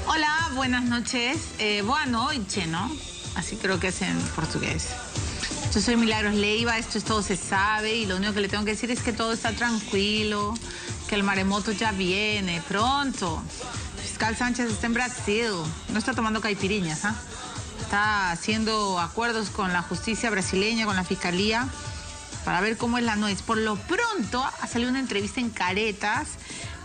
Hola, buenas noches. Boa noite, ¿no? Así creo que es en portugués. Yo soy Milagros Leiva, esto es Todo Se Sabe, y lo único que le tengo que decir es que todo está tranquilo, que el maremoto ya viene pronto. Fiscal Sánchez está en Brasil, no está tomando caipiriñas, ¿ah? Está haciendo acuerdos con la justicia brasileña, con la fiscalía, para ver cómo es la nuez. Por lo pronto ha salido una entrevista en Caretas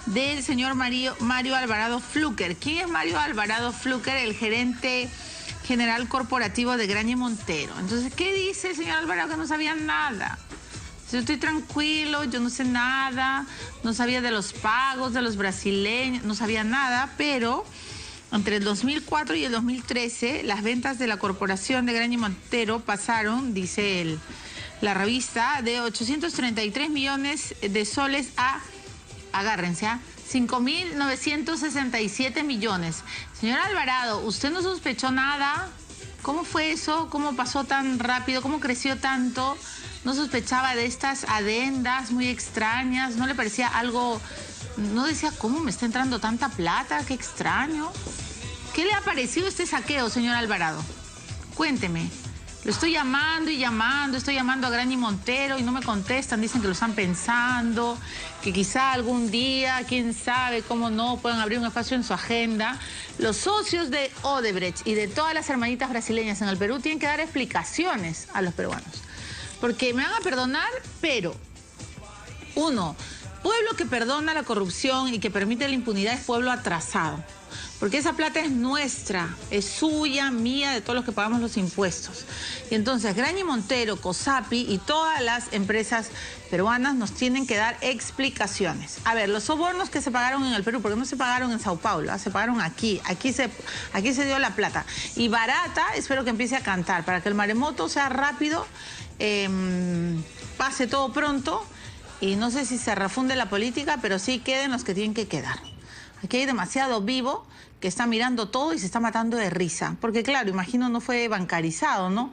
del señor Mario Alvarado Flucker. ¿Quién es Mario Alvarado Flucker? El gerente general corporativo de Graña y Montero. Entonces, ¿qué dice el señor Alvarado? Que no sabía nada. Yo estoy tranquilo, yo no sé nada, no sabía de los pagos de los brasileños, no sabía nada, pero entre el 2004 y el 2013 las ventas de la corporación de Graña y Montero pasaron, dice la revista, de 833 millones de soles a, agárrense, a 5.967 millones. Señor Alvarado, ¿usted no sospechó nada? ¿Cómo fue eso? ¿Cómo pasó tan rápido? ¿Cómo creció tanto? ¿No sospechaba de estas adendas muy extrañas? ¿No le parecía algo? ¿No decía cómo me está entrando tanta plata? ¡Qué extraño! ¿Qué le ha parecido este saqueo, señor Alvarado? Cuénteme. Lo estoy llamando y llamando, estoy llamando a Graña y Montero y no me contestan, dicen que lo están pensando, que quizá algún día, quién sabe, cómo no, puedan abrir un espacio en su agenda. Los socios de Odebrecht y de todas las hermanitas brasileñas en el Perú tienen que dar explicaciones a los peruanos. Porque me van a perdonar, pero, uno, pueblo que perdona la corrupción y que permite la impunidad es pueblo atrasado. Porque esa plata es nuestra, es suya, mía, de todos los que pagamos los impuestos. Y entonces Graña y Montero, COSAPI y todas las empresas peruanas nos tienen que dar explicaciones. A ver, los sobornos que se pagaron en el Perú, porque no se pagaron en Sao Paulo, se pagaron aquí. Aquí se dio la plata. Y barata, espero que empiece a cantar, para que el maremoto sea rápido, pase todo pronto, y no sé si se refunde la política, pero sí queden los que tienen que quedar. Aquí hay demasiado vivo que está mirando todo y se está matando de risa. Porque claro, imagino no fue bancarizado, ¿no?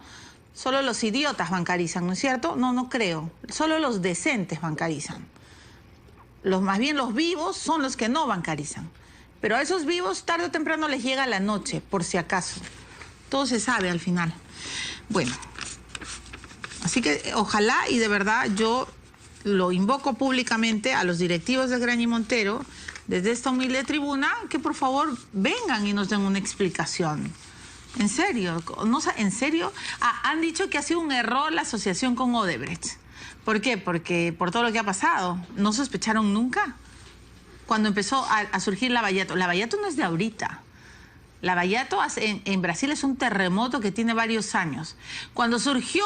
Solo los idiotas bancarizan, ¿no es cierto? No, no creo. Solo los decentes bancarizan. Más bien los vivos son los que no bancarizan. Pero a esos vivos tarde o temprano les llega la noche, por si acaso. Todo se sabe al final. Bueno, así que ojalá y de verdad yo lo invoco públicamente a los directivos de Graña y Montero, desde esta humilde tribuna, que por favor vengan y nos den una explicación. ¿En serio? ¿No, en serio? Han dicho que ha sido un error la asociación con Odebrecht. ¿Por qué? Porque por todo lo que ha pasado. ¿No sospecharon nunca? Cuando empezó a surgir Lava-Jato. Lava-Jato no es de ahorita. Lava-Jato en Brasil es un terremoto que tiene varios años. Cuando surgió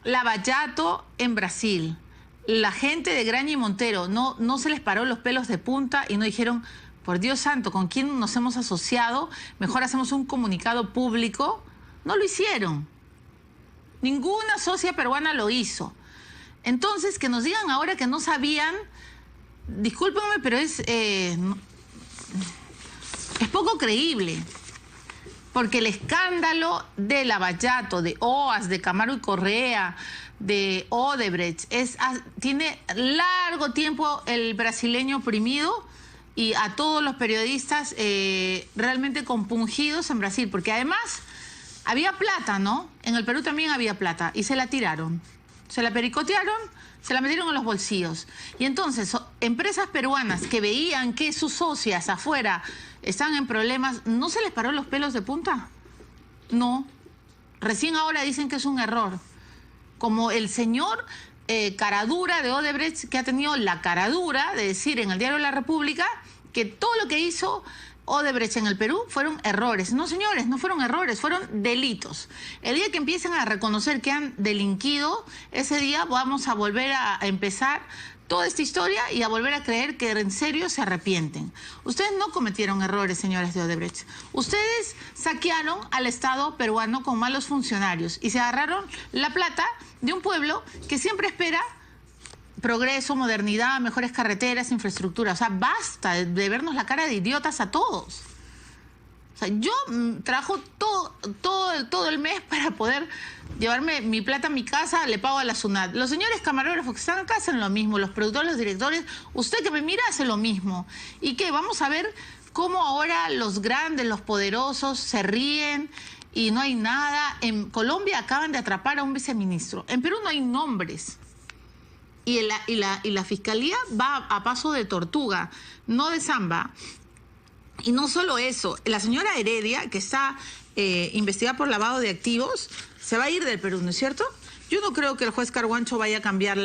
Lava-Jato en Brasil, la gente de Graña y Montero no se les paró los pelos de punta y no dijeron, por Dios santo, ¿con quién nos hemos asociado? Mejor hacemos un comunicado público. No lo hicieron. Ninguna socia peruana lo hizo. Entonces, que nos digan ahora que no sabían, discúlpenme, pero es poco creíble. Porque el escándalo de Lava-Jato, de OAS, de Camargo y Correa, de Odebrecht, tiene largo tiempo el brasileño oprimido y a todos los periodistas realmente compungidos en Brasil, porque además había plata, ¿no? En el Perú también había plata y se la tiraron, se la pericotearon, se la metieron en los bolsillos. Y entonces empresas peruanas que veían que sus socias afuera estaban en problemas, ¿no se les paró los pelos de punta? No. Recién ahora dicen que es un error. Como el señor caradura de Odebrecht, que ha tenido la caradura de decir en el Diario de la República que todo lo que hizo Odebrecht en el Perú fueron errores. No, señores, no fueron errores, fueron delitos. El día que empiecen a reconocer que han delinquido, ese día vamos a volver a empezar toda esta historia y a volver a creer que en serio se arrepienten. Ustedes no cometieron errores, señores de Odebrecht. Ustedes saquearon al Estado peruano con malos funcionarios y se agarraron la plata de un pueblo que siempre espera progreso, modernidad, mejores carreteras, infraestructura. O sea, basta de vernos la cara de idiotas a todos. O sea, yo trabajo todo el mes para poder llevarme mi plata a mi casa, le pago a la SUNAT. Los señores camarógrafos que están acá hacen lo mismo, los productores, los directores, usted que me mira hace lo mismo. ¿Y qué? Vamos a ver cómo ahora los grandes, los poderosos se ríen y no hay nada. En Colombia acaban de atrapar a un viceministro. En Perú no hay nombres. Y la fiscalía va a paso de tortuga, no de samba. Y no solo eso, la señora Heredia, que está investigada por lavado de activos, se va a ir del Perú, ¿no es cierto? Yo no creo que el juez Carguancho vaya a cambiar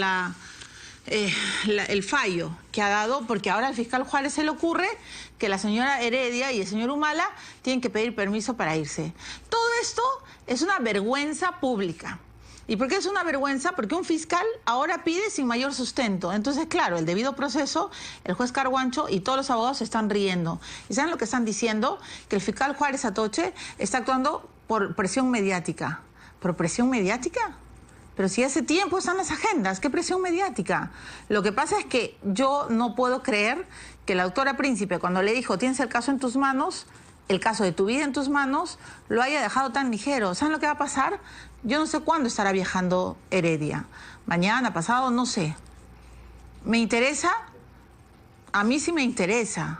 el fallo que ha dado, porque ahora al fiscal Juárez se le ocurre que la señora Heredia y el señor Humala tienen que pedir permiso para irse. Todo esto es una vergüenza pública. ¿Y por qué es una vergüenza? Porque un fiscal ahora pide sin mayor sustento. Entonces, claro, el debido proceso, el juez Carguancho y todos los abogados se están riendo. ¿Y saben lo que están diciendo? Que el fiscal Juárez Atoche está actuando por presión mediática. ¿Por presión mediática? Pero si hace tiempo están las agendas, ¿qué presión mediática? Lo que pasa es que yo no puedo creer que la doctora Príncipe, cuando le dijo, tienes el caso en tus manos, el caso de tu vida en tus manos, lo haya dejado tan ligero. ¿Saben lo que va a pasar? Yo no sé cuándo estará viajando Heredia. Mañana, pasado, no sé. ¿Me interesa? A mí sí me interesa.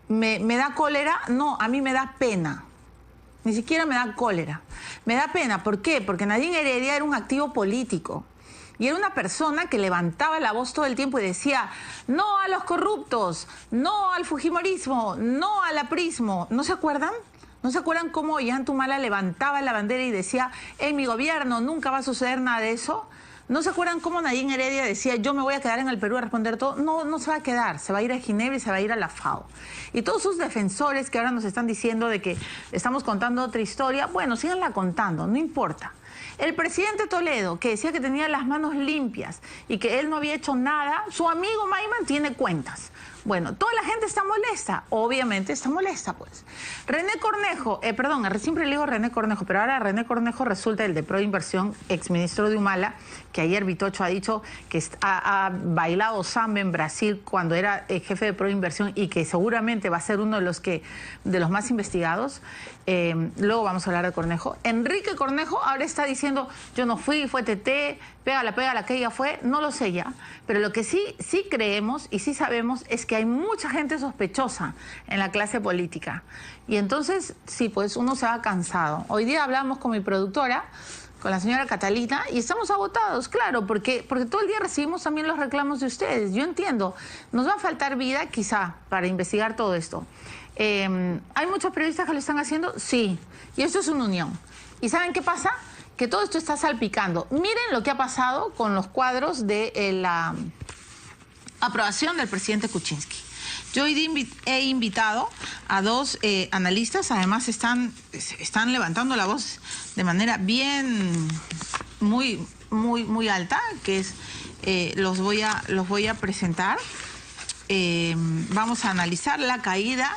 ¿Me da cólera? No, a mí me da pena. Ni siquiera me da cólera. Me da pena. ¿Por qué? Porque Nadine Heredia era un activo político. Y era una persona que levantaba la voz todo el tiempo y decía, no a los corruptos, no al fujimorismo, no al aprismo. ¿No se acuerdan? ¿No se acuerdan cómo Ollanta Humala levantaba la bandera y decía, en mi gobierno nunca va a suceder nada de eso? ¿No se acuerdan cómo Nadine Heredia decía, yo me voy a quedar en el Perú a responder todo? No, no se va a quedar, se va a ir a Ginebra y se va a ir a la FAO. Y todos sus defensores que ahora nos están diciendo de que estamos contando otra historia, bueno, síganla contando, no importa. El presidente Toledo, que decía que tenía las manos limpias y que él no había hecho nada, su amigo Maiman tiene cuentas. Bueno, toda la gente está molesta, obviamente está molesta, pues. René Cornejo, siempre le digo René Cornejo, pero ahora René Cornejo resulta el de Proinversión, exministro de Humala, que ayer Vitocho ha dicho que ha bailado samba en Brasil cuando era jefe de Proinversión y que seguramente va a ser uno de los más investigados. Luego vamos a hablar de Cornejo. Enrique Cornejo ahora está diciendo, yo no fui, fue TT, pégala, que ella fue, no lo sé ya. Pero lo que sí creemos y sí sabemos es que hay mucha gente sospechosa en la clase política. Y entonces, sí, pues uno se va cansado. Hoy día hablamos con mi productora, con la señora Catalina, y estamos agotados, claro, porque todo el día recibimos también los reclamos de ustedes. Yo entiendo, nos va a faltar vida quizá para investigar todo esto. ¿Hay muchos periodistas que lo están haciendo? Sí, y esto es una unión. ¿Y saben qué pasa? Que todo esto está salpicando. Miren lo que ha pasado con los cuadros de la aprobación del presidente Kuczynski. Yo hoy he invitado a dos analistas, además están levantando la voz de manera muy alta, que es los voy a presentar. Vamos a analizar la caída,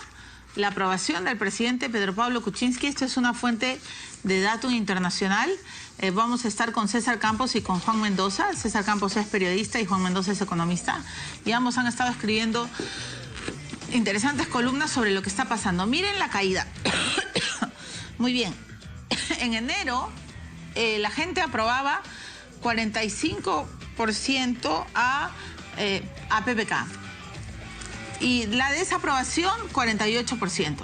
la aprobación del presidente Pedro Pablo Kuczynski. Esta es una fuente de Datum Internacional. Vamos a estar con César Campos y con Juan Mendoza. César Campos es periodista y Juan Mendoza es economista. Y ambos han estado escribiendo interesantes columnas sobre lo que está pasando. Miren la caída. Muy bien. En enero la gente aprobaba 45% a PPK. Y la desaprobación, 48%.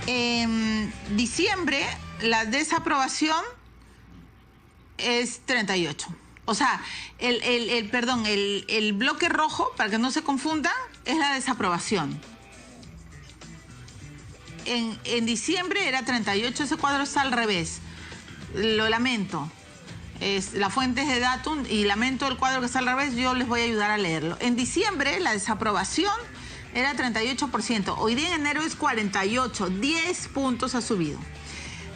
En diciembre, la desaprobación es 38%. O sea, el bloque rojo, para que no se confunda, es la desaprobación. En diciembre era 38%, ese cuadro está al revés. Lo lamento. La fuente es de Datum y lamento el cuadro que está al revés, yo les voy a ayudar a leerlo. En diciembre la desaprobación era 38%, hoy día en enero es 48%, 10 puntos ha subido.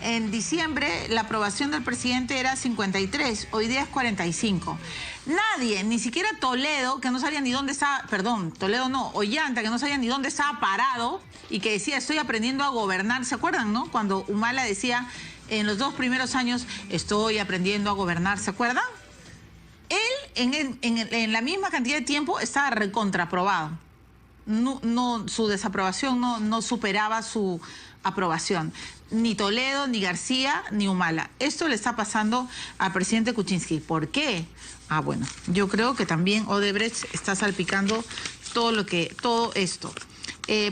En diciembre la aprobación del presidente era 53%, hoy día es 45%. Nadie, ni siquiera Toledo, que no sabía ni dónde estaba, Toledo no, Ollanta, que no sabía ni dónde estaba parado y que decía, estoy aprendiendo a gobernar, ¿se acuerdan, no? Cuando Humala decía, en los 2 primeros años estoy aprendiendo a gobernar, ¿se acuerdan? Él, en la misma cantidad de tiempo, estaba recontraprobado. Su desaprobación no superaba su aprobación. Ni Toledo, ni García, ni Humala. Esto le está pasando al presidente Kuczynski. ¿Por qué? Ah, bueno, yo creo que también Odebrecht está salpicando todo esto.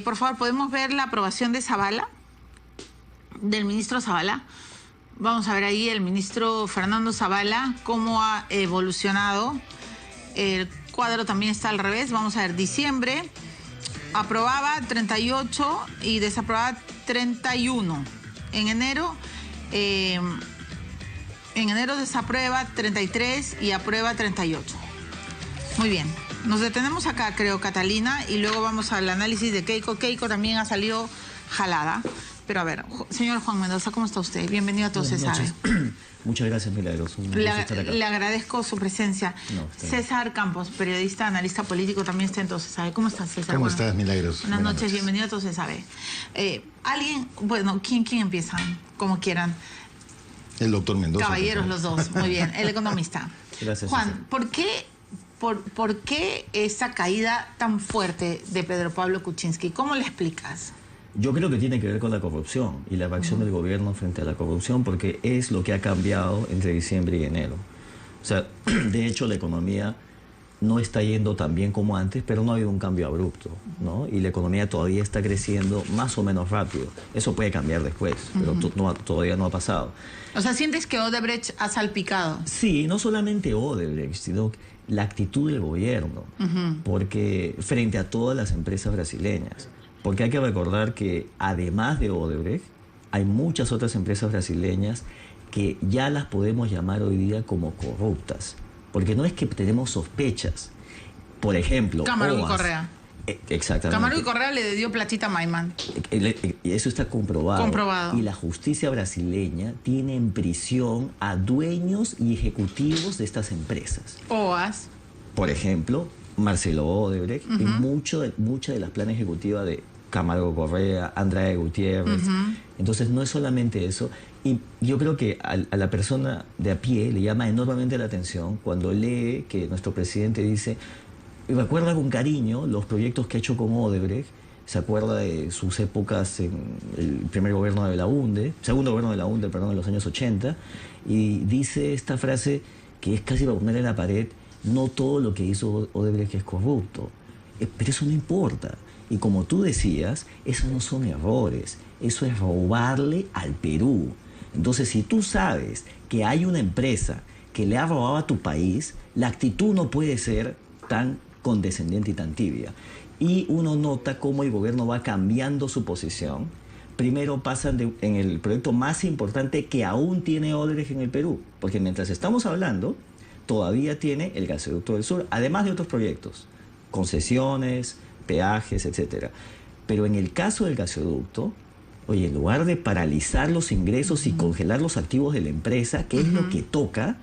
Por favor, ¿podemos ver la aprobación de Zavala? Del ministro Zavala. Vamos a ver ahí el ministro Fernando Zavala, cómo ha evolucionado. El cuadro también está al revés. Vamos a ver, diciembre, aprobaba 38 y desaprobaba 31. En enero desaprueba 33 y aprueba 38. Muy bien. Nos detenemos acá, creo, Catalina, y luego vamos al análisis de Keiko. Keiko también ha salido jalada. Pero a ver, señor Juan Mendoza, ¿cómo está usted? Bienvenido a Todo Se Sabe. Muchas gracias, Milagros. Un gusto estar acá. Le agradezco su presencia. César Campos, periodista, analista político, también está en Todo Se Sabe. ¿Cómo estás, César? ¿Cómo estás, Milagros? Buenas noches, bienvenido a Todo Se Sabe. ¿Quién empieza? Como quieran. El doctor Mendoza. Caballeros los dos, muy bien. El economista. Gracias, Juan, ¿por qué esa caída tan fuerte de Pedro Pablo Kuczynski? ¿Cómo le explicas? Yo creo que tiene que ver con la corrupción y la reacción del gobierno frente a la corrupción, porque es lo que ha cambiado entre diciembre y enero. O sea, de hecho, la economía no está yendo tan bien como antes, pero no ha habido un cambio abrupto, ¿no? Y la economía todavía está creciendo más o menos rápido. Eso puede cambiar después, pero todavía no ha pasado. O sea, ¿sientes que Odebrecht ha salpicado? Sí, no solamente Odebrecht, sino la actitud del gobierno, porque frente a todas las empresas brasileñas. Porque hay que recordar que además de Odebrecht, hay muchas otras empresas brasileñas que ya las podemos llamar hoy día como corruptas. Porque no es que tenemos sospechas. Por ejemplo, Camargo y Correa. Exactamente. Camargo y Correa le dio platita a Maiman. Eso está comprobado. Y la justicia brasileña tiene en prisión a dueños y ejecutivos de estas empresas. OAS. Por ejemplo, Marcelo Odebrecht y mucha de las planes ejecutivas de Camargo Correa, Andrade Gutiérrez. Entonces no es solamente eso. Y yo creo que a la persona de a pie le llama enormemente la atención cuando lee que nuestro presidente dice, y recuerda con cariño los proyectos que ha hecho con Odebrecht, se acuerda de sus épocas en el primer gobierno de Belaúnde, segundo gobierno de Belaúnde, perdón, en los años 80, y dice esta frase que es casi para poner en la pared: no todo lo que hizo Odebrecht es corrupto, pero eso no importa. Y como tú decías, esos no son errores, eso es robarle al Perú. Entonces, si tú sabes que hay una empresa que le ha robado a tu país, la actitud no puede ser tan condescendiente y tan tibia. Y uno nota cómo el gobierno va cambiando su posición. Primero pasan en el proyecto más importante que aún tiene Odebrecht en el Perú, porque mientras estamos hablando, todavía tiene el gasoducto del sur, además de otros proyectos, concesiones, peajes, etcétera. Pero en el caso del gasoducto, oye, en lugar de paralizar los ingresos y congelar los activos de la empresa, que es lo que toca,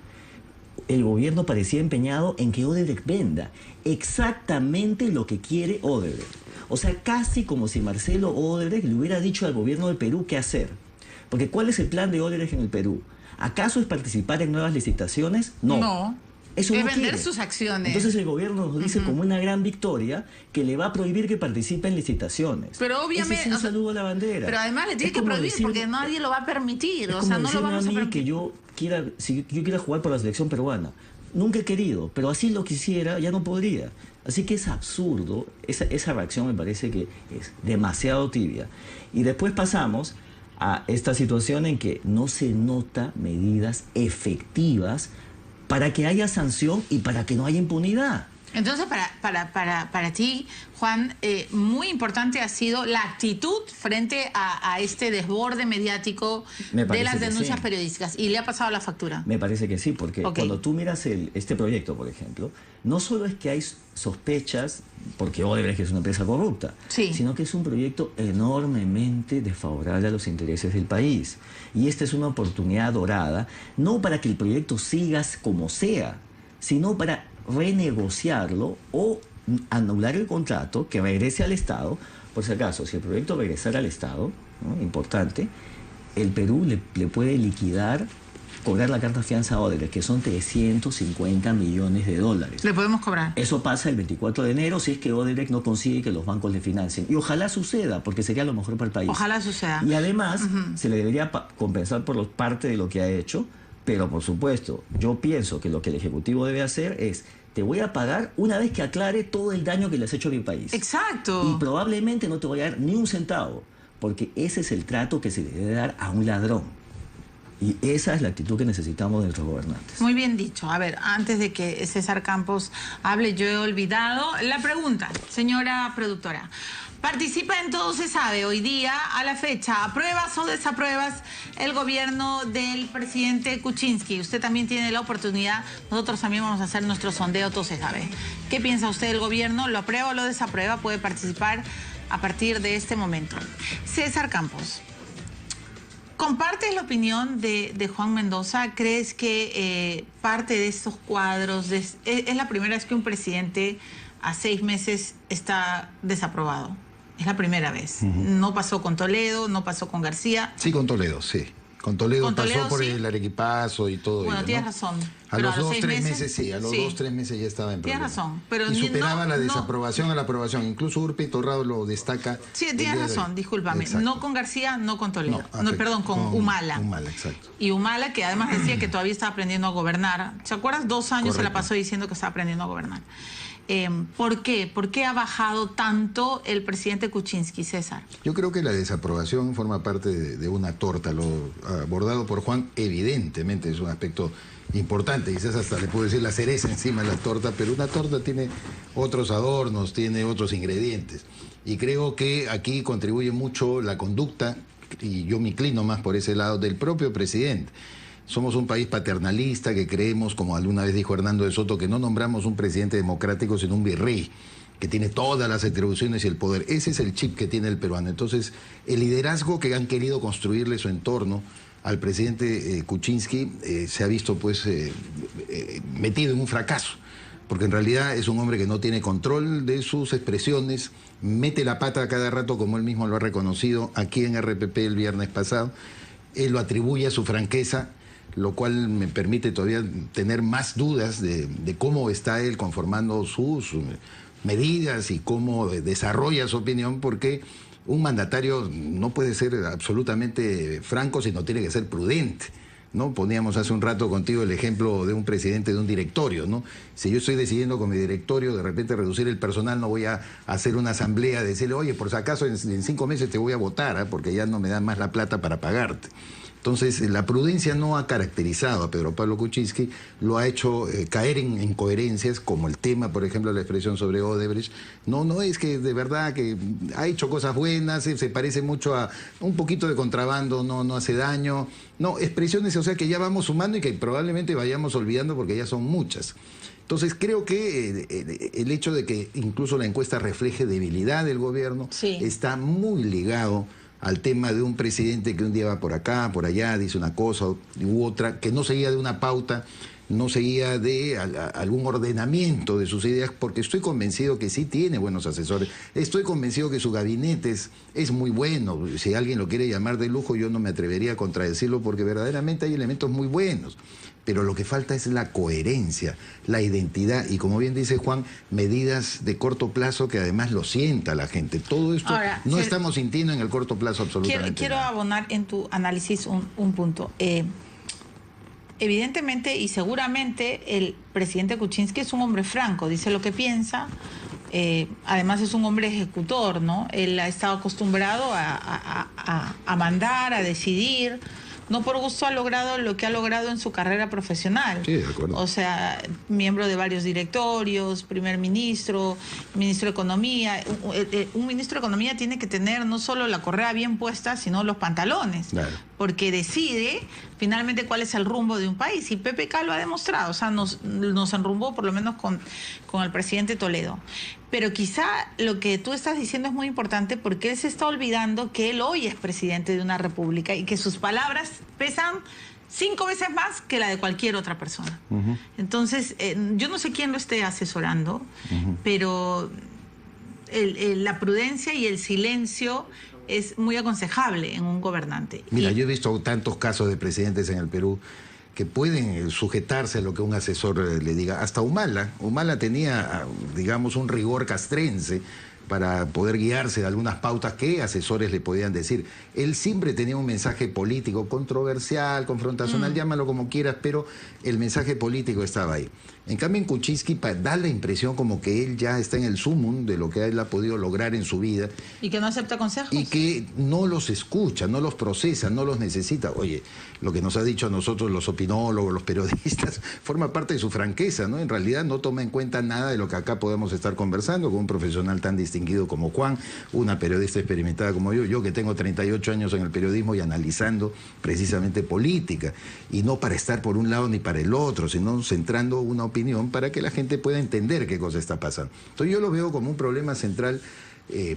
el gobierno parecía empeñado en que Odebrecht venda exactamente lo que quiere Odebrecht. O sea, casi como si Marcelo Odebrecht le hubiera dicho al gobierno del Perú qué hacer. Porque ¿cuál es el plan de Odebrecht en el Perú? ¿Acaso es participar en nuevas licitaciones? No. No. Eso es no vender quiere. sus acciones. Entonces el gobierno nos dice como una gran victoria que le va a prohibir que participe en licitaciones. Pero obviamente... Ese es un saludo a la bandera. Pero además le tiene que prohibir porque nadie lo va a permitir. O sea, no lo vamos a permitir. Que si yo quiera jugar por la selección peruana. Nunca he querido, pero así lo quisiera, ya no podría. Así que es absurdo, esa reacción me parece que es demasiado tibia. Y después pasamos a esta situación en que no se nota medidas efectivas para que haya sanción y para que no haya impunidad. Entonces, para ti, Juan, muy importante ha sido la actitud frente a este desborde mediático de las denuncias periodísticas. ¿Y le ha pasado la factura? Me parece que sí, porque cuando tú miras este proyecto, por ejemplo, no solo es que hay sospechas, porque Odebrecht es una empresa corrupta, sino que es un proyecto enormemente desfavorable a los intereses del país. Y esta es una oportunidad dorada, no para que el proyecto siga como sea, sino para renegociarlo o anular el contrato, que regrese al Estado. Por si acaso, si el proyecto regresara al Estado, ¿no? Importante, el Perú le puede liquidar cobrar la carta fianza a Odebrecht, que son 350 millones de dólares. Le podemos cobrar. Eso pasa el 24 de enero si es que Odebrecht no consigue que los bancos le financien. Y ojalá suceda, porque sería lo mejor para el país. Ojalá suceda. Y además, se le debería compensar por parte de lo que ha hecho, pero por supuesto, yo pienso que lo que el Ejecutivo debe hacer es: te voy a pagar una vez que aclare todo el daño que le has hecho a mi país. Exacto. Y probablemente no te voy a dar ni un centavo, porque ese es el trato que se le debe dar a un ladrón. Y esa es la actitud que necesitamos de nuestros gobernantes. Muy bien dicho. A ver, antes de que César Campos hable, yo he olvidado la pregunta, señora productora. Participa en Todo Se Sabe hoy día, a la fecha. ¿Apruebas o desapruebas el gobierno del presidente Kuczynski? Usted también tiene la oportunidad. Nosotros también vamos a hacer nuestro sondeo Todo Se Sabe. ¿Qué piensa usted del gobierno? ¿Lo aprueba o lo desaprueba? Puede participar a partir de este momento. César Campos, ¿compartes la opinión de Juan Mendoza? ¿Crees que parte de estos cuadros es la primera vez que un presidente a 6 meses está desaprobado? Es la primera vez. No pasó con Toledo, no pasó con García. Sí, con Toledo, sí. Con Toledo pasó por sí. El Arequipazo y todo. Bueno, ello, tienes ¿no? razón. A Pero los 2, 6 3 meses, meses, sí. A los 2, 3 meses ya estaba en problema. Tienes razón. Pero y superaba la no, desaprobación a la aprobación. Incluso Urpe Torrado lo destaca. Sí, tienes razón, discúlpame. Exacto. No con García, no con Toledo. No, Perdón, con Humala. Humala, exacto. Y Humala, que además decía que todavía estaba aprendiendo a gobernar. ¿Se acuerdas? 2 años Correcto. se la pasó diciendo que estaba aprendiendo a gobernar. ¿Por qué? ¿Por qué ha bajado tanto el presidente Kuczynski, César? Yo creo que la desaprobación forma parte de una torta. Lo abordado por Juan, evidentemente, es un aspecto importante. Quizás hasta le puedo decir la cereza encima de la torta, pero una torta tiene otros adornos, tiene otros ingredientes. Y creo que aquí contribuye mucho la conducta, y yo me inclino más por ese lado, del propio presidente. Somos un país paternalista que creemos, como alguna vez dijo Hernando de Soto, que no nombramos un presidente democrático sino un virrey, que tiene todas las atribuciones y el poder. Ese es el chip que tiene el peruano. Entonces, el liderazgo que han querido construirle su entorno al presidente Kuczynski se ha visto pues metido en un fracaso, porque en realidad es un hombre que no tiene control de sus expresiones, mete la pata a cada rato, como él mismo lo ha reconocido aquí en RPP el viernes pasado. Él lo atribuye a su franqueza, lo cual me permite todavía tener más dudas de cómo está él conformando sus medidas y cómo desarrolla su opinión, porque un mandatario no puede ser absolutamente franco, sino tiene que ser prudente, ¿no? Poníamos hace un rato contigo el ejemplo de un presidente de un directorio, ¿no? Si yo estoy decidiendo con mi directorio de repente reducir el personal, no voy a hacer una asamblea, decirle, oye, por si acaso en 5 meses te voy a votar, porque ya no me dan más la plata para pagarte. Entonces, la prudencia no ha caracterizado a Pedro Pablo Kuczynski, lo ha hecho caer en incoherencias, como el tema, por ejemplo, la expresión sobre Odebrecht. No es que de verdad que ha hecho cosas buenas, se parece mucho a un poquito de contrabando, no hace daño. No, expresiones, o sea, que ya vamos sumando y que probablemente vayamos olvidando porque ya son muchas. Entonces, creo que el hecho de que incluso la encuesta refleje debilidad del gobierno está muy ligado al tema de un presidente que un día va por acá, por allá, dice una cosa u otra, que no seguía de una pauta, no seguía de algún ordenamiento de sus ideas, porque estoy convencido que sí tiene buenos asesores. Estoy convencido que su gabinete es muy bueno. Si alguien lo quiere llamar de lujo, yo no me atrevería a contradecirlo, porque verdaderamente hay elementos muy buenos. Pero lo que falta es la coherencia, la identidad y, como bien dice Juan, medidas de corto plazo que además lo sienta la gente. Todo esto ahora, no estamos sintiendo en el corto plazo absolutamente Quiero nada. abonar en tu análisis un punto. Evidentemente y seguramente el presidente Kuczynski es un hombre franco, dice lo que piensa. Además es un hombre ejecutor, ¿no? Él ha estado acostumbrado a mandar, a decidir. No por gusto ha logrado lo que ha logrado en su carrera profesional. Sí, de acuerdo. O sea, miembro de varios directorios, primer ministro, ministro de Economía. Un ministro de Economía tiene que tener no solo la correa bien puesta, sino los pantalones. Claro. Porque decide finalmente cuál es el rumbo de un país. Y PPK lo ha demostrado. O sea, nos enrumbó por lo menos con el presidente Toledo. Pero quizá lo que tú estás diciendo es muy importante, porque él se está olvidando que él hoy es presidente de una república y que sus palabras pesan 5 veces más que la de cualquier otra persona. Entonces, yo no sé quién lo esté asesorando, pero la prudencia y el silencio es muy aconsejable en un gobernante. Mira, yo he visto tantos casos de presidentes en el Perú que pueden sujetarse a lo que un asesor le diga. Hasta Humala tenía, digamos, un rigor castrense para poder guiarse de algunas pautas que asesores le podían decir. Él siempre tenía un mensaje político controversial, confrontacional, llámalo como quieras, pero el mensaje político estaba ahí. En cambio, en Kuczynski da la impresión como que él ya está en el sumum de lo que él ha podido lograr en su vida. ¿Y que no acepta consejos? Y que no los escucha, no los procesa, no los necesita. Oye, lo que nos ha dicho a nosotros los opinólogos, los periodistas, forma parte de su franqueza, ¿no? En realidad no toma en cuenta nada de lo que acá podemos estar conversando con un profesional tan distinguido como Juan, una periodista experimentada como yo que tengo 38 años en el periodismo y analizando precisamente política, y no para estar por un lado ni para el otro, sino centrando una opinión para que la gente pueda entender qué cosa está pasando. Entonces yo lo veo como un problema central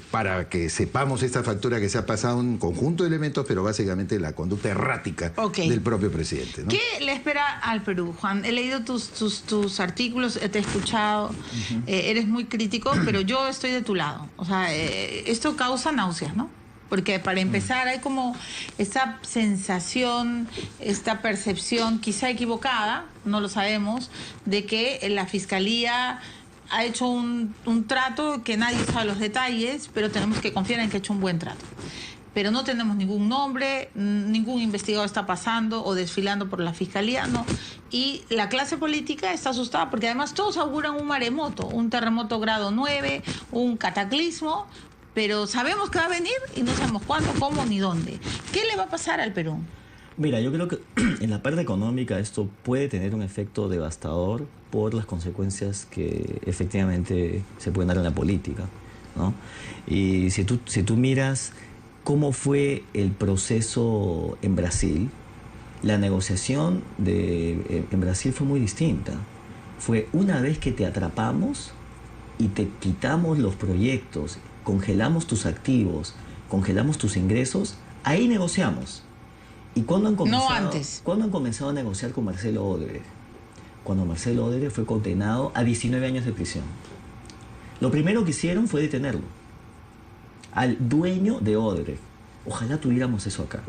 para que sepamos esta factura que se ha pasado, un conjunto de elementos, pero básicamente la conducta errática del propio presidente, ¿no? ¿Qué le espera al Perú, Juan? He leído tus artículos, te he escuchado, eres muy crítico, pero yo estoy de tu lado. O sea, esto causa náuseas, ¿no? Porque para empezar hay como esta sensación, esta percepción quizá equivocada, no lo sabemos, de que la Fiscalía ha hecho un trato que nadie sabe los detalles, pero tenemos que confiar en que ha hecho un buen trato. Pero no tenemos ningún nombre, ningún investigador está pasando o desfilando por la Fiscalía, no. Y la clase política está asustada porque además todos auguran un maremoto, un terremoto grado 9, un cataclismo, pero sabemos que va a venir y no sabemos cuándo, cómo ni dónde. ¿Qué le va a pasar al Perú? Mira, yo creo que en la parte económica esto puede tener un efecto devastador por las consecuencias que efectivamente se pueden dar en la política, ¿no? Y si tú miras cómo fue el proceso en Brasil, la negociación en Brasil fue muy distinta. Fue una vez que te atrapamos y te quitamos los proyectos, congelamos tus activos, congelamos tus ingresos, ahí negociamos. ¿Y cuándo han comenzado? No antes. ¿Cuándo han comenzado a negociar con Marcelo Odebrecht? Cuando Marcelo Odebrecht fue condenado a 19 años de prisión. Lo primero que hicieron fue detenerlo. Al dueño de Odebrecht. Ojalá tuviéramos eso acá.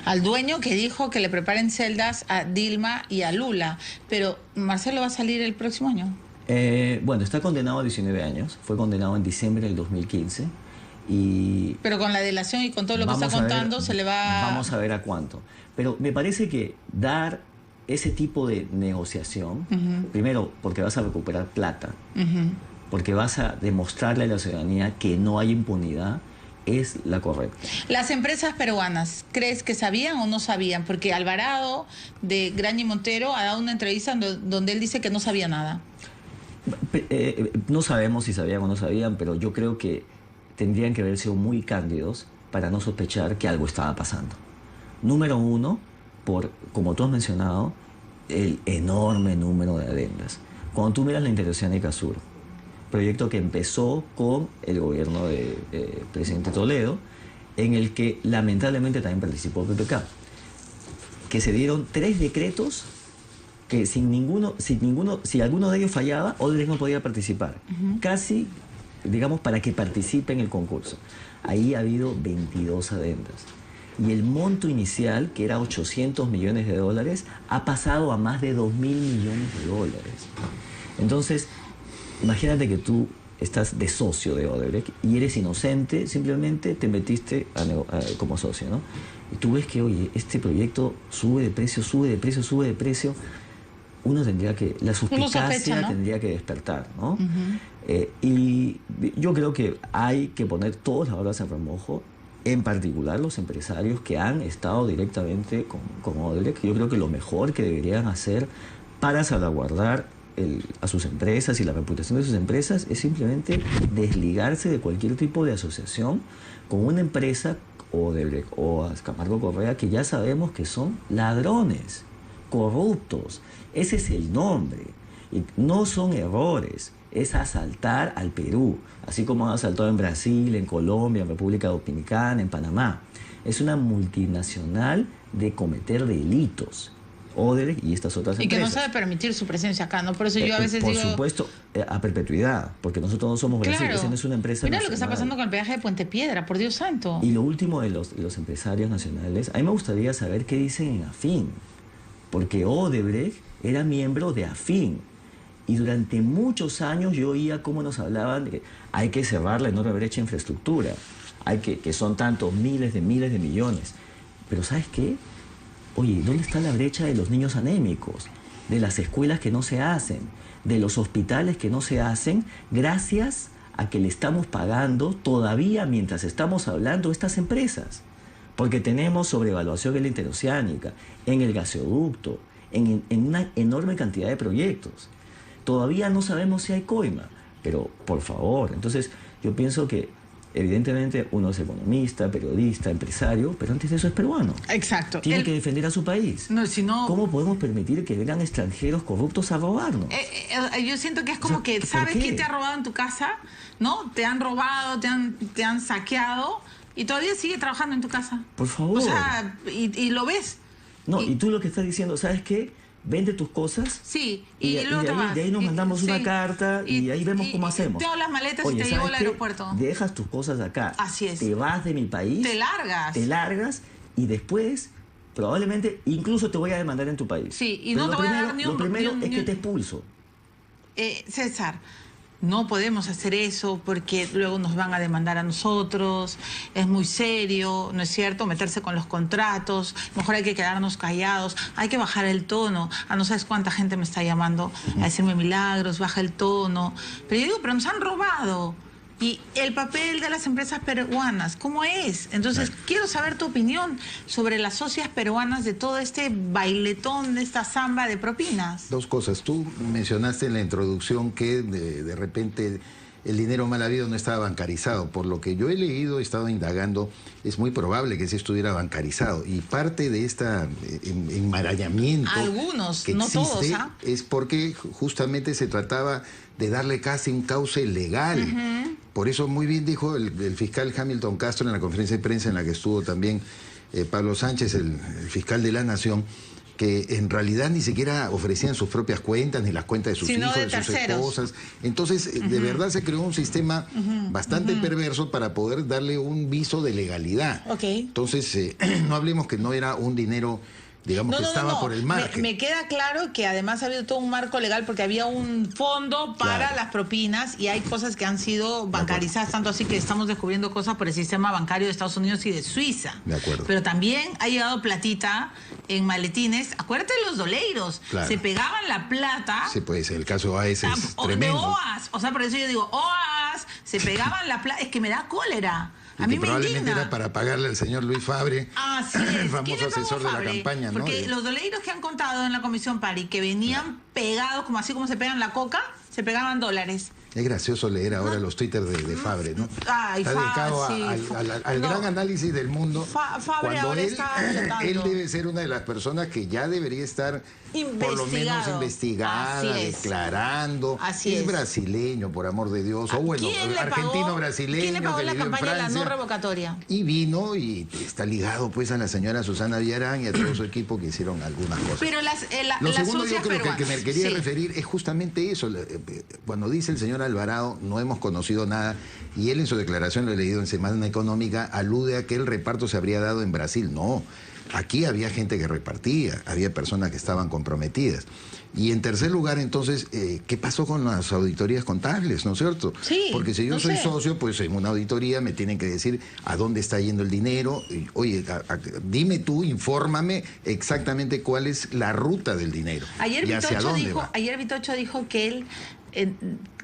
Al dueño que dijo que le preparen celdas a Dilma y a Lula. Pero Marcelo va a salir el próximo año. Bueno, está condenado a 19 años. Fue condenado en diciembre del 2015. Pero con la delación y con todo lo que está contando se le va... Vamos a ver a cuánto. Pero me parece que dar ese tipo de negociación, primero porque vas a recuperar plata, porque vas a demostrarle a la ciudadanía que no hay impunidad, es la correcta. Las empresas peruanas, ¿crees que sabían o no sabían? Porque Alvarado de Graña y Montero ha dado una entrevista donde él dice que no sabía nada. No sabemos si sabían o no sabían, pero yo creo que tendrían que haber sido muy cándidos para no sospechar que algo estaba pasando. Número uno, como tú has mencionado, el enorme número de adendas. Cuando tú miras la Interoceánica Sur, proyecto que empezó con el gobierno del presidente Toledo, en el que lamentablemente también participó PPK, que se dieron 3 decretos que si alguno de ellos fallaba, Odebrecht no podía participar. Casi, digamos, para que participe en el concurso. Ahí ha habido 22 adendas. Y el monto inicial, que era 800 millones de dólares, ha pasado a más de 2.000 millones de dólares. Entonces, imagínate que tú estás de socio de Odebrecht y eres inocente, simplemente te metiste como socio, ¿no? Y tú ves que, oye, este proyecto sube de precio, sube de precio, sube de precio. Uno tendría que, la suspicacia, ¿no? Tendría que despertar, ¿no? Y yo creo que hay que poner todas las balas en remojo, en particular los empresarios que han estado directamente con Odebrecht. Yo creo que lo mejor que deberían hacer para salvaguardar a sus empresas y la reputación de sus empresas es simplemente desligarse de cualquier tipo de asociación con una empresa Odebrecht o Camargo Correa, que ya sabemos que son ladrones, corruptos. Ese es el nombre. Y no son errores, es asaltar al Perú, así como han asaltado en Brasil, en Colombia, en República Dominicana, en Panamá. Es una multinacional de cometer delitos. Odebrecht y estas otras empresas. Y que no sabe permitir su presencia acá, ¿no? Por eso yo a veces por digo... Por supuesto, a perpetuidad, porque nosotros no somos Brasil, claro. Esa no es una empresa Mira nacional. lo que está pasando con el peaje de Puente Piedra, por Dios santo. Y lo último de los empresarios nacionales, a mí me gustaría saber qué dicen en AFIN. porque Odebrecht era miembro de AFIN. Y durante muchos años yo oía cómo nos hablaban de que hay que cerrar la enorme brecha de infraestructura, que son tantos miles de millones. Pero ¿sabes qué? Oye, ¿dónde está la brecha de los niños anémicos? De las escuelas que no se hacen, de los hospitales que no se hacen, gracias a que le estamos pagando todavía mientras estamos hablando a estas empresas. Porque tenemos sobrevaluación en la interoceánica, en el gasoducto, en una enorme cantidad de proyectos. Todavía no sabemos si hay coima, pero por favor. Entonces yo pienso que evidentemente uno es economista, periodista, empresario, pero antes de eso es peruano. Exacto. Tiene que defender a su país. No, si no... ¿Cómo podemos permitir que vengan extranjeros corruptos a robarnos? Yo siento que es como que, ¿sabes quién te ha robado en tu casa? ¿No? Te han robado, te han saqueado y todavía sigue trabajando en tu casa. Por favor. O sea, y lo ves. No, y tú lo que estás diciendo, ¿sabes qué? Vende tus cosas. Sí, y luego de ahí nos mandamos una carta y ahí vemos cómo hacemos. Te hago las maletas. Oye, y te llevo al aeropuerto. Dejas tus cosas acá. Así es. Te vas de mi país. Te largas. Te largas y después probablemente incluso te voy a demandar en tu país. Sí, y no te voy a dar ni un... Lo primero es que te expulso. César, no podemos hacer eso porque luego nos van a demandar a nosotros, es muy serio, ¿no es cierto? Meterse con los contratos, mejor hay que quedarnos callados, hay que bajar el tono. No sabes cuánta gente me está llamando a decirme Milagros, baja el tono. Pero yo digo, pero nos han robado. Y el papel de las empresas peruanas, ¿cómo es? Entonces, quiero saber tu opinión sobre las socias peruanas de todo este bailetón, de esta zamba de propinas. Dos cosas. Tú mencionaste en la introducción que de repente el dinero mal habido no estaba bancarizado. Por lo que yo he leído, he estado indagando, es muy probable que sí estuviera bancarizado. Y parte de este enmarañamiento algunos, que no existe, todos, es porque justamente se trataba de darle casi un cauce legal. Por eso muy bien dijo el fiscal Hamilton Castro en la conferencia de prensa en la que estuvo también Pablo Sánchez, el fiscal de la Nación, que en realidad ni siquiera ofrecían sus propias cuentas, ni las cuentas de sus hijos, de sus esposas. Entonces, de verdad se creó un sistema bastante perverso para poder darle un viso de legalidad. Entonces, no hablemos que no era un dinero, digamos, que estaba por el margen. Me queda claro que además ha habido todo un marco legal porque había un fondo para las propinas y hay cosas que han sido bancarizadas, tanto así que estamos descubriendo cosas por el sistema bancario de Estados Unidos y de Suiza. De acuerdo. Pero también ha llegado platita en maletines. Acuérdate de los doleiros. Claro. Se pegaban la plata. Sí, pues el caso OAS es tremendo. De OAS. O sea, por eso yo digo, OAS, se pegaban la plata. Es que me da cólera. A mí me probablemente indigna. era para pagarle al señor Luis Fabre, el famoso asesor de la campaña, ¿no? Porque los doleiros que han contado en la Comisión Pari, que venían pegados, como así como se pegan la coca, se pegaban dólares. Es gracioso leer ahora los Twitter de Fabre, ¿no? Ay, está dedicado al gran análisis del mundo. Fabre ahora él debe ser una de las personas que ya debería estar por lo menos investigada, declarando. Así es. Brasileño, por amor de Dios. O bueno, argentino-brasileño. ¿Quién le pagó que la vivió en campaña de la Francia? no revocatoria? Y vino y está ligado pues a la señora Susana Villarán y a todo su equipo que hicieron algunas cosas. Pero lo segundo yo creo peruanas, que me quería referir es justamente eso. Cuando dice el señor Alvarado, no hemos conocido nada, y él en su declaración, lo he leído en Semana Económica, alude a que el reparto se habría dado en Brasil. No, aquí había gente que repartía, había personas que estaban comprometidas. Y en tercer lugar, entonces, ¿qué pasó con las auditorías contables, no es cierto? Sí, porque si yo soy socio, pues en una auditoría me tienen que decir a dónde está yendo el dinero. Oye, dime tú, infórmame exactamente cuál es la ruta del dinero. Ayer Vitocho dijo que él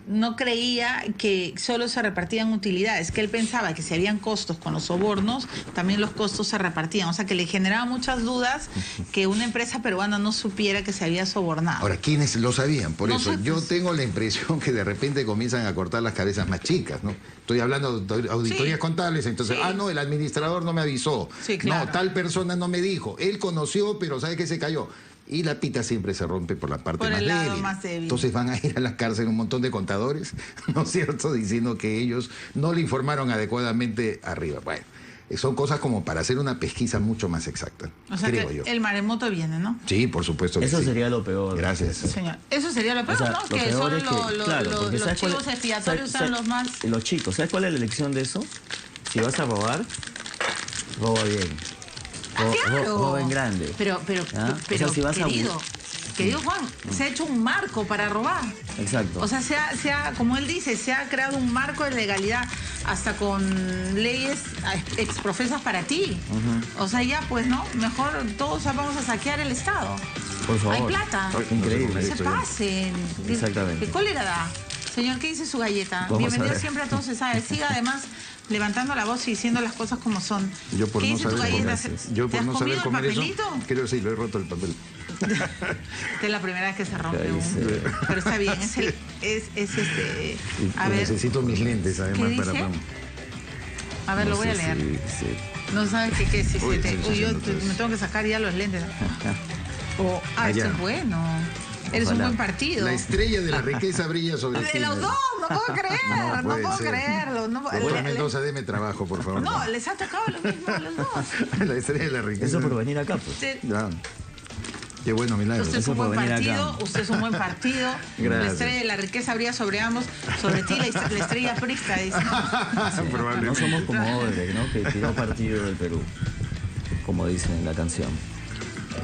no creía que solo se repartían utilidades, que él pensaba que si habían costos con los sobornos, también los costos se repartían. O sea, que le generaba muchas dudas que una empresa peruana no supiera que se había sobornado. Ahora, ¿quiénes lo sabían? Por eso, Nosotros. yo tengo la impresión que de repente comienzan a cortar las cabezas más chicas, ¿no? Estoy hablando de auditorías contables, entonces, no, el administrador no me avisó. Sí, claro. No, tal persona no me dijo. Él conoció, pero ¿sabe qué? Se cayó. Y la pita siempre se rompe por la parte más débil. Entonces van a ir a la cárcel un montón de contadores, ¿no es cierto?, diciendo que ellos no le informaron adecuadamente arriba. Bueno, son cosas como para hacer una pesquisa mucho más exacta, o sea, creo que yo. El maremoto viene, ¿no? Sí, por supuesto que Eso sí. sería lo peor. Gracias. Señor, eso sería lo peor, O sea, ¿no? lo Que peor solo es que, claro, porque los chivos expiatorios sean los más... Los chicos, ¿sabes cuál es la elección de eso? Si vas a robar, roba bien. Claro. Roben grande. Pero, ¿Ah? O sea, si vas querido Juan, se ha hecho un marco para robar. Exacto. O sea, como él dice, se ha creado un marco de legalidad hasta con leyes exprofesas para ti. O sea, ya pues, ¿no? Mejor todos vamos a saquear el Estado. Por favor. Hay plata. Increíble. No se pasen. Exactamente. ¿Qué cólera da? Señor, ¿qué dice su galleta? Vamos Bienvenido siempre a Todos se sabe. Siga además levantando la voz y diciendo las cosas como son. Yo por ¿Qué no dice tu saber galleta? comer, yo por ¿Te has no comido saber el comer eso, papelito? creo sí, lo he roto el papel. Esta es la primera vez que se rompe Ahí sí. Pero está bien, a ver, Necesito mis lentes además ¿qué para... dice? A ver, lo voy a leer. Sí. No sabes qué es. Uy, Yo sí, me tengo que sacar ya los lentes. Esto Allá. es bueno. Eres Ojalá. un buen partido. La estrella de la riqueza brilla sobre ti. De los dos, no puedo creer, no puede puedo ser. creerlo. Doctor Mendoza, deme trabajo, por favor. No, les ha tocado lo mismo a los dos. La estrella de la riqueza. Eso por venir acá, pues. Ya. Qué bueno, milagro. Usted es Eso un por buen venir partido, acá. usted es un buen partido. La Gracias. estrella de la riqueza habría sobre ambos, sobre ti la estrella prista, dice. Probablemente. No somos como Odebrecht, ¿no? Que tiró partido del Perú, como dicen en la canción.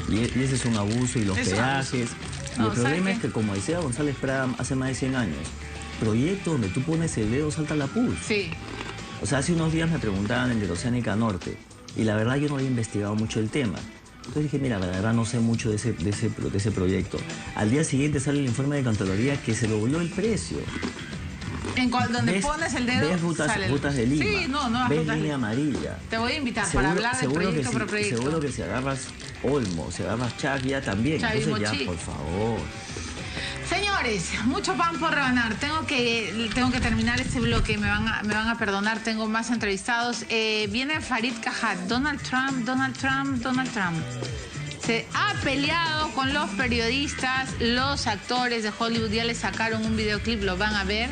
Y ese es un abuso, y los Es un peajes. Y No, el ¿sabe problema qué? es que, como decía González Prada hace más de 100 años, proyecto donde tú pones el dedo salta la pus. Sí. O sea, hace unos días me preguntaban en el Oceánica Norte, y la verdad yo no había investigado mucho el tema. Entonces dije, mira, la verdad no sé mucho de ese proyecto. Al día siguiente sale el informe de Contraloría que se dobló el precio. Donde pones el dedo, ves sale el- rutas de Lima, Sí, no, ves rutas línea amarilla. Te voy a invitar para hablar del proyecto por proyecto. Seguro que si agarras Olmo, si agarras Chacya también. Chavismo Entonces ya, chi. por favor. Señores, mucho pan por rebanar. Tengo que terminar este bloque. Me van a perdonar. Tengo más entrevistados. Viene Farid Cajat. Donald Trump. Se ha peleado con los periodistas, los actores de Hollywood. Ya le sacaron un videoclip, lo van a ver.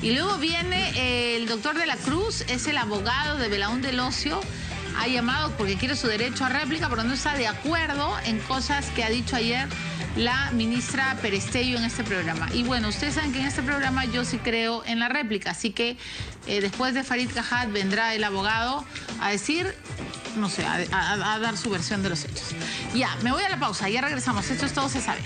Y luego viene el doctor de la Cruz, es el abogado de Belaún del Ocio. Ha llamado porque quiere su derecho a réplica, pero no está de acuerdo en cosas que ha dicho ayer la ministra Perestello en este programa. Y bueno, ustedes saben que en este programa yo sí creo en la réplica, así que después de Farid Cajat vendrá el abogado a decir, no sé, a dar su versión de los hechos. Ya, me voy a la pausa, ya regresamos. Esto es Todo se sabe.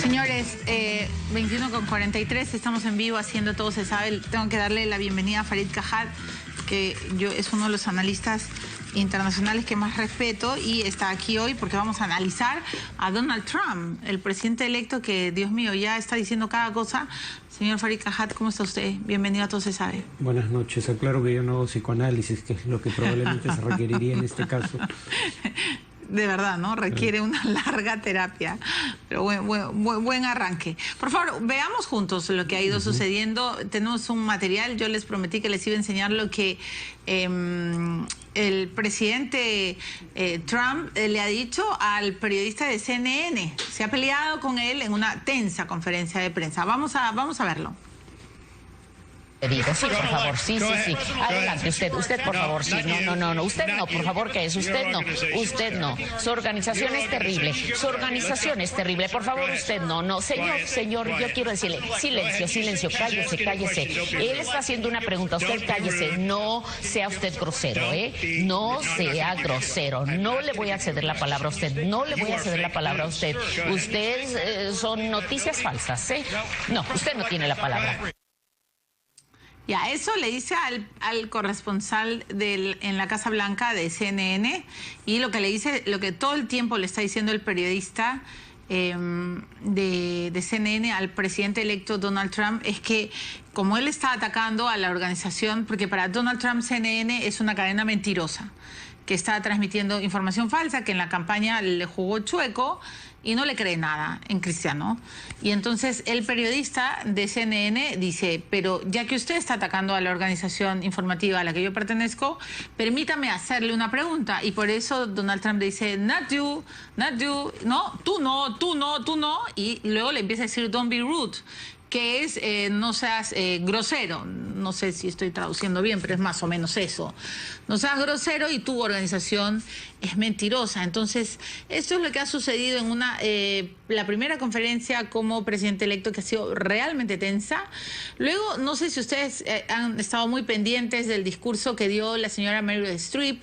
Señores, 21:43, estamos en vivo haciendo Todo se sabe. Tengo que darle la bienvenida a Farid Cajat, que es uno de los analistas internacionales que más respeto y está aquí hoy porque vamos a analizar a Donald Trump, el presidente electo que, Dios mío, ya está diciendo cada cosa. Señor Farid Cajat, ¿cómo está usted? Bienvenido a Todo se sabe. Buenas noches. Aclaro que yo no hago psicoanálisis, que es lo que probablemente se requeriría en este caso. De verdad, ¿no? Requiere una larga terapia. Pero buen arranque. Por favor, veamos juntos lo que ha ido sucediendo. Tenemos un material. Yo les prometí que les iba a enseñar lo que el presidente Trump le ha dicho al periodista de CNN. Se ha peleado con él en una tensa conferencia de prensa. Vamos a verlo. Sí, por favor, sí. Adelante, usted, por favor, sí. No, usted no, por favor, ¿qué es? Usted no. Su organización es terrible, por favor, usted no. Señor, yo quiero decirle, silencio, cállese. Él está haciendo una pregunta, usted cállese, no sea usted grosero, no sea grosero, no le voy a ceder la palabra a usted, Usted son noticias falsas, No, usted no tiene la palabra. Ya, eso le dice al corresponsal en la Casa Blanca de CNN y lo que todo el tiempo le está diciendo el periodista de CNN al presidente electo Donald Trump es que como él está atacando a la organización, porque para Donald Trump CNN es una cadena mentirosa que está transmitiendo información falsa, que en la campaña le jugó chueco y no le cree nada en Cristiano. Y entonces el periodista de CNN dice, pero ya que usted está atacando a la organización informativa a la que yo pertenezco, permítame hacerle una pregunta. Y por eso Donald Trump le dice, not you, no, tú no. Y luego le empieza a decir, don't be rude. que es no seas grosero. No sé si estoy traduciendo bien, pero es más o menos eso. No seas grosero y tu organización es mentirosa. Entonces, esto es lo que ha sucedido en la primera conferencia como presidente electo, que ha sido realmente tensa. Luego, no sé si ustedes han estado muy pendientes del discurso que dio la señora Meryl Streep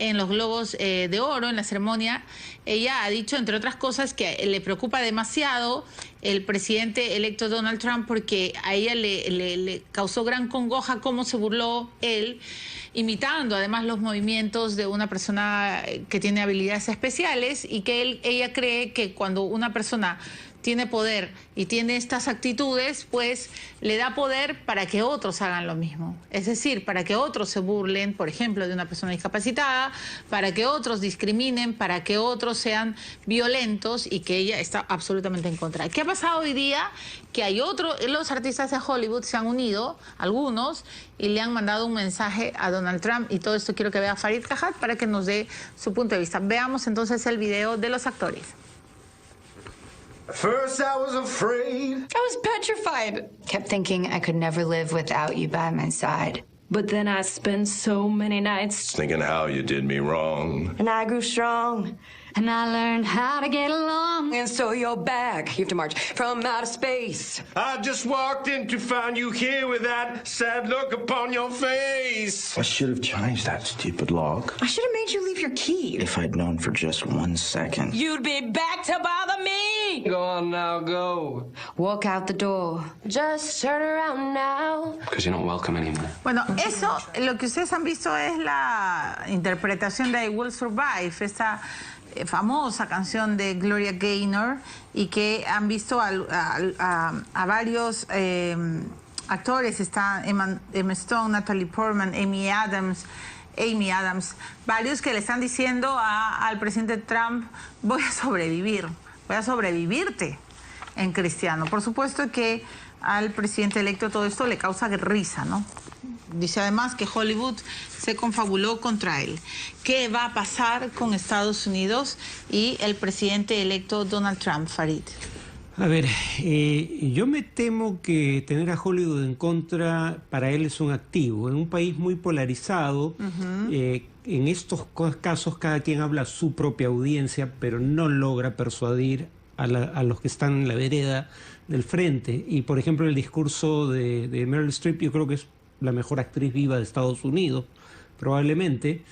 en los Globos de Oro, en la ceremonia. Ella ha dicho, entre otras cosas, que le preocupa demasiado el presidente electo Donald Trump, porque a ella le causó gran congoja cómo se burló él, imitando además los movimientos de una persona que tiene habilidades especiales, y que ella cree que cuando una persona tiene poder y tiene estas actitudes, pues le da poder para que otros hagan lo mismo. Es decir, para que otros se burlen, por ejemplo, de una persona discapacitada, para que otros discriminen, para que otros sean violentos, y que ella está absolutamente en contra. ¿Qué ha pasado hoy día? Que hay los artistas de Hollywood se han unido, algunos, y le han mandado un mensaje a Donald Trump, y todo esto quiero que vea Farid Cajat para que nos dé su punto de vista. Veamos entonces el video de los actores. First I was afraid. I was petrified. Kept thinking I could never live without you by my side. But then I spent so many nights Thinking how you did me wrong. And I grew strong. and I learned how to get along. And so you're back. You have to march from outer space. I just walked in to find you here with that sad look upon your face. I should have changed that stupid lock. I should have made you leave your key. If I'd known for just 1 second. You'd be back to bother me. Go on now, go. Walk out the door. Just turn around now. Because you're not welcome anymore. Bueno, eso, lo que ustedes han visto es la interpretación de I Will Survive, esta famosa canción de Gloria Gaynor, y que han visto a varios actores. Está Emma Stone, Natalie Portman, Amy Adams, varios que le están diciendo al presidente Trump: voy a sobrevivirte en cristiano. Por supuesto que al presidente electo todo esto le causa risa, ¿no? Dice además que Hollywood se confabuló contra él. ¿Qué va a pasar con Estados Unidos y el presidente electo Donald Trump, Farid? A ver, yo me temo que tener a Hollywood en contra para él es un activo. En un país muy polarizado, en estos casos cada quien habla a su propia audiencia, pero no logra persuadir a los que están en la vereda del frente. Y por ejemplo el discurso de Meryl Streep, yo creo que es la mejor actriz viva de Estados Unidos, probablemente,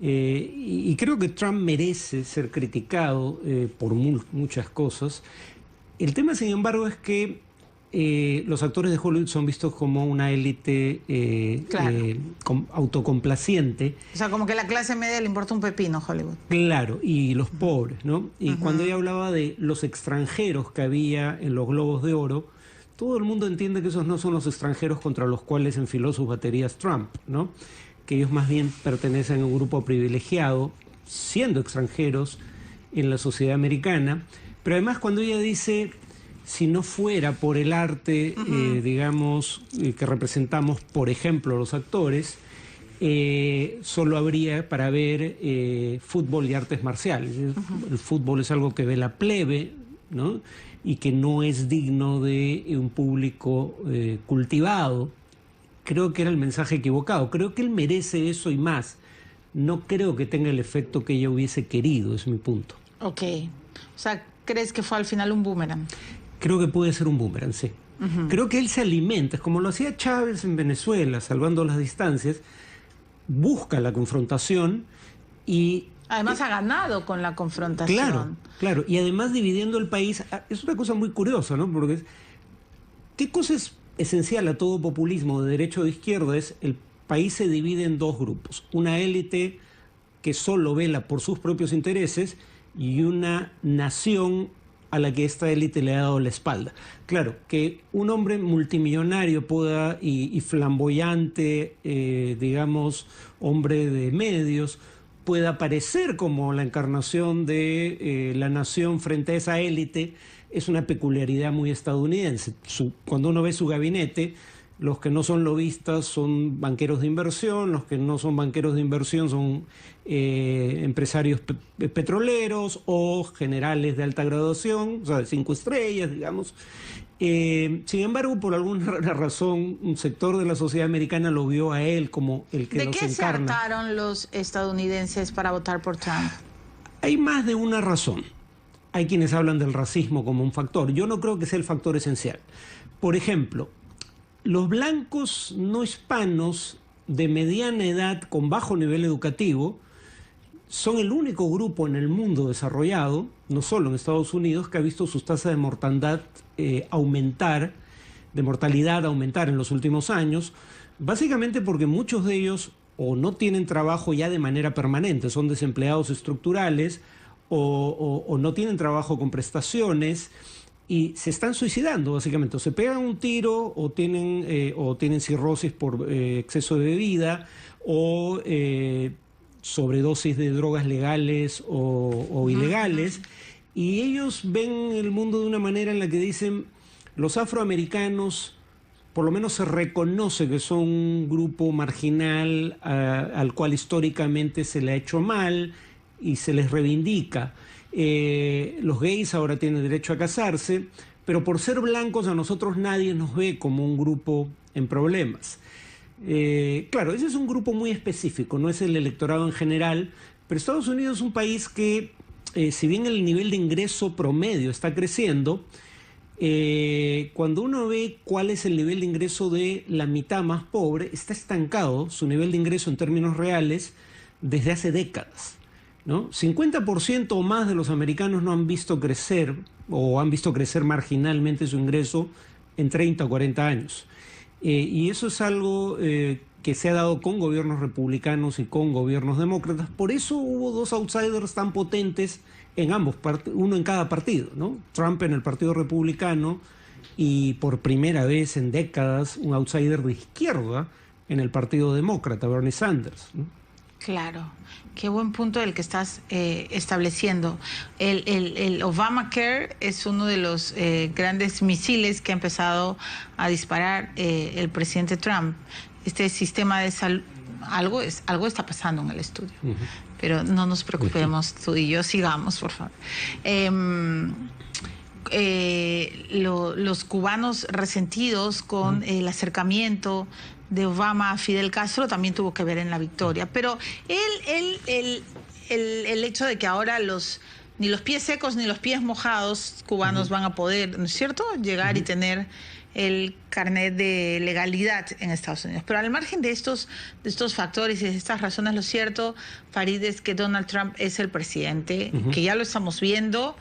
y creo que Trump merece ser criticado por muchas cosas. El tema, sin embargo, es que los actores de Hollywood son vistos como una élite autocomplaciente. O sea, como que la clase media le importa un pepino Hollywood. Claro, y los pobres, ¿no? Y cuando ella hablaba de los extranjeros que había en los Globos de Oro, todo el mundo entiende que esos no son los extranjeros contra los cuales enfiló sus baterías Trump, ¿no? Que ellos más bien pertenecen a un grupo privilegiado, siendo extranjeros en la sociedad americana. Pero además, cuando ella dice, si no fuera por el arte, digamos, que representamos, por ejemplo, los actores, solo habría para ver fútbol y artes marciales. El fútbol es algo que ve la plebe, ¿no? Y que no es digno de un público cultivado. Creo que era el mensaje equivocado. Creo que él merece eso y más. No creo que tenga el efecto que ella hubiese querido, es mi punto. Ok. O sea, ¿crees que fue al final un boomerang? Creo que puede ser un boomerang, sí. Creo que él se alimenta, es como lo hacía Chávez en Venezuela, salvando las distancias, busca la confrontación y... Además ha ganado con la confrontación. Claro, claro. Y además dividiendo el país, es una cosa muy curiosa, ¿no? Porque ¿qué cosa es esencial a todo populismo de derecha o de izquierda? Es el país se divide en dos grupos. Una élite que solo vela por sus propios intereses y una nación a la que esta élite le ha dado la espalda. Claro, que un hombre multimillonario pueda y flamboyante, digamos, hombre de medios, pueda parecer como la encarnación de la nación frente a esa élite, es una peculiaridad muy estadounidense. Cuando uno ve su gabinete, los que no son lobistas son banqueros de inversión, los que no son banqueros de inversión son empresarios petroleros o generales de alta graduación, o sea, de 5 estrellas, digamos. Sin embargo, por alguna razón, un sector de la sociedad americana lo vio a él como el que los encarna. ¿De qué se hartaron los estadounidenses para votar por Trump? Hay más de una razón. Hay quienes hablan del racismo como un factor. Yo no creo que sea el factor esencial. Por ejemplo, los blancos no hispanos de mediana edad con bajo nivel educativo son el único grupo en el mundo desarrollado, no solo en Estados Unidos, que ha visto sus tasas de mortalidad aumentar en los últimos años, básicamente porque muchos de ellos o no tienen trabajo ya de manera permanente, son desempleados estructurales o no tienen trabajo con prestaciones y se están suicidando básicamente, o se pegan un tiro o tienen cirrosis por exceso de bebida o sobredosis de drogas legales o ilegales, y ellos ven el mundo de una manera en la que dicen, los afroamericanos por lo menos se reconoce que son un grupo marginal al cual históricamente se le ha hecho mal y se les reivindica. Los gays ahora tienen derecho a casarse, pero por ser blancos a nosotros nadie nos ve como un grupo en problemas. Claro, ese es un grupo muy específico, no es el electorado en general, pero Estados Unidos es un país que, si bien el nivel de ingreso promedio está creciendo, cuando uno ve cuál es el nivel de ingreso de la mitad más pobre, está estancado su nivel de ingreso en términos reales desde hace décadas, ¿no? 50% o más de los americanos no han visto crecer o han visto crecer marginalmente su ingreso en 30 o 40 años. Y eso es algo que se ha dado con gobiernos republicanos y con gobiernos demócratas. Por eso hubo dos outsiders tan potentes en ambos, uno en cada partido, ¿no? Trump en el Partido Republicano y por primera vez en décadas un outsider de izquierda en el Partido Demócrata, Bernie Sanders, ¿no? Claro, qué buen punto el que estás estableciendo. El Obamacare es uno de los grandes misiles que ha empezado a disparar el presidente Trump. Este sistema de salud, algo está pasando en el estudio, pero no nos preocupemos, tú y yo, sigamos, por favor. Los cubanos resentidos con el acercamiento de Obama a Fidel Castro también tuvo que ver en la victoria. Pero el hecho de que ahora ni los pies secos ni los pies mojados cubanos van a poder, ¿no es cierto?, llegar y tener el carnet de legalidad en Estados Unidos. Pero al margen de estos factores y de estas razones, lo cierto, Farid, es que Donald Trump es el presidente, que ya lo estamos viendo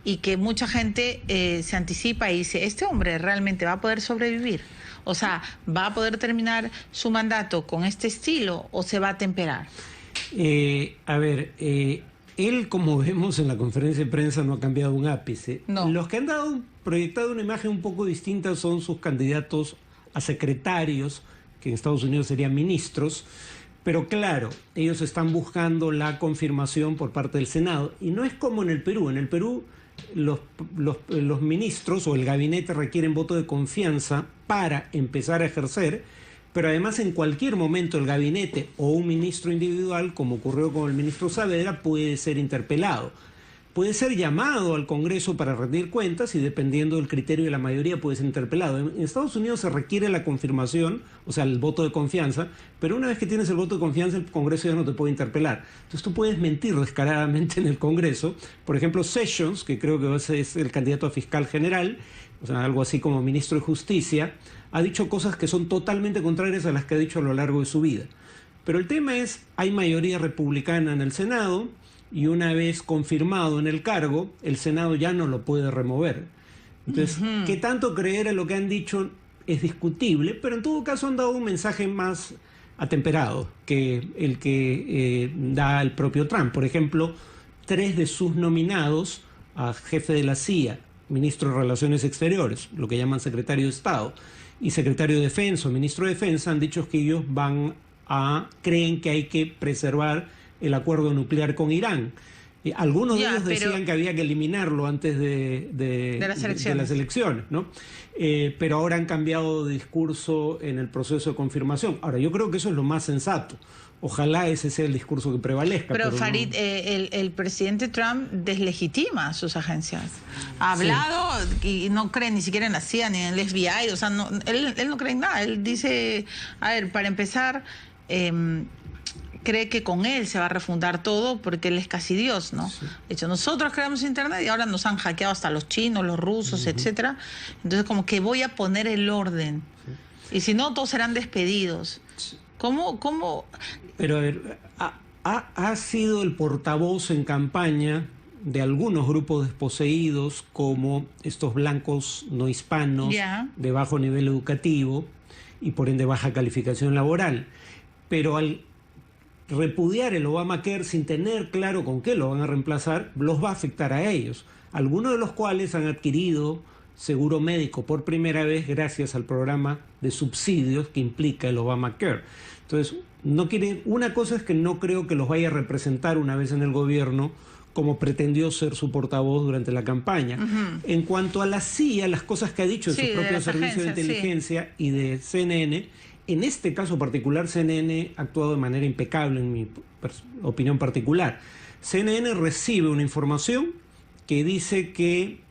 y que mucha gente se anticipa y dice, este hombre realmente va a poder sobrevivir. O sea, ¿va a poder terminar su mandato con este estilo o se va a temperar? Él, como vemos en la conferencia de prensa, no ha cambiado un ápice. No. Los que han proyectado una imagen un poco distinta son sus candidatos a secretarios, que en Estados Unidos serían ministros, pero claro, ellos están buscando la confirmación por parte del Senado. Y no es como en el Perú. En el Perú los ministros o el gabinete requieren voto de confianza para empezar a ejercer, pero además en cualquier momento el gabinete o un ministro individual, como ocurrió con el ministro Saavedra, puede ser interpelado. Puede ser llamado al Congreso para rendir cuentas y dependiendo del criterio de la mayoría puede ser interpelado. En Estados Unidos se requiere la confirmación, o sea, el voto de confianza, pero una vez que tienes el voto de confianza el Congreso ya no te puede interpelar. Entonces tú puedes mentir descaradamente en el Congreso. Por ejemplo, Sessions, que creo que es el candidato a fiscal general, o sea, algo así como ministro de Justicia, ha dicho cosas que son totalmente contrarias a las que ha dicho a lo largo de su vida. Pero el tema es, hay mayoría republicana en el Senado, y una vez confirmado en el cargo, el Senado ya no lo puede remover. Entonces, ¿qué tanto creer en lo que han dicho? Es discutible, pero en todo caso han dado un mensaje más atemperado que el que da el propio Trump. Por ejemplo, 3 de sus nominados a jefe de la CIA, ministro de Relaciones Exteriores, lo que llaman secretario de Estado, y secretario de Defensa o ministro de Defensa, han dicho que ellos creen que hay que preservar el acuerdo nuclear con Irán. Algunos de ellos decían que había que eliminarlo antes de las elecciones, ¿no? Pero ahora han cambiado de discurso en el proceso de confirmación. Ahora, yo creo que eso es lo más sensato. Ojalá ese sea el discurso que prevalezca. Pero Farid, no... el presidente Trump deslegitima sus agencias. Ha hablado y no cree ni siquiera en la CIA ni en el FBI. O sea, él no cree en nada. Él dice, a ver, para empezar... cree que con él se va a refundar todo porque él es casi Dios, ¿no? Sí. De hecho, nosotros creamos Internet y ahora nos han hackeado hasta los chinos, los rusos, etcétera. Entonces, como que voy a poner el orden. Sí. Y si no, todos serán despedidos. Sí. ¿Cómo? Pero a ver, ha sido el portavoz en campaña de algunos grupos desposeídos, como estos blancos no hispanos, de bajo nivel educativo y por ende baja calificación laboral. Pero al repudiar el Obamacare sin tener claro con qué lo van a reemplazar, los va a afectar a ellos, algunos de los cuales han adquirido seguro médico por primera vez gracias al programa de subsidios que implica el Obamacare. Entonces, una cosa es que no creo que los vaya a representar una vez en el gobierno como pretendió ser su portavoz durante la campaña. En cuanto a la CIA, las cosas que ha dicho en sus propios servicios de inteligencia y de CNN, en este caso particular, CNN ha actuado de manera impecable, en mi opinión particular. CNN recibe una información que dice que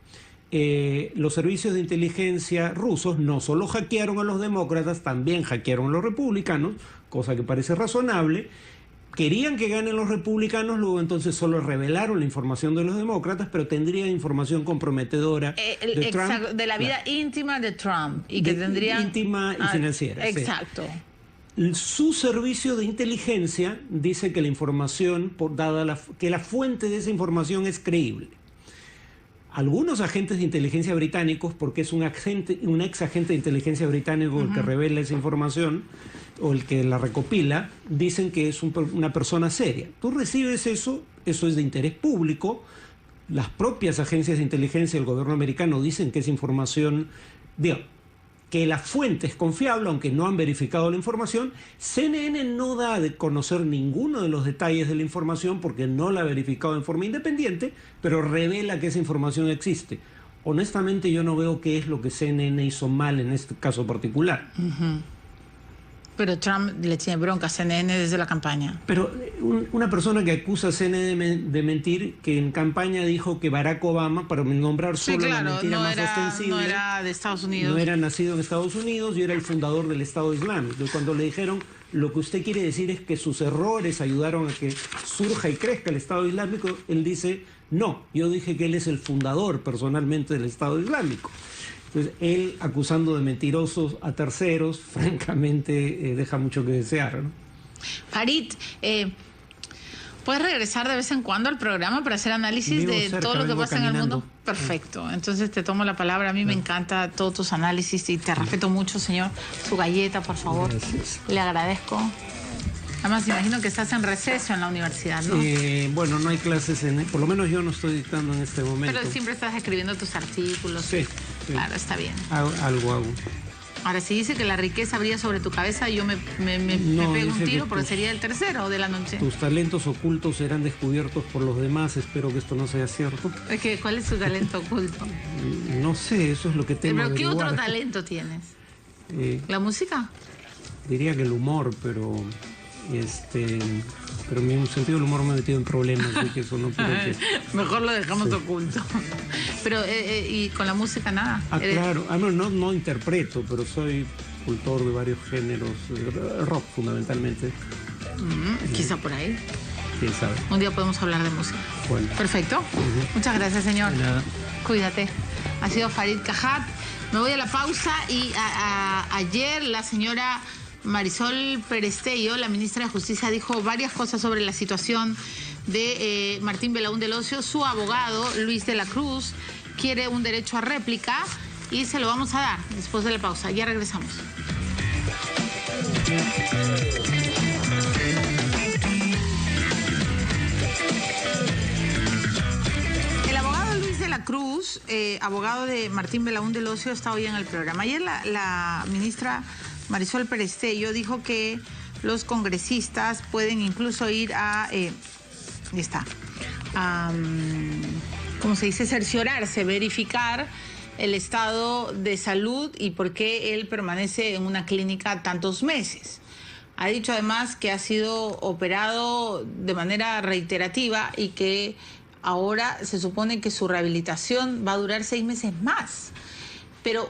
los servicios de inteligencia rusos no solo hackearon a los demócratas, también hackearon a los republicanos, cosa que parece razonable. Querían que ganen los republicanos, luego entonces solo revelaron la información de los demócratas, pero tendrían información comprometedora de Trump, de la vida íntima de Trump. Y que tendrían... Íntima y financiera. Exacto. Sí. Su servicio de inteligencia dice que la información, que la fuente de esa información es creíble. Algunos agentes de inteligencia británicos, porque es un ex agente de inteligencia británico el que revela esa información, o el que la recopila, dicen que es una persona seria. Tú recibes eso es de interés público. Las propias agencias de inteligencia del gobierno americano dicen que esa información, que la fuente es confiable, aunque no han verificado la información. CNN no da de conocer ninguno de los detalles de la información porque no la ha verificado en forma independiente, pero revela que esa información existe. Honestamente, yo no veo qué es lo que CNN hizo mal en este caso particular. Pero Trump le tiene bronca a CNN desde la campaña. Pero una persona que acusa a CNN de mentir, que en campaña dijo que Barack Obama, para nombrar solo la mentira más ostensible, no era de Estados Unidos. No era nacido en Estados Unidos y era el fundador del Estado Islámico. Y cuando le dijeron, lo que usted quiere decir es que sus errores ayudaron a que surja y crezca el Estado Islámico, él dice, no, yo dije que él es el fundador personalmente del Estado Islámico. Entonces, él acusando de mentirosos a terceros, francamente, deja mucho que desear, ¿no? Farid, ¿puedes regresar de vez en cuando al programa para hacer análisis de todo lo que pasa en el mundo? Perfecto. Entonces te tomo la palabra. A mí me encanta todos tus análisis y te respeto mucho, señor. Su galleta, por favor. Gracias. Le agradezco. Además, imagino que estás en receso en la universidad, ¿no? Bueno, no hay clases, por lo menos yo no estoy dictando en este momento. Pero siempre estás escribiendo tus artículos. Sí. Claro, está bien. Algo hago. Ahora, si dice que la riqueza brilla sobre tu cabeza, yo me pego un tiro porque sería el tercero de la noche. Tus talentos ocultos serán descubiertos por los demás. Espero que esto no sea cierto. ¿Cuál es tu talento oculto? No sé, eso es lo que tengo. ¿Pero qué otro talento tienes? ¿La música? Diría que el humor, pero mi sentido del humor me ha metido en problemas, así que eso no creo que... Mejor lo dejamos oculto. Pero, ¿y con la música nada? Claro. No interpreto, pero soy cultor de varios géneros, rock fundamentalmente. Quizá por ahí. ¿Quién sabe? Un día podemos hablar de música. Bueno. Perfecto. Muchas gracias, señor. De nada. Cuídate. Ha sido Farid Cajat. Me voy a la pausa y ayer la señora Marisol Perestello, la ministra de Justicia, dijo varias cosas sobre la situación de Martín Belaúnde Ocio. Su abogado, Luis de la Cruz, quiere un derecho a réplica y se lo vamos a dar después de la pausa. Ya regresamos. El abogado Luis de la Cruz, abogado de Martín Belaúnde Ocio, está hoy en el programa. Ayer la ministra Marisol Perestello dijo que los congresistas pueden incluso ir a ¿cómo se dice?, cerciorarse, verificar el estado de salud y por qué él permanece en una clínica tantos meses. Ha dicho además que ha sido operado de manera reiterativa y que ahora se supone que su rehabilitación va a durar 6 meses más. Pero,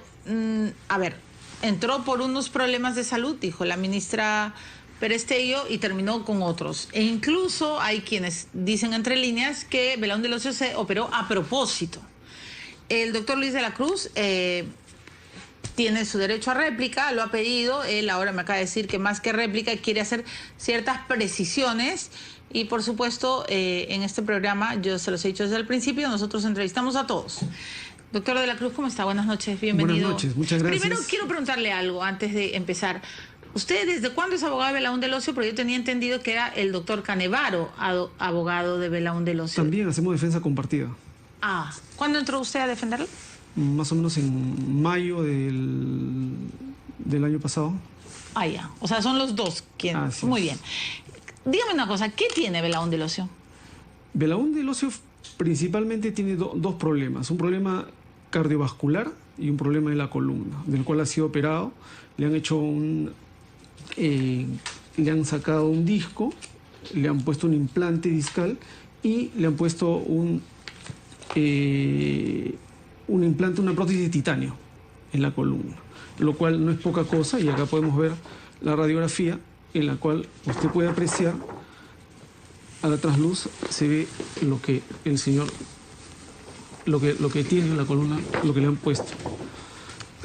a ver, entró por unos problemas de salud, dijo la ministra Perestello, y terminó con otros. E incluso hay quienes dicen entre líneas que Belaúnde Locio se operó a propósito. El doctor Luis de la Cruz tiene su derecho a réplica, lo ha pedido. Él ahora me acaba de decir que más que réplica quiere hacer ciertas precisiones. Y por supuesto, en este programa, yo se los he dicho desde el principio, nosotros entrevistamos a todos. Doctor de la Cruz, ¿cómo está? Buenas noches, bienvenido. Buenas noches, muchas gracias. Primero quiero preguntarle algo antes de empezar. ¿Usted desde cuándo es abogado de Belaúnde Locio? Porque yo tenía entendido que era el doctor Canevaro, abogado de Belaúnde Locio. También hacemos defensa compartida. Ah, ¿cuándo entró usted a defenderlo? Más o menos en mayo del año pasado. Ah, ya. O sea, son los dos quienes. Así Muy es. bien. Dígame una cosa, ¿qué tiene Belaúnde Locio? Belaúnde Locio principalmente tiene dos problemas. Un problema cardiovascular y un problema en la columna, del cual ha sido operado. Le han hecho le han sacado un disco, le han puesto un implante discal y le han puesto un implante, una prótesis de titanio en la columna, lo cual no es poca cosa, y acá podemos ver la radiografía en la cual usted puede apreciar a la trasluz, se ve lo que el señor, lo que tiene en la columna, lo que le han puesto.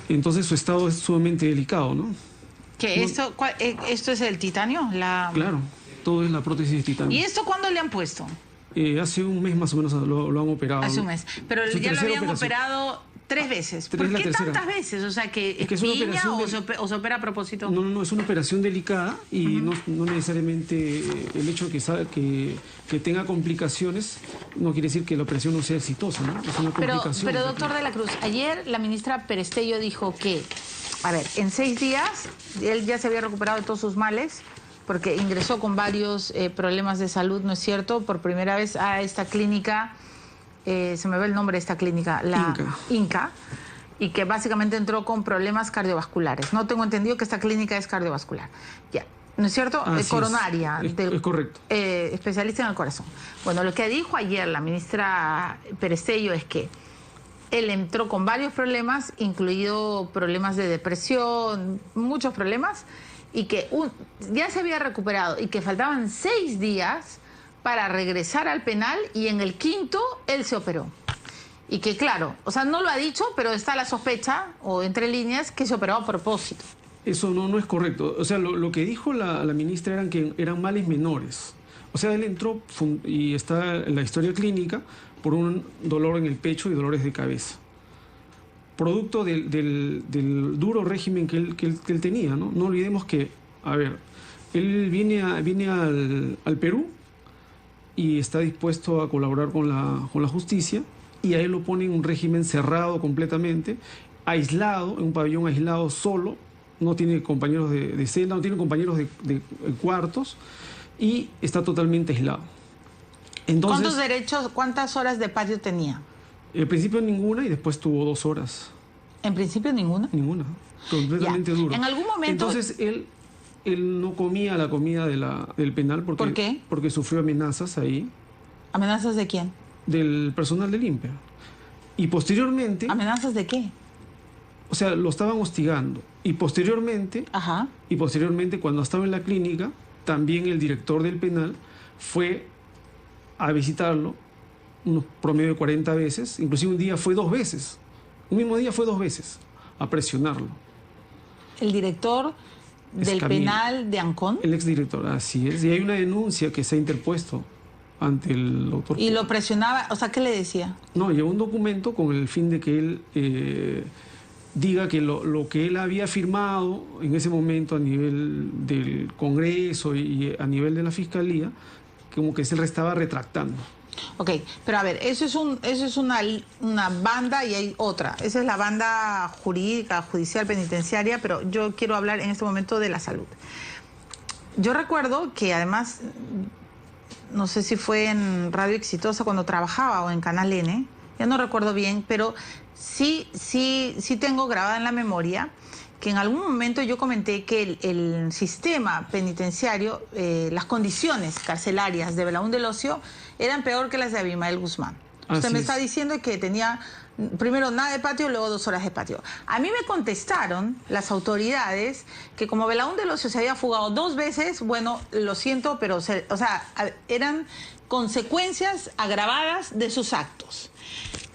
Entonces su estado es sumamente delicado, ¿no? ¿Qué? ¿Esto es el titanio? Claro, todo es la prótesis de titanio. ¿Y esto cuándo le han puesto? Hace un mes más o menos lo han operado. Hace un mes. Pero ya lo habían operado 3 veces. ¿Por qué tantas veces? O sea, ¿que es piña o se opera a propósito? No, es una operación delicada y no necesariamente el hecho de que tenga complicaciones no quiere decir que la operación no sea exitosa, ¿no? Es una complicación. Pero doctor de la Cruz, ayer la ministra Perestello dijo que, a ver, en 6 días él ya se había recuperado de todos sus males, porque ingresó con varios problemas de salud, ¿no es cierto? Por primera vez a esta clínica, se me ve el nombre de esta clínica, la Inca, y que básicamente entró con problemas cardiovasculares. No tengo entendido que esta clínica es cardiovascular. Ya, ¿no es cierto? Coronaria. Es correcto. Especialista en el corazón. Bueno, lo que dijo ayer la ministra Perestello es que él entró con varios problemas, incluido problemas de depresión, muchos problemas, y que ya se había recuperado y que faltaban 6 días para regresar al penal, y en el 5º él se operó. Y que claro, o sea, no lo ha dicho, pero está la sospecha, o entre líneas, que se operó a propósito. Eso no es correcto. O sea, lo que dijo la ministra eran que eran males menores. O sea, él entró y está en la historia clínica por un dolor en el pecho y dolores de cabeza. Producto del duro régimen que él tenía, ¿no? No olvidemos que, a ver, él viene al Perú y está dispuesto a colaborar con la justicia, y a él lo pone en un régimen cerrado completamente, aislado, en un pabellón aislado, solo, no tiene compañeros de celda, no tiene compañeros de cuartos, y está totalmente aislado. Entonces, ¿Cuántas horas de patio tenía? Al principio ninguna, y después tuvo 2 horas. ¿En principio ninguna? Ninguna, completamente duro. En algún momento... Entonces él no comía la comida del penal porque, ¿por qué? Porque sufrió amenazas ahí. ¿Amenazas de quién? Del personal del INPE. Y posteriormente... ¿Amenazas de qué? O sea, lo estaban hostigando. Y posteriormente, cuando estaba en la clínica, también el director del penal fue a visitarlo unos promedio de 40 veces. Inclusive un día fue 2 veces. Un mismo día fue 2 veces a presionarlo. ¿El director del penal de Ancón? El exdirector, así es. Y hay una denuncia que se ha interpuesto ante el doctor. ¿Y lo presionaba? O sea, ¿qué le decía? No, llevó un documento con el fin de que él diga que lo que él había firmado en ese momento a nivel del Congreso y a nivel de la Fiscalía, como que se le estaba retractando. Ok, pero a ver, eso es una banda y hay otra. Esa es la banda jurídica, judicial, penitenciaria, pero yo quiero hablar en este momento de la salud. Yo recuerdo que además, no sé si fue en Radio Exitosa cuando trabajaba o en Canal N, ya no recuerdo bien, pero sí tengo grabada en la memoria que en algún momento yo comenté que el sistema penitenciario, las condiciones carcelarias de Belaúnde del Ocio eran peor que las de Abimael Guzmán. Usted me está diciendo que tenía primero nada de patio, luego 2 horas de patio. A mí me contestaron las autoridades que como Belaúnde del Ocio se había fugado 2 veces, bueno, lo siento, pero eran consecuencias agravadas de sus actos.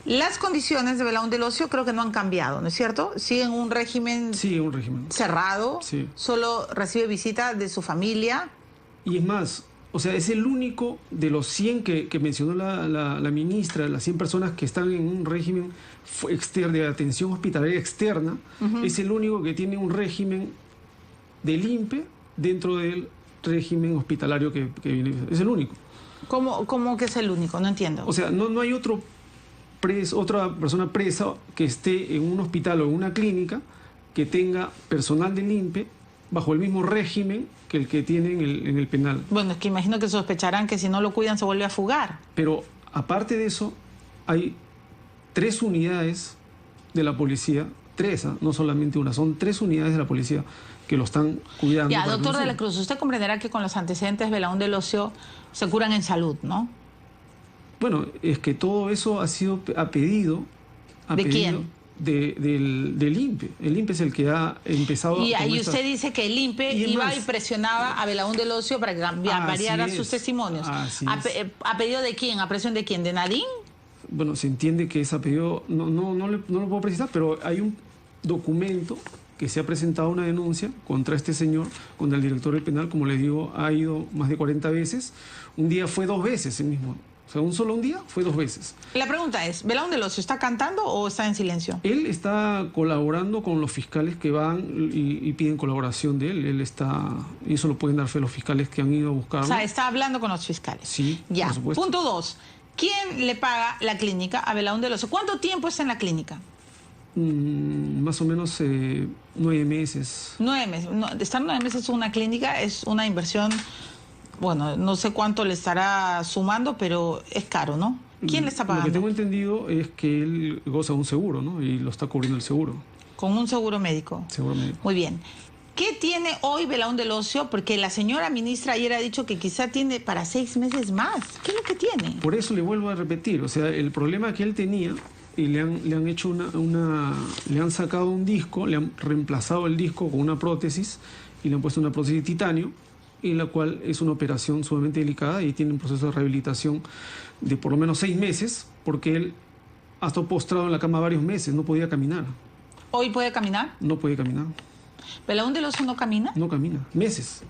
Las condiciones de Belaúnde del Ocio creo que no han cambiado, ¿no es cierto? Siguen un régimen, cerrado, solo recibe visita de su familia. Y es más, o sea, es el único de los 100 que mencionó la ministra, las 100 personas que están en un régimen de atención hospitalaria externa, es el único que tiene un régimen del INPE dentro del régimen hospitalario que viene. Es el único. ¿Cómo que es el único? No entiendo. O sea, no hay otra persona presa que esté en un hospital o en una clínica que tenga personal del INPE bajo el mismo régimen que el que tienen en el penal. Bueno, es que imagino que sospecharán que si no lo cuidan se vuelve a fugar. Pero aparte de eso, hay 3 unidades de la policía, 3, no solamente una, son 3 unidades de la policía que lo están cuidando. Ya, doctor de la Cruz, usted comprenderá que con los antecedentes de Belaúnde del Ocio se curan en salud, ¿no? Bueno, es que todo eso ha sido a pedido... ¿De quién? Del INPE. El INPE es el que ha empezado... Y ahí usted dice que el INPE iba y presionaba a Belaúnde del Ocio para que variara sus testimonios. ¿A pedido de quién? ¿A presión de quién? ¿De Nadine? Bueno, se entiende que es a pedido... No lo puedo precisar, pero hay un documento que se ha presentado una denuncia contra este señor, contra el director del penal. Como les digo, ha ido más de 40 veces. Un día fue 2 veces el mismo. O sea, un día fue 2 veces. La pregunta es, ¿Belaúnde del Ocio está cantando o está en silencio? Él está colaborando con los fiscales que van y piden colaboración de él. Él está... Y eso lo pueden dar fe los fiscales que han ido a buscarlo. O sea, está hablando con los fiscales. Sí, ya. Por supuesto. Punto 2. ¿Quién le paga la clínica a Belaúnde del Ocio? ¿Cuánto tiempo está en la clínica? Más o menos 9 meses. 9 meses. Estar 9 meses en una clínica es una inversión... Bueno, no sé cuánto le estará sumando, pero es caro, ¿no? ¿Quién le está pagando? Lo que tengo entendido es que él goza de un seguro, ¿no? Y lo está cubriendo el seguro. ¿Con un seguro médico? Seguro médico. Muy bien. ¿Qué tiene hoy Belaúnde del Ocio? Porque la señora ministra ayer ha dicho que quizá tiene para 6 meses más. ¿Qué es lo que tiene? Por eso le vuelvo a repetir. O sea, el problema que él tenía... Y le han hecho le han sacado un disco, le han reemplazado el disco con una prótesis y le han puesto una prótesis de titanio, en la cual es una operación sumamente delicada y tiene un proceso de rehabilitación de por lo menos 6 meses, porque él ha estado postrado en la cama varios meses, no podía caminar. ¿Hoy puede caminar? No puede caminar. ¿Belaúnde del Ocio no camina? No camina, meses.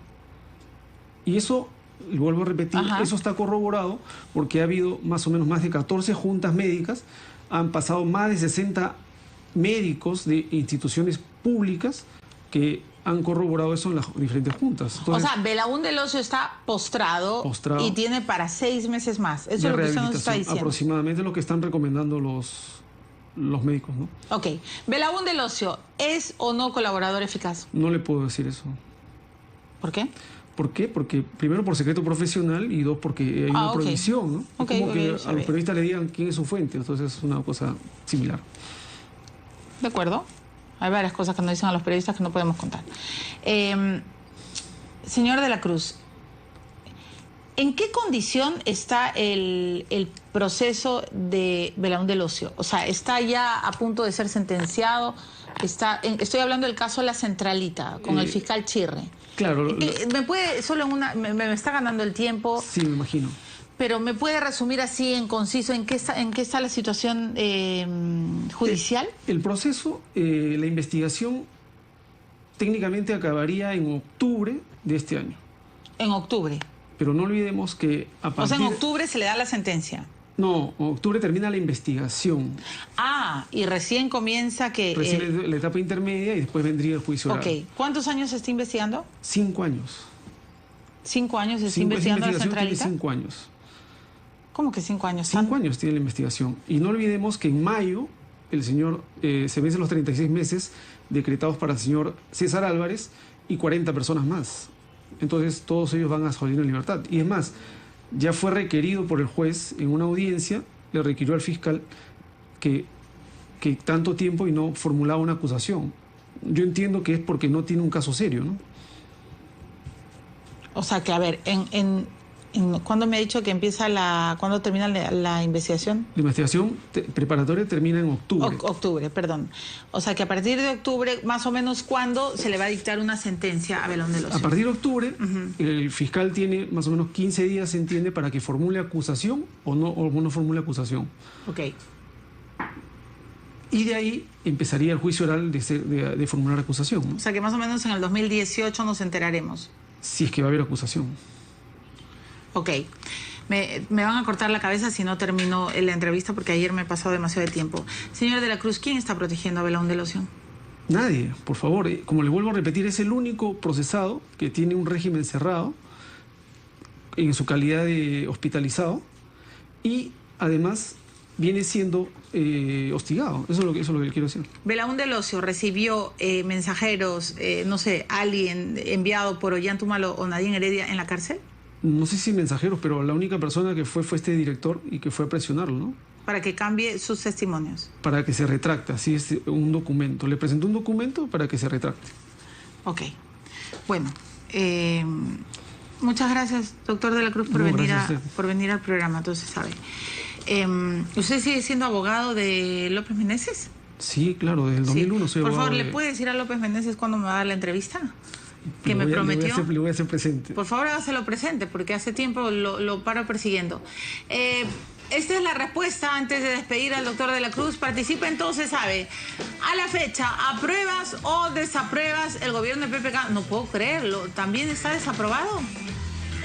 Y eso, lo vuelvo a repetir, eso está corroborado porque ha habido más o menos más de 14 juntas médicas, han pasado más de 60 médicos de instituciones públicas que han corroborado eso en las diferentes juntas. Entonces, o sea, Belaúnde del Ocio está postrado y tiene para 6 meses más. Eso es lo que usted nos está diciendo. Aproximadamente lo que están recomendando los médicos, ¿no? Ok. ¿Belaúnde del Ocio es o no colaborador eficaz? No le puedo decir eso. ¿Por qué? ¿Por qué? Porque primero por secreto profesional y 2 porque hay una prohibición, ¿no? Es como que a los periodistas le digan quién es su fuente, entonces es una cosa similar. De acuerdo. Hay varias cosas que nos dicen a los periodistas que no podemos contar. Señor de la Cruz, ¿en qué condición está el proceso de Belaúnde del Ocio? O sea, ¿está ya a punto de ser sentenciado? Estoy hablando del caso de la Centralita, con el fiscal Chirre. Claro. ¿Me puede, solo me está ganando el tiempo? Sí, me imagino. Pero ¿me puede resumir así en conciso en qué está la situación judicial? El proceso, la investigación técnicamente acabaría en octubre de este año. ¿En octubre? Pero no olvidemos que a partir... O sea, en octubre se le da la sentencia. No, en octubre termina la investigación. Ah, y recién comienza que... Recién la etapa intermedia y después vendría el juicio oral. Ok. ¿Cuántos años se está investigando? 5 años. ¿5 años se está investigando la Centralita? 5 años. ¿Cómo que 5 años? 5 años tiene la investigación. Y no olvidemos que en mayo el señor se vencen los 36 meses decretados para el señor César Álvarez y 40 personas más. Entonces todos ellos van a salir en libertad. Y es más, ya fue requerido por el juez en una audiencia, le requirió al fiscal que tanto tiempo y no formulaba una acusación. Yo entiendo que es porque no tiene un caso serio, ¿no? O sea que, a ver, ¿cuándo me ha dicho que empieza cuándo termina la investigación? La investigación preparatoria termina en octubre. Octubre, perdón. O sea que a partir de octubre, más o menos, ¿cuándo se le va a dictar una sentencia a Belón del Ocio? A partir de octubre, el fiscal tiene más o menos 15 días, se entiende, para que formule acusación o no formule acusación. Ok. Y de ahí empezaría el juicio oral de formular acusación, ¿no? O sea que más o menos en el 2018 nos enteraremos. Si es que va a haber acusación. Ok. Me van a cortar la cabeza si no termino la entrevista porque ayer me he pasado demasiado de tiempo. Señor de la Cruz, ¿quién está protegiendo a Belón del Ocio? Nadie, por favor. Como le vuelvo a repetir, es el único procesado que tiene un régimen cerrado en su calidad de hospitalizado y además viene siendo hostigado. Eso es lo que quiero decir. Belón del Ocio recibió mensajeros, no sé, alguien enviado por Ollantúmalo o Nadine Heredia en la cárcel. No sé si mensajeros, pero la única persona que fue este director y que fue a presionarlo, ¿no? Para que cambie sus testimonios. Para que se retracte, así es un documento. Le presentó un documento para que se retracte. Ok. Bueno, muchas gracias, doctor de la Cruz, por venir al programa, entonces sabe. ¿Usted sigue siendo abogado de López Meneses? Sí, claro, desde el 2001 soy abogado. Por favor, ¿le puede decir a López Meneses cuándo me va a dar la entrevista? Que me prometió. Le voy a hacer presente. Por favor, hágaselo presente, porque hace tiempo lo paro persiguiendo. Esta es la respuesta antes de despedir al doctor de la Cruz. Participa entonces, sabe. A la fecha, ¿apruebas o desapruebas el gobierno de PPK? No puedo creerlo. ¿También está desaprobado?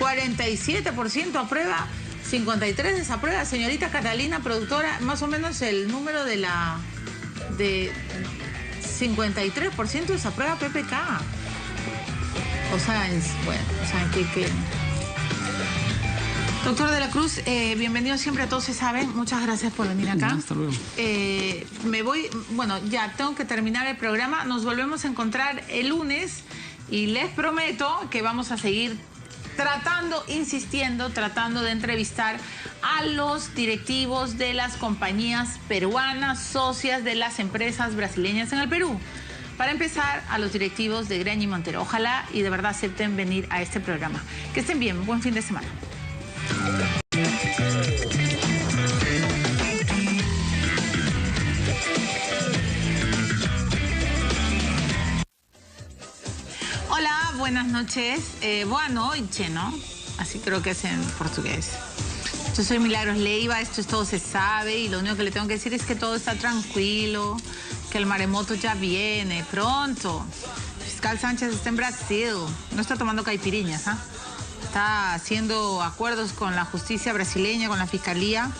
47% aprueba, 53% desaprueba. Señorita Catalina, productora, más o menos el número de 53% desaprueba PPK. O sea, que... Doctor de la Cruz, bienvenido siempre a Todos Se Saben. Muchas gracias por venir acá. Hasta luego. Me voy, ya tengo que terminar el programa. Nos volvemos a encontrar el lunes y les prometo que vamos a seguir tratando de entrevistar a los directivos de las compañías peruanas, socias de las empresas brasileñas en el Perú. Para empezar, a los directivos de Graña y Montero. Ojalá y de verdad acepten venir a este programa. Que estén bien, buen fin de semana. Hola, buenas noches. Boa noite, ¿no? Así creo que es en portugués. Yo soy Milagros Leiva, esto es Todo Se Sabe y lo único que le tengo que decir es que todo está tranquilo, que el maremoto ya viene pronto. Fiscal Sánchez está en Brasil, no está tomando caipiriñas, ¿ah? Está haciendo acuerdos con la justicia brasileña, con la fiscalía,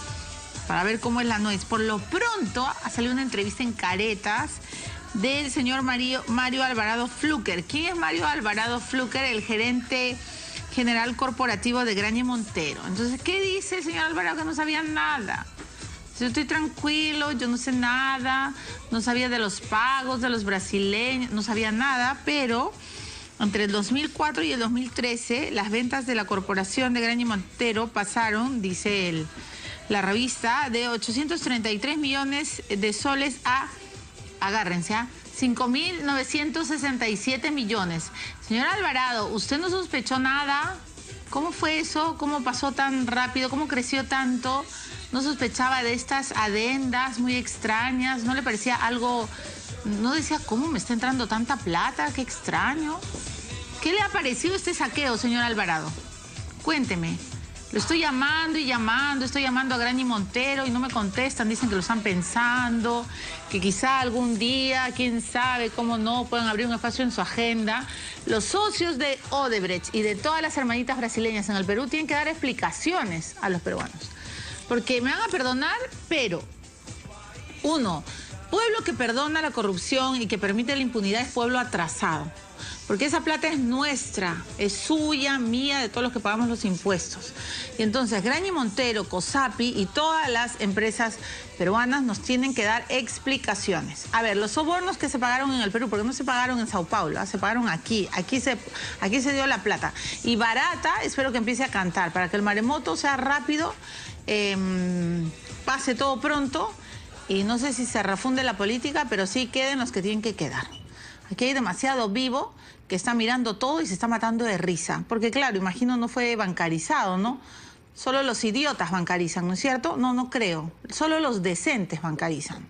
para ver cómo es la nuez. Por lo pronto ha salido una entrevista en Caretas del señor Mario Alvarado Flucker. ¿Quién es Mario Alvarado Flucker? El gerente general corporativo de Graña y Montero. Entonces, ¿qué dice el señor Alvarado? Que no sabía nada. Yo estoy tranquilo, yo no sé nada, no sabía de los pagos de los brasileños, no sabía nada, pero entre el 2004 y el 2013 las ventas de la corporación de Graña y Montero pasaron, dice la revista, de 833 millones de soles a, agárrense, a 5.967 millones. Señor Alvarado, ¿usted no sospechó nada? ¿Cómo fue eso? ¿Cómo pasó tan rápido? ¿Cómo creció tanto? ¿No sospechaba de estas adendas muy extrañas? ¿No le parecía algo? ¿No decía cómo me está entrando tanta plata? ¡Qué extraño! ¿Qué le ha parecido este saqueo, señor Alvarado? Cuénteme. Lo estoy llamando y llamando, estoy llamando a Graña y Montero y no me contestan, dicen que lo están pensando, que quizá algún día, quién sabe, cómo no, puedan abrir un espacio en su agenda. Los socios de Odebrecht y de todas las hermanitas brasileñas en el Perú tienen que dar explicaciones a los peruanos. Porque me van a perdonar, pero, uno, pueblo que perdona la corrupción y que permite la impunidad es pueblo atrasado. porque esa plata es nuestra, es suya, mía, de todos los que pagamos los impuestos. Y entonces Graña y Montero, COSAPI y todas las empresas peruanas nos tienen que dar explicaciones. A ver, los sobornos que se pagaron en el Perú, porque no se pagaron en Sao Paulo, se pagaron aquí se dio la plata. Y barata, espero que empiece a cantar, para que el maremoto sea rápido, pase todo pronto, y no sé si se refunde la política, pero sí queden los que tienen que quedar. Aquí hay demasiado vivo que está mirando todo y se está matando de risa. Porque claro, imagino no fue bancarizado, ¿no? Solo los idiotas bancarizan, ¿no es cierto? No, no creo. Solo los decentes bancarizan.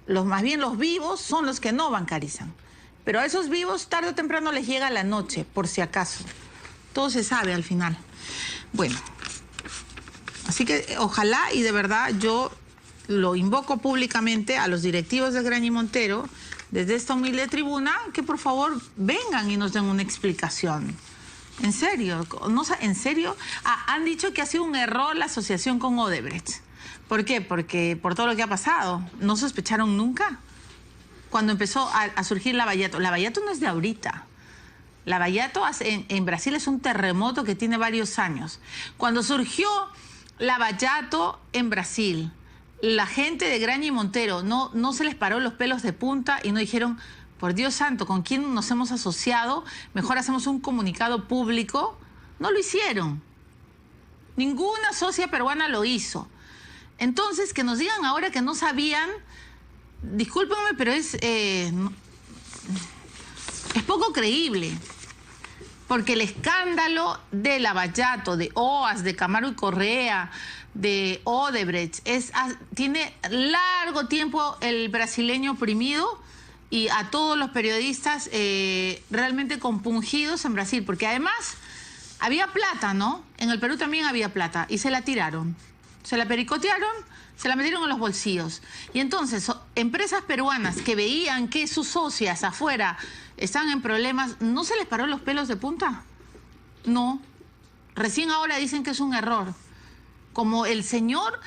Más bien los vivos son los que no bancarizan. Pero a esos vivos tarde o temprano les llega la noche, por si acaso. Todo se sabe al final. Bueno, así que ojalá y de verdad yo lo invoco públicamente a los directivos de Graña y Montero, desde esta humilde tribuna, que por favor vengan y nos den una explicación. ¿En serio? ¿No, en serio? Han dicho que ha sido un error la asociación con Odebrecht. ¿Por qué? Porque por todo lo que ha pasado. ¿No sospecharon nunca? Cuando empezó a surgir Lava-Jato. Lava-Jato no es de ahorita. Lava-Jato en Brasil es un terremoto que tiene varios años. Cuando surgió Lava-Jato en Brasil, la gente de Graña y Montero no se les paró los pelos de punta y no dijeron, por Dios santo, ¿con quién nos hemos asociado? Mejor hacemos un comunicado público. No lo hicieron. Ninguna socia peruana lo hizo. Entonces, que nos digan ahora que no sabían, discúlpenme, pero es poco creíble. Porque el escándalo de Lava-Jato, de OAS, de Camargo y Correa, de Odebrecht, tiene largo tiempo el brasileño oprimido y a todos los periodistas realmente compungidos en Brasil, porque además había plata, ¿no? En el Perú también había plata y se la tiraron, se la pericotearon, se la metieron en los bolsillos. Y entonces empresas peruanas que veían que sus socias afuera estaban en problemas, ¿no se les paró los pelos de punta? No. Recién ahora dicen que es un error. Como el señor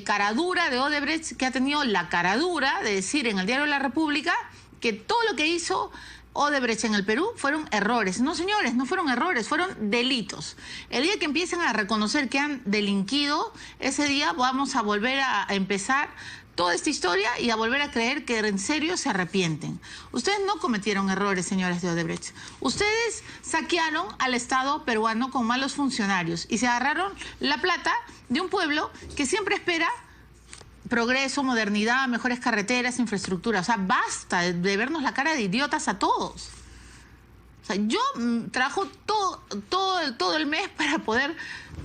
caradura de Odebrecht, que ha tenido la caradura de decir en el Diario de la República que todo lo que hizo Odebrecht en el Perú fueron errores. No, señores, no fueron errores, fueron delitos. El día que empiecen a reconocer que han delinquido, ese día vamos a volver a empezar toda esta historia y a volver a creer que en serio se arrepienten. Ustedes no cometieron errores, señores de Odebrecht. Ustedes saquearon al Estado peruano con malos funcionarios y se agarraron la plata de un pueblo que siempre espera progreso, modernidad, mejores carreteras, infraestructura. O sea, basta de vernos la cara de idiotas a todos. O sea, yo trabajo todo el mes para poder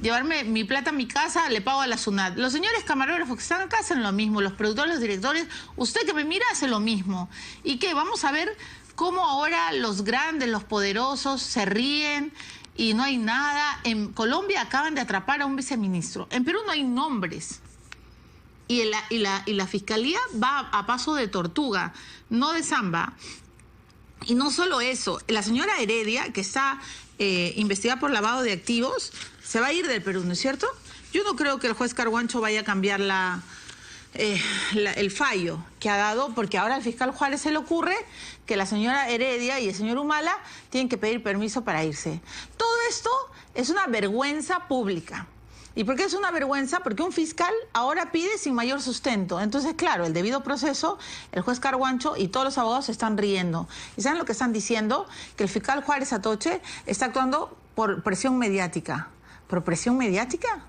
llevarme mi plata a mi casa, le pago a la SUNAT. Los señores camarógrafos que están acá hacen lo mismo, los productores, los directores, usted que me mira hace lo mismo. ¿Y qué? Vamos a ver cómo ahora los grandes, los poderosos se ríen y no hay nada. En Colombia acaban de atrapar a un viceministro. En Perú no hay nombres. Y la fiscalía va a paso de tortuga, no de samba. Y no solo eso, la señora Heredia, que está investigada por lavado de activos, se va a ir del Perú, ¿no es cierto? Yo no creo que el juez Carguancho vaya a cambiar el fallo que ha dado, porque ahora al fiscal Juárez se le ocurre que la señora Heredia y el señor Humala tienen que pedir permiso para irse. Todo esto es una vergüenza pública. ¿Y por qué es una vergüenza? Porque un fiscal ahora pide sin mayor sustento. Entonces, claro, el debido proceso, el juez Carguancho y todos los abogados se están riendo. ¿Y saben lo que están diciendo? Que el fiscal Juárez Atoche está actuando por presión mediática. ¿Por presión mediática?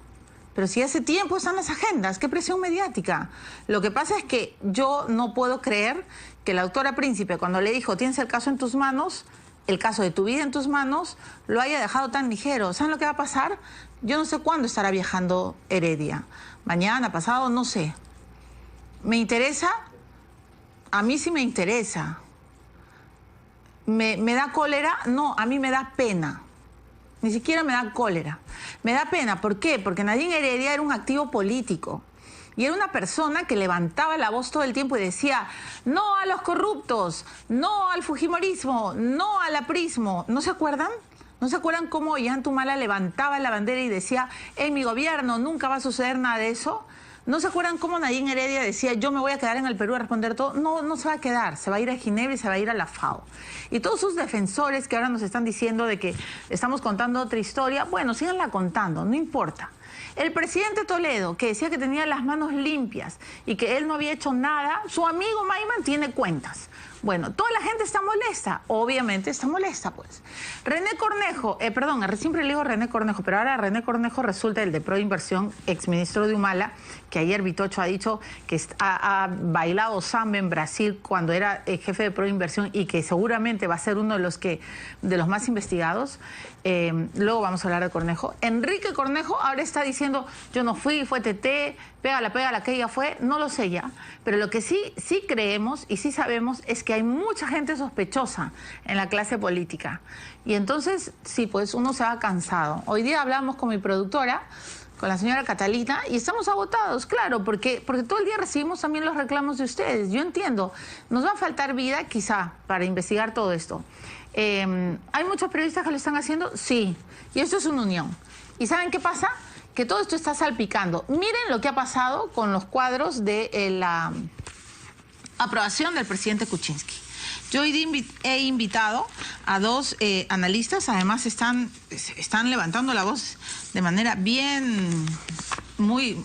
Pero si hace tiempo están las agendas, ¿qué presión mediática? Lo que pasa es que yo no puedo creer que la doctora Príncipe, cuando le dijo, tienes el caso en tus manos, el caso de tu vida en tus manos, lo haya dejado tan ligero. ¿Saben lo que va a pasar? Yo no sé cuándo estará viajando Heredia. Mañana, pasado, no sé. ¿Me interesa? A mí sí me interesa. ¿Me da cólera? No, a mí me da pena. Ni siquiera me da cólera. Me da pena. ¿Por qué? Porque Nadine Heredia era un activo político. Y era una persona que levantaba la voz todo el tiempo y decía, no a los corruptos, no al fujimorismo, no al aprismo. ¿No se acuerdan? ¿No se acuerdan cómo Ollanta Humala levantaba la bandera y decía, en mi gobierno nunca va a suceder nada de eso? ¿No se acuerdan cómo Nadine Heredia decía, yo me voy a quedar en el Perú a responder todo? No, no se va a quedar, se va a ir a Ginebra y se va a ir a la FAO. Y todos sus defensores que ahora nos están diciendo de que estamos contando otra historia, bueno, síganla contando, no importa. El presidente Toledo, que decía que tenía las manos limpias y que él no había hecho nada, su amigo Maiman tiene cuentas. Bueno, toda la gente está molesta, obviamente está molesta, pues. René Cornejo, perdón, siempre le digo René Cornejo, pero ahora René Cornejo resulta el de Proinversión, exministro de Humala, que ayer Vitocho ha dicho que ha bailado samba en Brasil cuando era jefe de Proinversión y que seguramente va a ser uno de los más investigados. Luego vamos a hablar de Cornejo. Enrique Cornejo ahora está diciendo, yo no fui, fue TT, pégala, que ella fue, no lo sé ya. Pero lo que sí creemos y sí sabemos es que hay mucha gente sospechosa en la clase política. Y entonces, sí, pues uno se va cansado. Hoy día hablamos con mi productora, con la señora Catalina, y estamos agotados, claro, porque todo el día recibimos también los reclamos de ustedes. Yo entiendo, nos va a faltar vida quizá para investigar todo esto. ¿Hay muchos periodistas que lo están haciendo? Sí, y esto es una unión. ¿Y saben qué pasa? Que todo esto está salpicando. Miren lo que ha pasado con los cuadros de la aprobación del presidente Kuczynski. Yo hoy he invitado a dos analistas, además están levantando la voz de manera muy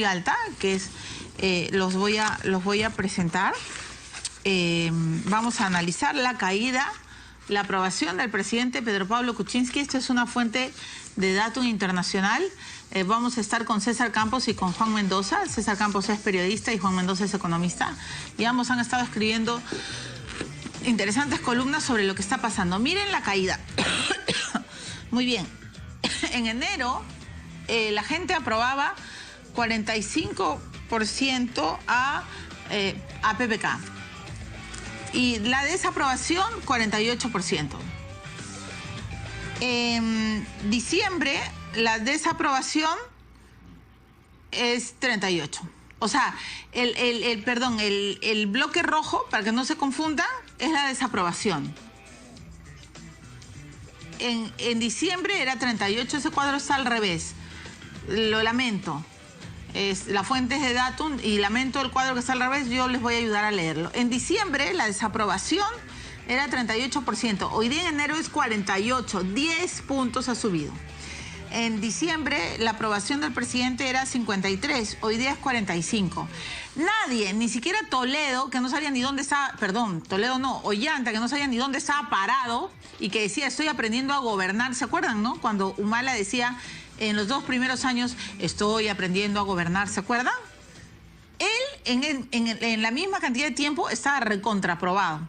alta, que es los voy a presentar. Vamos a analizar la caída, la aprobación del presidente Pedro Pablo Kuczynski. Esta es una fuente de Datum Internacional. Vamos a estar con César Campos y con Juan Mendoza. César Campos es periodista y Juan Mendoza es economista. Y ambos han estado escribiendo interesantes columnas sobre lo que está pasando. Miren la caída. Muy bien. En enero la gente aprobaba 45% a PPK. Y la desaprobación, 48%. En diciembre, la desaprobación es 38%. O sea, el bloque rojo, para que no se confunda, es la desaprobación. En diciembre era 38%, ese cuadro está al revés. Lo lamento. La fuente es de Datum y lamento el cuadro que está al revés, yo les voy a ayudar a leerlo. En diciembre la desaprobación era 38%, hoy día en enero es 48%, 10 puntos ha subido. En diciembre la aprobación del presidente era 53%, hoy día es 45%. Nadie, ni siquiera Toledo, que no sabía ni dónde estaba, perdón, Toledo no, Ollanta, que no sabía ni dónde estaba parado y que decía, estoy aprendiendo a gobernar, ¿se acuerdan, no? Cuando Humala decía, en los 2 primeros años estoy aprendiendo a gobernar, ¿se acuerdan? Él, en la misma cantidad de tiempo, estaba recontraprobado.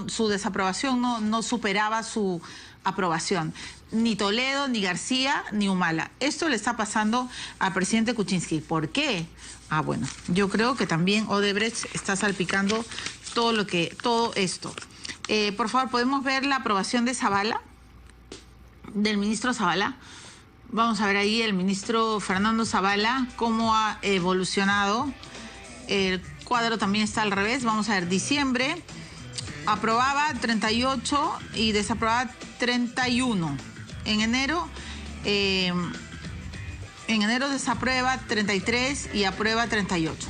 Su desaprobación no superaba su aprobación. Ni Toledo, ni García, ni Humala. Esto le está pasando al presidente Kuczynski. ¿Por qué? Ah, bueno, yo creo que también Odebrecht está salpicando todo esto. Por favor, ¿podemos ver la aprobación de Zavala? Del ministro Zavala. Vamos a ver ahí el ministro Fernando Zavala, cómo ha evolucionado. El cuadro también está al revés. Vamos a ver, diciembre aprobaba 38 y desaprobaba 31. En enero desaprueba 33 y aprueba 38.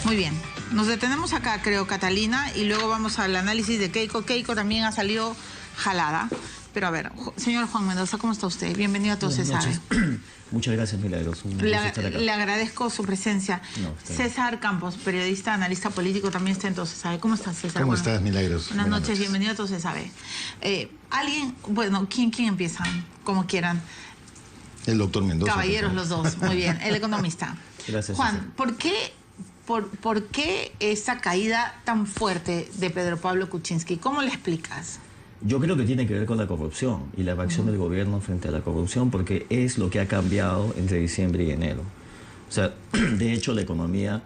Muy bien. Nos detenemos acá, creo, Catalina, y luego vamos al análisis de Keiko. Keiko también ha salido jalada. Pero a ver, señor Juan Mendoza, ¿cómo está usted? Bienvenido a Todo Se Sabe. Muchas gracias, Milagros. Un gusto estar acá. Le agradezco su presencia. César Campos, periodista, analista político, también está en Todo Se Sabe. ¿Cómo estás, César? ¿Cómo estás, Milagros? Buenas noches, bienvenido a Todo Se Sabe. ¿Quién empieza? Como quieran. El doctor Mendoza. Caballeros los dos, muy bien. El economista. Gracias, Juan, César. ¿por qué esa caída tan fuerte de Pedro Pablo Kuczynski? ¿Cómo le explicas? Yo creo que tiene que ver con la corrupción y la reacción del gobierno frente a la corrupción, porque es lo que ha cambiado entre diciembre y enero. O sea, de hecho, la economía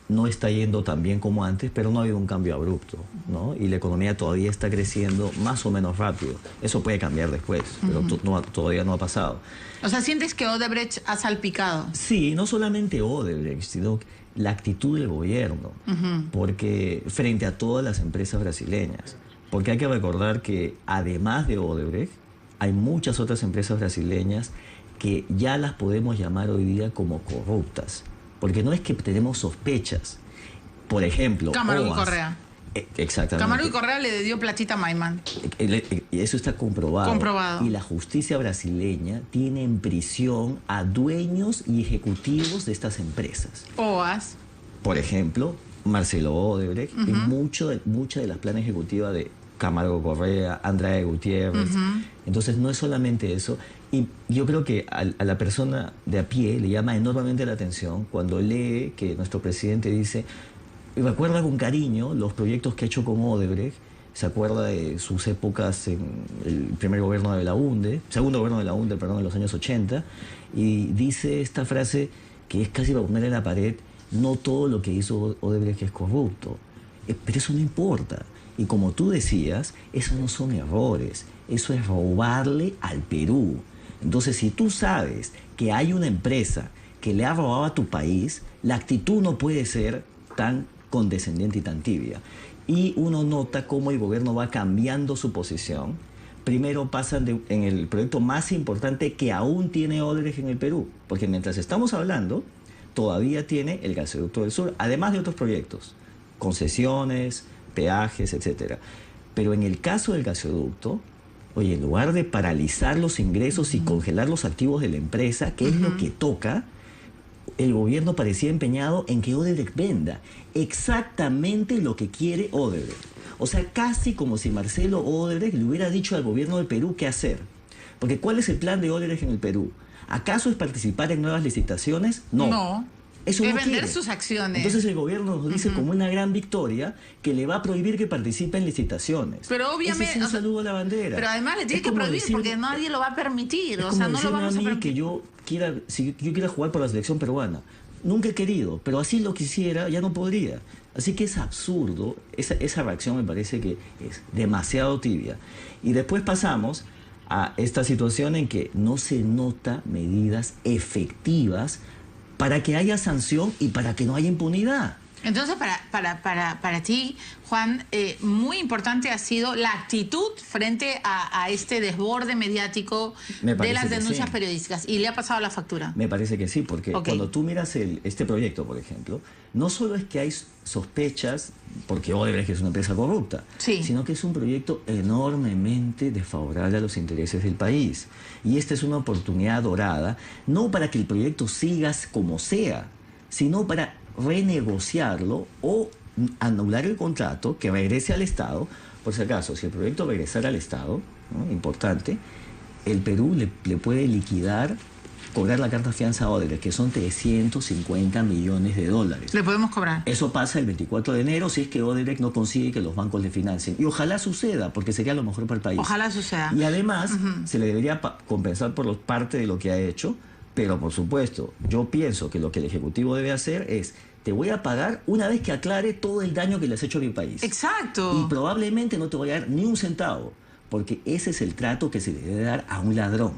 no está yendo tan bien como antes, pero no ha habido un cambio abrupto, ¿no? Y la economía todavía está creciendo más o menos rápido. Eso puede cambiar después, pero todavía no ha pasado. O sea, ¿sientes que Odebrecht ha salpicado? Sí, no solamente Odebrecht, sino la actitud del gobierno, porque frente a todas las empresas brasileñas. Porque hay que recordar que además de Odebrecht, hay muchas otras empresas brasileñas que ya las podemos llamar hoy día como corruptas, porque no es que tenemos sospechas. Por ejemplo, Camargo y OAS, Correa. Exactamente. Camargo y Correa le dio platita a Maiman. Eso está comprobado. Comprobado. Y la justicia brasileña tiene en prisión a dueños y ejecutivos de estas empresas. OAS. Por ejemplo, Marcelo Odebrecht y mucha de las planes ejecutivas de Camargo Correa, Andrade Gutiérrez. Entonces no es solamente eso. Y yo creo que a la persona de a pie le llama enormemente la atención cuando lee que nuestro presidente dice, y recuerda con cariño los proyectos que ha hecho con Odebrecht, se acuerda de sus épocas en el primer gobierno de Belaúnde, segundo gobierno de Belaúnde, perdón, en los años 80, y dice esta frase que es casi para poner en la pared: no todo lo que hizo Odebrecht es corrupto, pero eso no importa. Y como tú decías, esos no son errores, eso es robarle al Perú. Entonces, si tú sabes que hay una empresa que le ha robado a tu país, la actitud no puede ser tan condescendiente y tan tibia. Y uno nota cómo el gobierno va cambiando su posición. Primero pasan en el proyecto más importante que aún tiene Odebrecht en el Perú, porque mientras estamos hablando, todavía tiene el gasoducto del sur, además de otros proyectos, concesiones, peajes, etcétera. Pero en el caso del gasoducto, oye, en lugar de paralizar los ingresos y congelar los activos de la empresa, que es lo que toca, el gobierno parecía empeñado en que Odebrecht venda exactamente lo que quiere Odebrecht. O sea, casi como si Marcelo Odebrecht le hubiera dicho al gobierno del Perú qué hacer. Porque ¿cuál es el plan de Odebrecht en el Perú? ¿Acaso es participar en nuevas licitaciones? No. No. Eso es no vender quiere. sus acciones. Entonces el gobierno nos dice como una gran victoria que le va a prohibir que participe en licitaciones. Pero obviamente... Ese es un saludo a la bandera. Pero además le tiene que prohibir porque nadie lo va a permitir. O sea, no lo vamos a permitir. Que si yo quiera jugar por la selección peruana. Nunca he querido, pero así lo quisiera, ya no podría. Así que es absurdo, esa reacción me parece que es demasiado tibia. Y después pasamos a esta situación en que no se nota medidas efectivas para que haya sanción y para que no haya impunidad. Entonces, para ti, Juan, muy importante ha sido la actitud frente a este desborde mediático de las denuncias periodísticas. ¿Y le ha pasado la factura? Me parece que sí, porque cuando tú miras este proyecto, por ejemplo, no solo es que hay sospechas, porque Odebrecht es una empresa corrupta, sino que es un proyecto enormemente desfavorable a los intereses del país. Y esta es una oportunidad dorada, no para que el proyecto siga como sea, sino para renegociarlo o anular el contrato, que regrese al Estado. Por si acaso, si el proyecto regresara al Estado, ¿no? Importante, el Perú le puede liquidar, cobrar la carta fianza a Odebrecht, que son 350 millones de dólares. ¿Le podemos cobrar? Eso pasa el 24 de enero si es que Odebrecht no consigue que los bancos le financien. Y ojalá suceda, porque sería lo mejor para el país. Ojalá suceda. Y además, se le debería compensar por parte de lo que ha hecho. Pero, por supuesto, yo pienso que lo que el Ejecutivo debe hacer es: te voy a pagar una vez que aclare todo el daño que le has hecho a mi país. Exacto. Y probablemente no te voy a dar ni un centavo, porque ese es el trato que se le debe dar a un ladrón.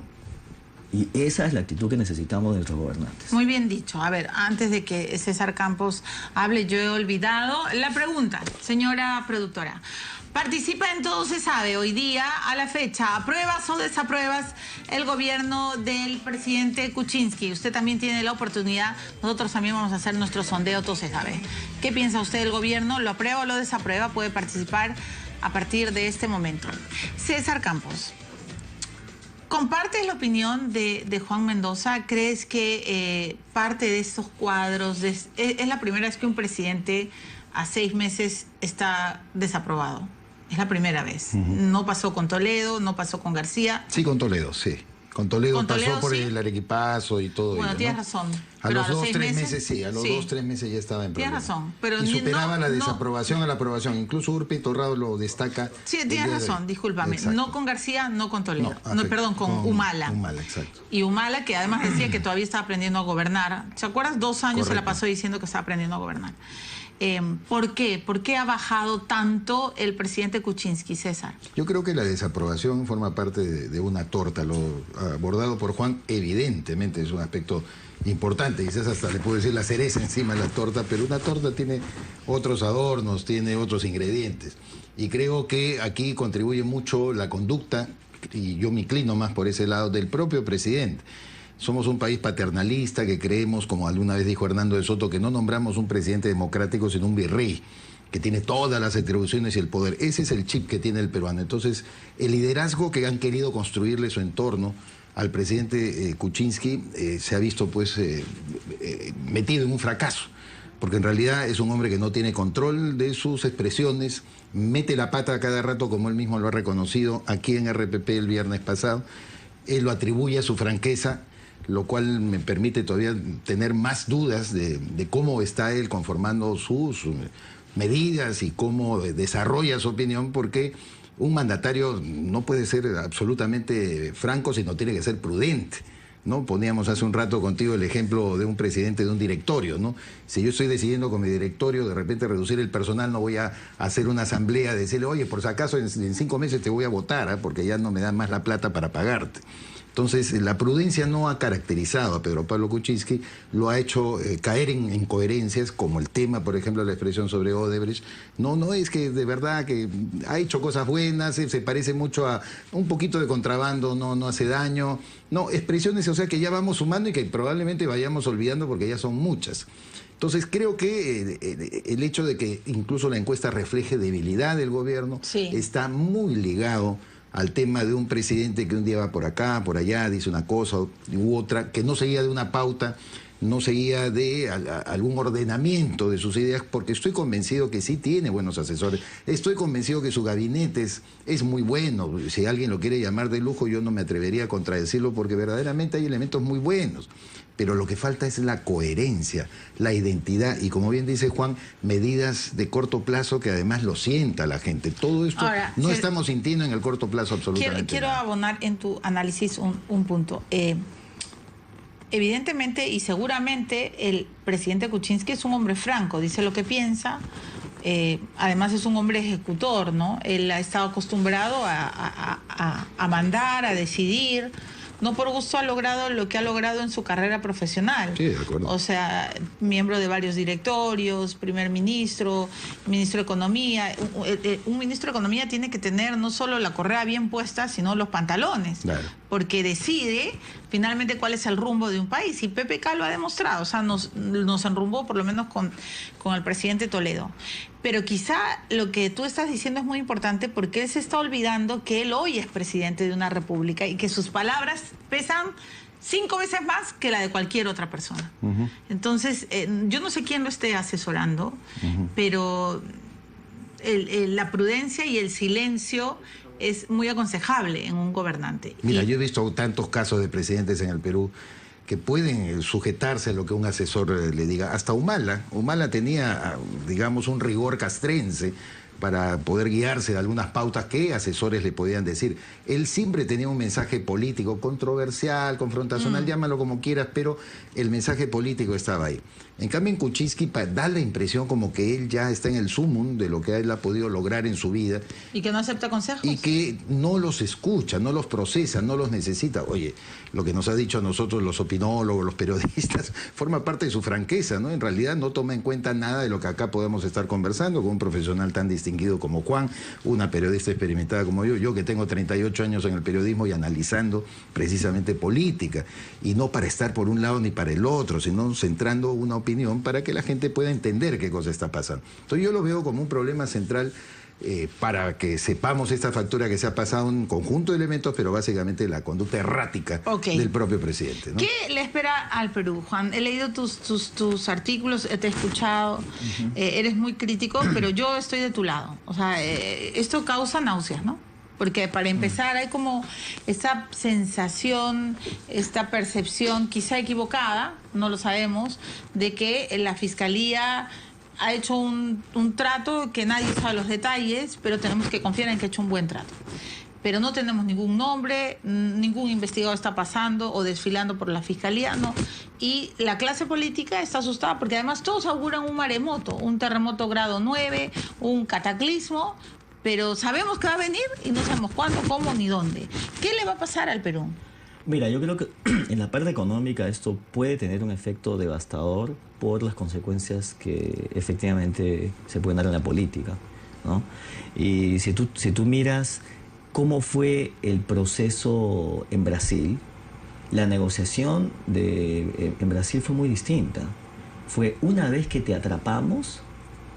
Y esa es la actitud que necesitamos de nuestros gobernantes. Muy bien dicho. A ver, antes de que César Campos hable, yo he olvidado la pregunta, señora productora. Participa en Todo Se Sabe hoy día, a la fecha. ¿Apruebas o desapruebas el gobierno del presidente Kuczynski? Usted también tiene la oportunidad. Nosotros también vamos a hacer nuestro sondeo Todo Se Sabe. ¿Qué piensa usted del gobierno? ¿Lo aprueba o lo desaprueba? Puede participar a partir de este momento. César Campos, ¿compartes la opinión de Juan Mendoza? ¿Crees que parte de estos cuadros es la primera vez que un presidente a 6 meses está desaprobado? Es la primera vez. No pasó con Toledo, no pasó con García. Sí, con Toledo, sí. Con Toledo pasó por el Arequipazo y todo. Bueno, ello, tienes ¿no? razón. A los 2, 3 meses, sí. A los 2, 3 meses ya estaba en problema. Tienes razón. Pero y superaba la desaprobación a la aprobación. Incluso Urpe Torrado lo destaca. Sí, tienes razón, discúlpame. Exacto. No con García, no con Toledo. No, perdón, con Humala. Humala, exacto. Y Humala, que además decía que todavía estaba aprendiendo a gobernar. ¿Se acuerdas? 2 años se la pasó diciendo que estaba aprendiendo a gobernar. ¿Por qué? ¿Por qué ha bajado tanto el presidente Kuczynski, César? Yo creo que la desaprobación forma parte de una torta. Lo abordado por Juan evidentemente es un aspecto importante. Quizás hasta le puedo decir la cereza encima de la torta, pero una torta tiene otros adornos, tiene otros ingredientes. Y creo que aquí contribuye mucho la conducta, y yo me inclino más por ese lado, del propio presidente. Somos un país paternalista que creemos, como alguna vez dijo Hernando de Soto, que no nombramos un presidente democrático sino un virrey, que tiene todas las atribuciones y el poder. Ese es el chip que tiene el peruano. Entonces, el liderazgo que han querido construirle su entorno al presidente Kuczynski se ha visto pues metido en un fracaso, porque en realidad es un hombre que no tiene control de sus expresiones, mete la pata a cada rato, como él mismo lo ha reconocido aquí en RPP el viernes pasado. Él lo atribuye a su franqueza, lo cual me permite todavía tener más dudas de cómo está él conformando sus medidas y cómo desarrolla su opinión, porque un mandatario no puede ser absolutamente franco, sino tiene que ser prudente, ¿no? Poníamos hace un rato contigo el ejemplo de un presidente de un directorio, ¿no? Si yo estoy decidiendo con mi directorio de repente reducir el personal, no voy a hacer una asamblea de decirle, oye, por si acaso en 5 meses te voy a votar, porque ya no me dan más la plata para pagarte. Entonces, la prudencia no ha caracterizado a Pedro Pablo Kuczynski, lo ha hecho caer en incoherencias, como el tema, por ejemplo, de la expresión sobre Odebrecht. No es que de verdad que ha hecho cosas buenas, se parece mucho a un poquito de contrabando, no hace daño. No, expresiones, o sea, que ya vamos sumando y que probablemente vayamos olvidando porque ya son muchas. Entonces, creo que el hecho de que incluso la encuesta refleje debilidad del gobierno está muy ligado al tema de un presidente que un día va por acá, por allá, dice una cosa u otra, que no seguía de una pauta, no seguía de algún ordenamiento de sus ideas, porque estoy convencido que sí tiene buenos asesores. Estoy convencido que su gabinete es muy bueno. Si alguien lo quiere llamar de lujo, yo no me atrevería a contradecirlo, porque verdaderamente hay elementos muy buenos. Pero lo que falta es la coherencia, la identidad y, como bien dice Juan, medidas de corto plazo que además lo sienta la gente. Todo esto ahora, no estamos sintiendo en el corto plazo absolutamente. Quiero abonar en tu análisis un punto. Evidentemente y seguramente el presidente Kuczynski es un hombre franco, dice lo que piensa. Además es un hombre ejecutor, ¿no? Él ha estado acostumbrado a mandar, a decidir. No por gusto ha logrado lo que ha logrado en su carrera profesional. Sí, de acuerdo. O sea, miembro de varios directorios, primer ministro, ministro de Economía. Un ministro de Economía tiene que tener no solo la correa bien puesta, sino los pantalones. Claro. Porque decide finalmente cuál es el rumbo de un país. Y PPK lo ha demostrado. O sea, nos enrumbó por lo menos con el presidente Toledo. Pero quizá lo que tú estás diciendo es muy importante, porque él se está olvidando que él hoy es presidente de una república y que sus palabras pesan 5 veces más que la de cualquier otra persona. Entonces, yo no sé quién lo esté asesorando, pero la prudencia y el silencio es muy aconsejable en un gobernante. Mira, yo he visto tantos casos de presidentes en el Perú que pueden sujetarse a lo que un asesor le diga. Hasta Humala tenía, digamos, un rigor castrense para poder guiarse de algunas pautas que asesores le podían decir. Él siempre tenía un mensaje político controversial, confrontacional, llámalo como quieras, pero el mensaje político estaba ahí. En cambio, en Kuczynski da la impresión como que él ya está en el sumum de lo que él ha podido lograr en su vida. Y que no acepta consejos. Y que no los escucha, no los procesa, no los necesita. Oye, lo que nos ha dicho a nosotros los opinólogos, los periodistas, forma parte de su franqueza, ¿no? En realidad no toma en cuenta nada de lo que acá podemos estar conversando con un profesional tan distinguido como Juan, una periodista experimentada como yo que tengo 38 años en el periodismo y analizando precisamente política. Y no para estar por un lado ni para el otro, sino centrando una opinión para que la gente pueda entender qué cosa está pasando. Entonces yo lo veo como un problema central para que sepamos esta factura que se ha pasado, un conjunto de elementos, pero básicamente la conducta errática del propio presidente, ¿no? ¿Qué le espera al Perú, Juan? He leído tus artículos, te he escuchado, eres muy crítico, pero yo estoy de tu lado. O sea, esto causa náuseas, ¿no? Porque para empezar hay como esta sensación, esta percepción quizá equivocada, no lo sabemos, de que la Fiscalía ha hecho un trato que nadie sabe los detalles, pero tenemos que confiar en que ha hecho un buen trato. Pero no tenemos ningún nombre, ningún investigado está pasando o desfilando por la Fiscalía, no. Y la clase política está asustada porque además todos auguran un maremoto, un terremoto grado 9, un cataclismo, pero sabemos que va a venir y no sabemos cuándo, cómo ni dónde. ¿Qué le va a pasar al Perú? Mira, yo creo que en la parte económica esto puede tener un efecto devastador por las consecuencias que efectivamente se pueden dar en la política, ¿no? Y si tú miras cómo fue el proceso en Brasil, La negociación en Brasil fue muy distinta. Fue una vez que te atrapamos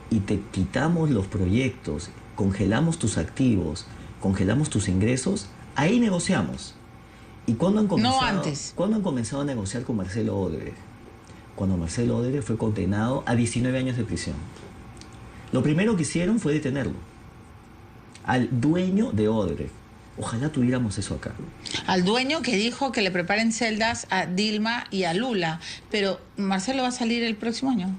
y te quitamos los proyectos, congelamos tus activos, congelamos tus ingresos, ahí negociamos. ¿Y cuándo han comenzado? No antes. ¿Cuándo han comenzado a negociar con Marcelo Odebrecht? Cuando Marcelo Odebrecht fue condenado a 19 años de prisión. Lo primero que hicieron fue detenerlo. Al dueño de Odebrecht. Ojalá tuviéramos eso acá. Al dueño que dijo que le preparen celdas a Dilma y a Lula. Pero Marcelo va a salir el próximo año.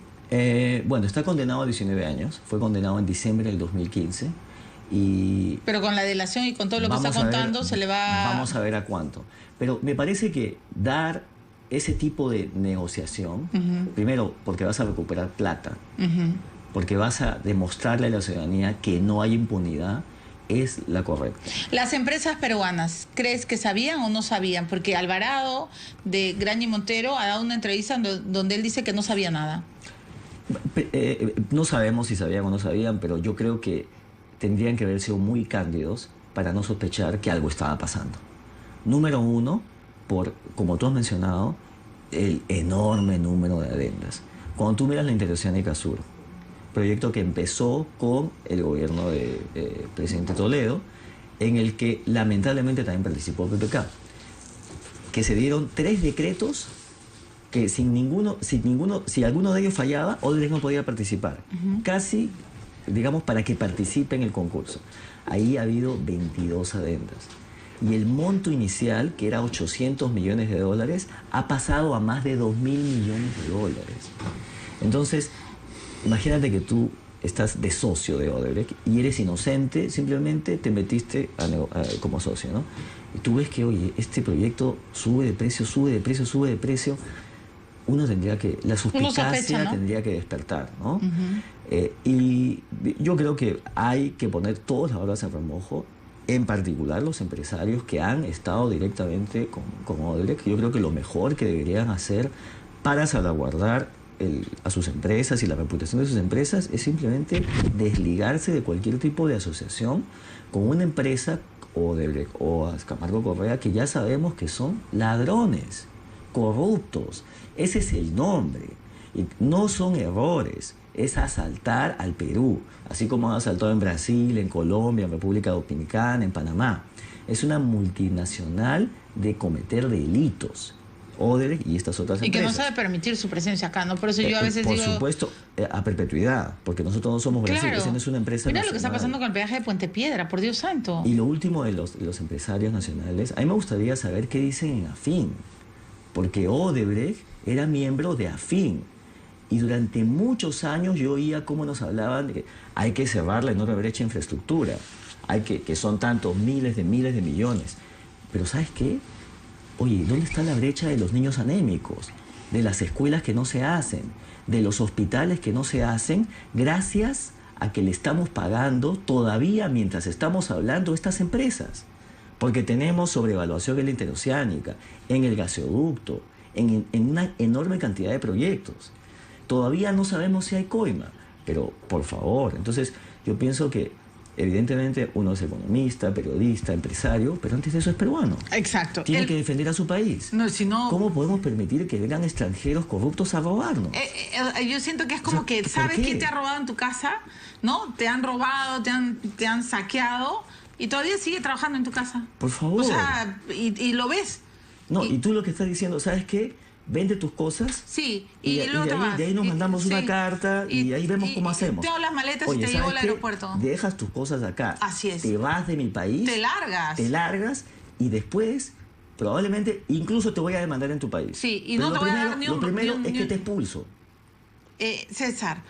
Bueno, está condenado a 19 años. Fue condenado en diciembre del 2015. Pero con la delación y con todo lo que está contando se le va... Vamos a ver a cuánto. Pero me parece que dar ese tipo de negociación, primero porque vas a recuperar plata, porque vas a demostrarle a la ciudadanía que no hay impunidad, es la correcta. Las empresas peruanas, ¿crees que sabían o no sabían? Porque Alvarado de Graña y Montero ha dado una entrevista donde él dice que no sabía nada. No sabemos si sabían o no sabían, pero yo creo que tendrían que haber sido muy cándidos para no sospechar que algo estaba pasando. Número uno, como tú has mencionado, el enorme número de adendas. Cuando tú miras la Interoceánica Sur, proyecto que empezó con el gobierno del presidente Toledo, en el que lamentablemente también participó PPK, que se dieron 3 decretos que si alguno de ellos fallaba, Odebrecht no podía participar. Casi, digamos, para que participe en el concurso. Ahí ha habido 22 adendas. Y el monto inicial, que era 800 millones de dólares, ha pasado a más de 2.000 millones de dólares. Entonces, imagínate que tú estás de socio de Odebrecht y eres inocente, simplemente te metiste como socio, ¿no? Y tú ves que, oye, este proyecto sube de precio, sube de precio, sube de precio. Uno tendría que, la suspicacia, ¿no? Tendría que despertar, ¿no? Y yo creo que hay que poner todas las balas en remojo, en particular los empresarios que han estado directamente con Odebrecht. Yo creo que lo mejor que deberían hacer para salvaguardar a sus empresas y la reputación de sus empresas es simplemente desligarse de cualquier tipo de asociación con una empresa Odebrecht o Camargo Correa, que ya sabemos que son ladrones, corruptos. Ese es el nombre. Y no son errores, es asaltar al Perú, así como han asaltado en Brasil, en Colombia, en República Dominicana, en Panamá. Es una multinacional de cometer delitos. Odebrecht y estas otras empresas. Y que no sabe permitir su presencia acá, ¿no? Por eso yo a veces por digo... Por supuesto, a perpetuidad, porque nosotros no somos Brasil, esa no es una empresa Mira nacional. lo que está pasando con el peaje de Puente Piedra, por Dios santo. Y lo último de los empresarios nacionales, a mí me gustaría saber qué dicen en AFIN, porque Odebrecht era miembro de AFIN, y durante muchos años yo oía cómo nos hablaban de que hay que cerrar la enorme brecha de infraestructura, que son tantos miles de millones. Pero ¿sabes qué? Oye, ¿dónde está la brecha de los niños anémicos? De las escuelas que no se hacen, de los hospitales que no se hacen, gracias a que le estamos pagando todavía mientras estamos hablando de estas empresas. Porque tenemos sobrevaluación en la interoceánica, en el gasoducto, en una enorme cantidad de proyectos. Todavía no sabemos si hay coima, pero por favor, entonces yo pienso que evidentemente uno es economista, periodista, empresario, pero antes de eso es peruano. Exacto. Tiene que defender a su país. No, si no... ¿Cómo podemos permitir que vengan extranjeros corruptos a robarnos? Yo siento que es como que sabes quién te ha robado en tu casa, ¿no? Te han robado, te han saqueado y todavía sigue trabajando en tu casa. Por favor. O sea, y lo ves. No, y tú lo que estás diciendo, ¿sabes qué? Vende tus cosas. Sí, y luego de ahí nos mandamos una carta y ahí vemos cómo hacemos. Te hago las maletas y te llevo al aeropuerto. Dejas tus cosas acá. Así es. Te vas de mi país. Te largas. Te largas y después probablemente incluso te voy a demandar en tu país. Sí, y no te voy a dar ni un... Lo primero es que te expulso. César,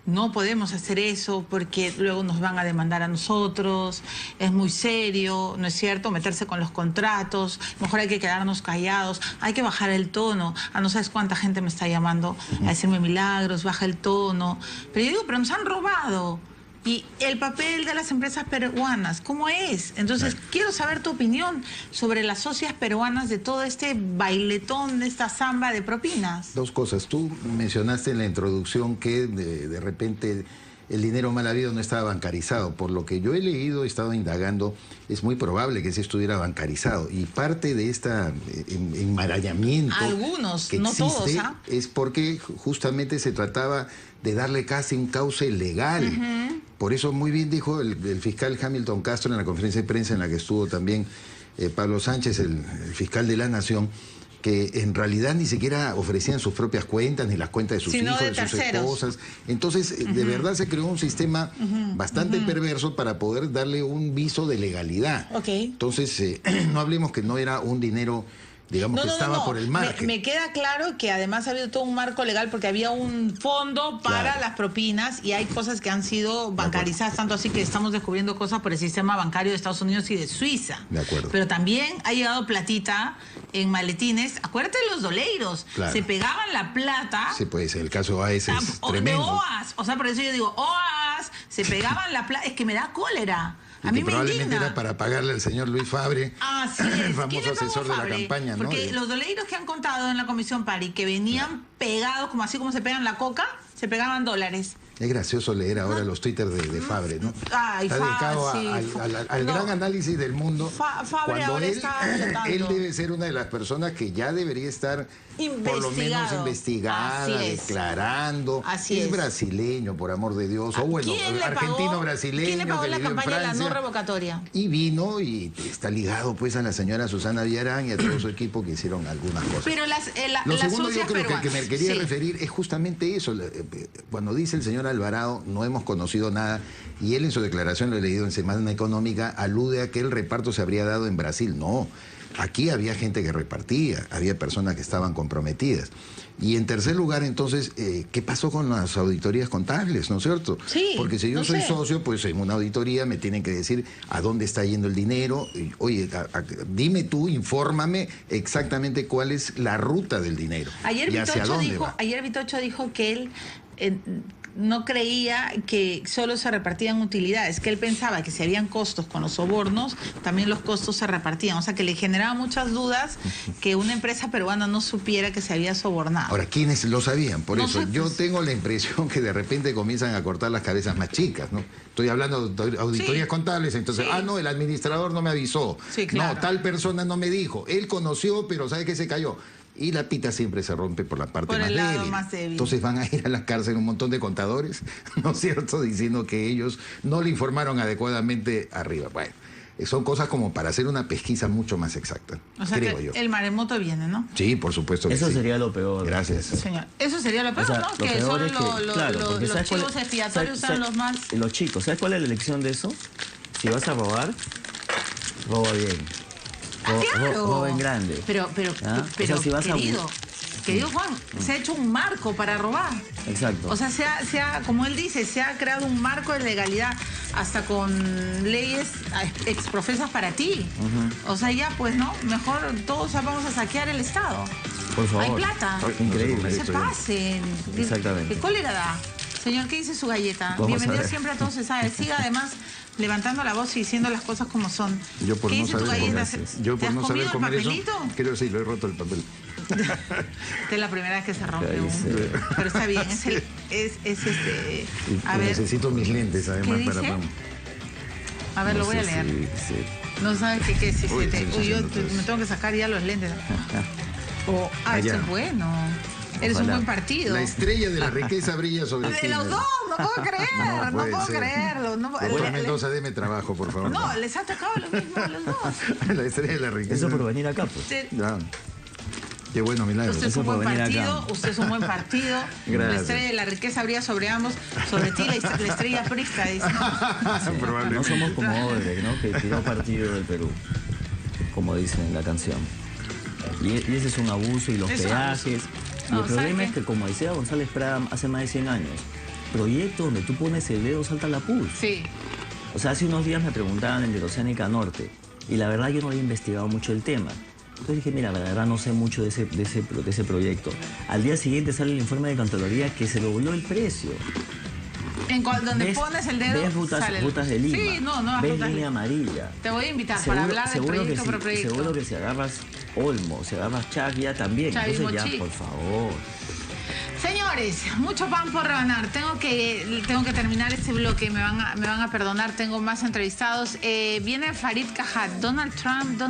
no podemos hacer eso porque luego nos van a demandar a nosotros, es muy serio, ¿no es cierto? Meterse con los contratos, mejor hay que quedarnos callados, hay que bajar el tono. No sabes cuánta gente me está llamando a decirme milagros, baja el tono. Pero yo digo, pero nos han robado. Y el papel de las empresas peruanas, ¿cómo es? Entonces, quiero saber tu opinión sobre las socias peruanas de todo este bailetón, de esta zamba de propinas. Dos cosas. Tú mencionaste en la introducción que de repente el dinero mal habido no estaba bancarizado. Por lo que yo he leído, he estado indagando, es muy probable que sí estuviera bancarizado. Y parte de este enmarañamiento algunos, que no existe, todos, es porque justamente se trataba de darle casi un cauce legal. Por eso muy bien dijo el fiscal Hamilton Castro en la conferencia de prensa en la que estuvo también Pablo Sánchez, el fiscal de la Nación, que en realidad ni siquiera ofrecían sus propias cuentas, ni las cuentas de sus hijos, de sus esposas. Entonces, de verdad se creó un sistema bastante perverso para poder darle un viso de legalidad. Entonces, no hablemos que no era un dinero, digamos, que estaba por el margen. Me queda claro que además ha habido todo un marco legal porque había un fondo para las propinas y hay cosas que han sido bancarizadas, tanto así que estamos descubriendo cosas por el sistema bancario de Estados Unidos y de Suiza. De acuerdo. Pero también ha llegado platita en maletines. Acuérdate de los doleiros. Claro. Se pegaban la plata. Sí, pues el caso OAS es tremendo. De OAS. O sea, por eso yo digo, OAS, se pegaban la plata. Es que me da cólera. A mí me probablemente indigna. era para pagarle al señor Luis Fabre, el famoso asesor de la campaña, ¿no? Porque los doleiros que han contado en la Comisión Pari, que venían pegados, como así como se pegan la coca, se pegaban dólares. Es gracioso leer ahora los Twitter de Fabre, ¿no? Ay, está dedicado al gran análisis del mundo. Fabre ahora él debe ser una de las personas que ya debería estar por lo menos investigada, declarando. Es brasileño, por amor de Dios. O bueno, argentino-brasileño. ¿Quién le pagó la campaña de la no revocatoria? Y vino y está ligado pues a la señora Susana Villarán y a todo su equipo que hicieron algunas cosas. Pero lo segundo yo creo que me quería referir es justamente eso. Cuando dice el señor Alvarado, no hemos conocido nada, y él en su declaración, lo he leído en Semana Económica, alude a que el reparto se habría dado en Brasil. No, aquí había gente que repartía, había personas que estaban comprometidas. Y en tercer lugar, entonces, ¿qué pasó con las auditorías contables, no es cierto? Sí, porque si yo soy socio, pues en una auditoría me tienen que decir a dónde está yendo el dinero. Oye, dime tú, infórmame exactamente cuál es la ruta del dinero. Ayer Vitocho dijo que él no creía que solo se repartían utilidades, que él pensaba que si habían costos con los sobornos, también los costos se repartían. O sea, que le generaba muchas dudas que una empresa peruana no supiera que se había sobornado. Ahora, ¿quiénes lo sabían? Por eso yo tengo la impresión que de repente comienzan a cortar las cabezas más chicas, ¿no? Estoy hablando de auditorías contables, entonces, no, el administrador no me avisó. No, tal persona no me dijo. Él conoció, pero ¿sabe qué? Se cayó. Y la pita siempre se rompe por la parte más débil. Entonces van a ir a la cárcel un montón de contadores, ¿no es cierto?, diciendo que ellos no le informaron adecuadamente arriba. Bueno, son cosas como para hacer una pesquisa mucho más exacta, o sea, creo que yo. El maremoto viene, ¿no? Sí, por supuesto que eso sí. sería lo peor. Gracias. Señor, eso sería lo peor, ¿no? Lo que peor solo es que, los chivos expiatorios sean los más... Los chicos, ¿sabes cuál es la elección de eso? Si vas a robar, roba bien. Roba en grande. Pero o sea, si vas querido Juan, se ha hecho un marco para robar. Exacto. O sea, como él dice, se ha creado un marco de legalidad hasta con leyes exprofesas para ti. O sea, ya pues, ¿no? Mejor todos vamos a saquear el Estado. Por favor. Hay plata. Increíble. No se pasen. Exactamente. ¿Qué cólera da? Señor, ¿qué dice su galleta? Bienvenido siempre a Todos se sabe. Siga además levantando la voz y diciendo las cosas como son. Yo por no saber comer eso, creo que sí, lo he roto el papel. Esta es la primera vez que se rompe pero está bien, a ver. Necesito mis lentes además para... A ver, lo voy a leer. No sabes qué es. Yo me tengo que sacar ya los lentes. Esto es bueno. Eres un buen partido. La estrella de la riqueza brilla sobre ti. De los dos, no puedo creer, no puedo creerlo. Doctora Mendoza, deme trabajo, por favor. No, les ha tocado lo mismo a los dos. La estrella de la riqueza. Eso por venir acá, pues. Qué bueno, Milagro. Usted es un buen partido, La estrella de la riqueza brilla sobre ambos. Sobre ti, la estrella prista, dice. No somos como Odebrecht, ¿no? Que tiró partido del Perú, como dicen en la canción. Y ese es un abuso, y los peajes. Y el problema es que, como decía González Prada hace más de 100 años, proyecto donde tú pones el dedo salta la pus. Sí. O sea, hace unos días me preguntaban en Interoceánica Norte, y la verdad yo no había investigado mucho el tema. Entonces dije, mira, la verdad no sé mucho de ese proyecto. Al día siguiente sale el informe de Contraloría que se dobló el precio. Donde pones el dedo, ves rutas de Lima, sí, ves línea amarilla. Te voy a invitar para hablar del proyecto por proyecto. Seguro que si agarras Olmo, si agarras Chacya también. Entonces ya, por favor. Señores, mucho pan por rebanar. Tengo que terminar este bloque. Me van a perdonar. Tengo más entrevistados. Viene Farid Kajat. Donald Trump.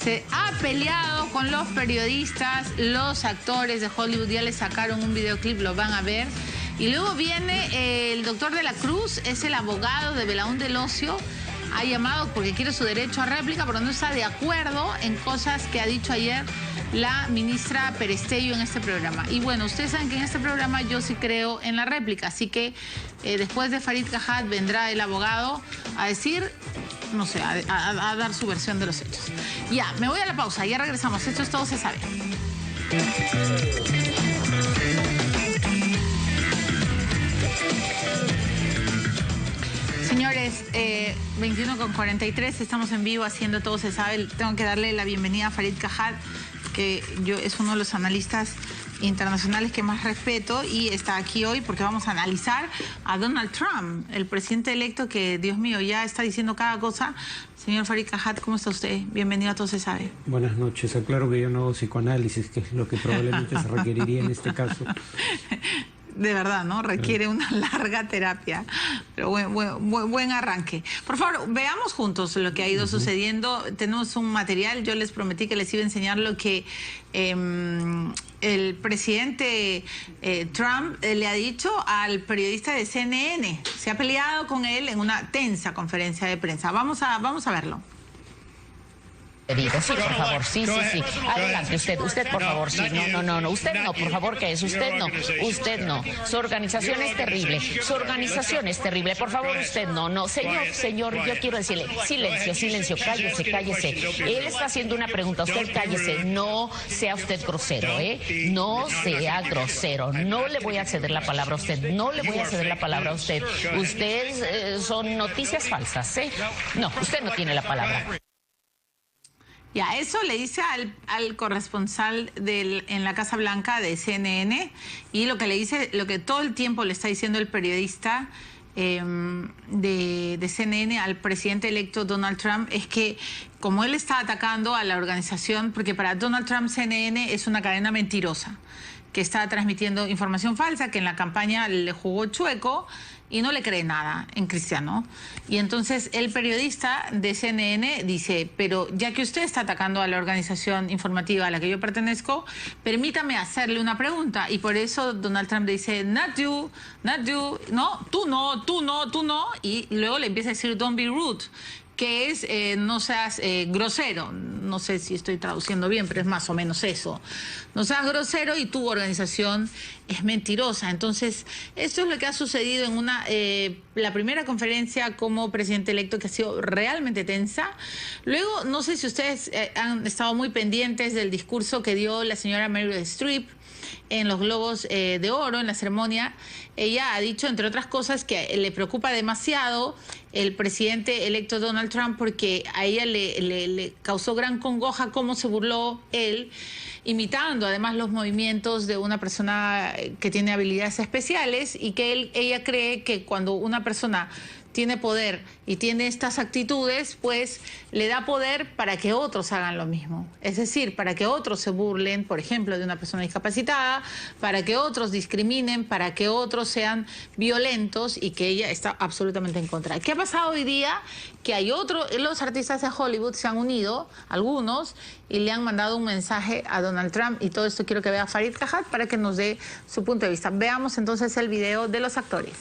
Se ha peleado con los periodistas, los actores de Hollywood. Ya le sacaron un videoclip, lo van a ver. Y luego viene el doctor de la Cruz, es el abogado de Belaún del Ocio. Ha llamado porque quiere su derecho a réplica, pero no está de acuerdo en cosas que ha dicho ayer la ministra Perestello en este programa. Y bueno, ustedes saben que en este programa yo sí creo en la réplica, así que después de Farid Kajat vendrá el abogado a decir, no sé, a dar su versión de los hechos. Ya, me voy a la pausa, ya regresamos. Esto es Todo Se Sabe. Señores, 21:43, estamos en vivo haciendo Todo Se Sabe. Tengo que darle la bienvenida a Farid Kajat, que es uno de los analistas internacionales que más respeto y está aquí hoy porque vamos a analizar a Donald Trump, el presidente electo que, Dios mío, ya está diciendo cada cosa. Señor Farid Kajat, ¿cómo está usted? Bienvenido a Todo Se Sabe. Buenas noches. Aclaro que yo no hago psicoanálisis, que es lo que probablemente se requeriría en este caso. De verdad, ¿no? Requiere una larga terapia, pero buen arranque. Por favor, veamos juntos lo que ha ido sucediendo. Tenemos un material, yo les prometí que les iba a enseñar lo que el presidente Trump le ha dicho al periodista de CNN. Se ha peleado con él en una tensa conferencia de prensa. Vamos a verlo. Sí, por favor, sí. Adelante, usted, por favor, sí. No, usted no, por favor, ¿qué es? Usted no. Su organización es terrible, por favor, usted no. Señor, yo quiero decirle, silencio, cállese. Él está haciendo una pregunta, usted cállese, no sea usted grosero, no sea grosero, no le voy a ceder la palabra a usted, Usted son noticias falsas, No, usted no tiene la palabra. Ya, eso le dice al corresponsal en la Casa Blanca de CNN y lo que todo el tiempo le está diciendo el periodista de CNN al presidente electo Donald Trump es que como él está atacando a la organización, porque para Donald Trump CNN es una cadena mentirosa que está transmitiendo información falsa, que en la campaña le jugó chueco y no le cree nada en Cristiano. Y entonces el periodista de CNN dice, pero ya que usted está atacando a la organización informativa a la que yo pertenezco, permítame hacerle una pregunta. Y por eso Donald Trump le dice, not you, no, tú no. Y luego le empieza a decir, don't be rude, que es no seas grosero. No sé si estoy traduciendo bien, pero es más o menos eso. No seas grosero y tu organización es mentirosa. Entonces, esto es lo que ha sucedido en la primera conferencia como presidente electo, que ha sido realmente tensa. Luego, no sé si ustedes han estado muy pendientes del discurso que dio la señora Meryl Streep en los Globos de Oro, en la ceremonia. Ella ha dicho, entre otras cosas, que le preocupa demasiado el presidente electo Donald Trump porque a ella le causó gran congoja cómo se burló él, imitando además los movimientos de una persona que tiene habilidades especiales y que ella cree que cuando una persona tiene poder y tiene estas actitudes, pues le da poder para que otros hagan lo mismo. Es decir, para que otros se burlen, por ejemplo, de una persona discapacitada, para que otros discriminen, para que otros sean violentos y que ella está absolutamente en contra. ¿Qué ha pasado hoy día? Que hay los artistas de Hollywood se han unido, algunos, y le han mandado un mensaje a Donald Trump. Y todo esto quiero que vea Farid Kajat para que nos dé su punto de vista. Veamos entonces el video de los actores.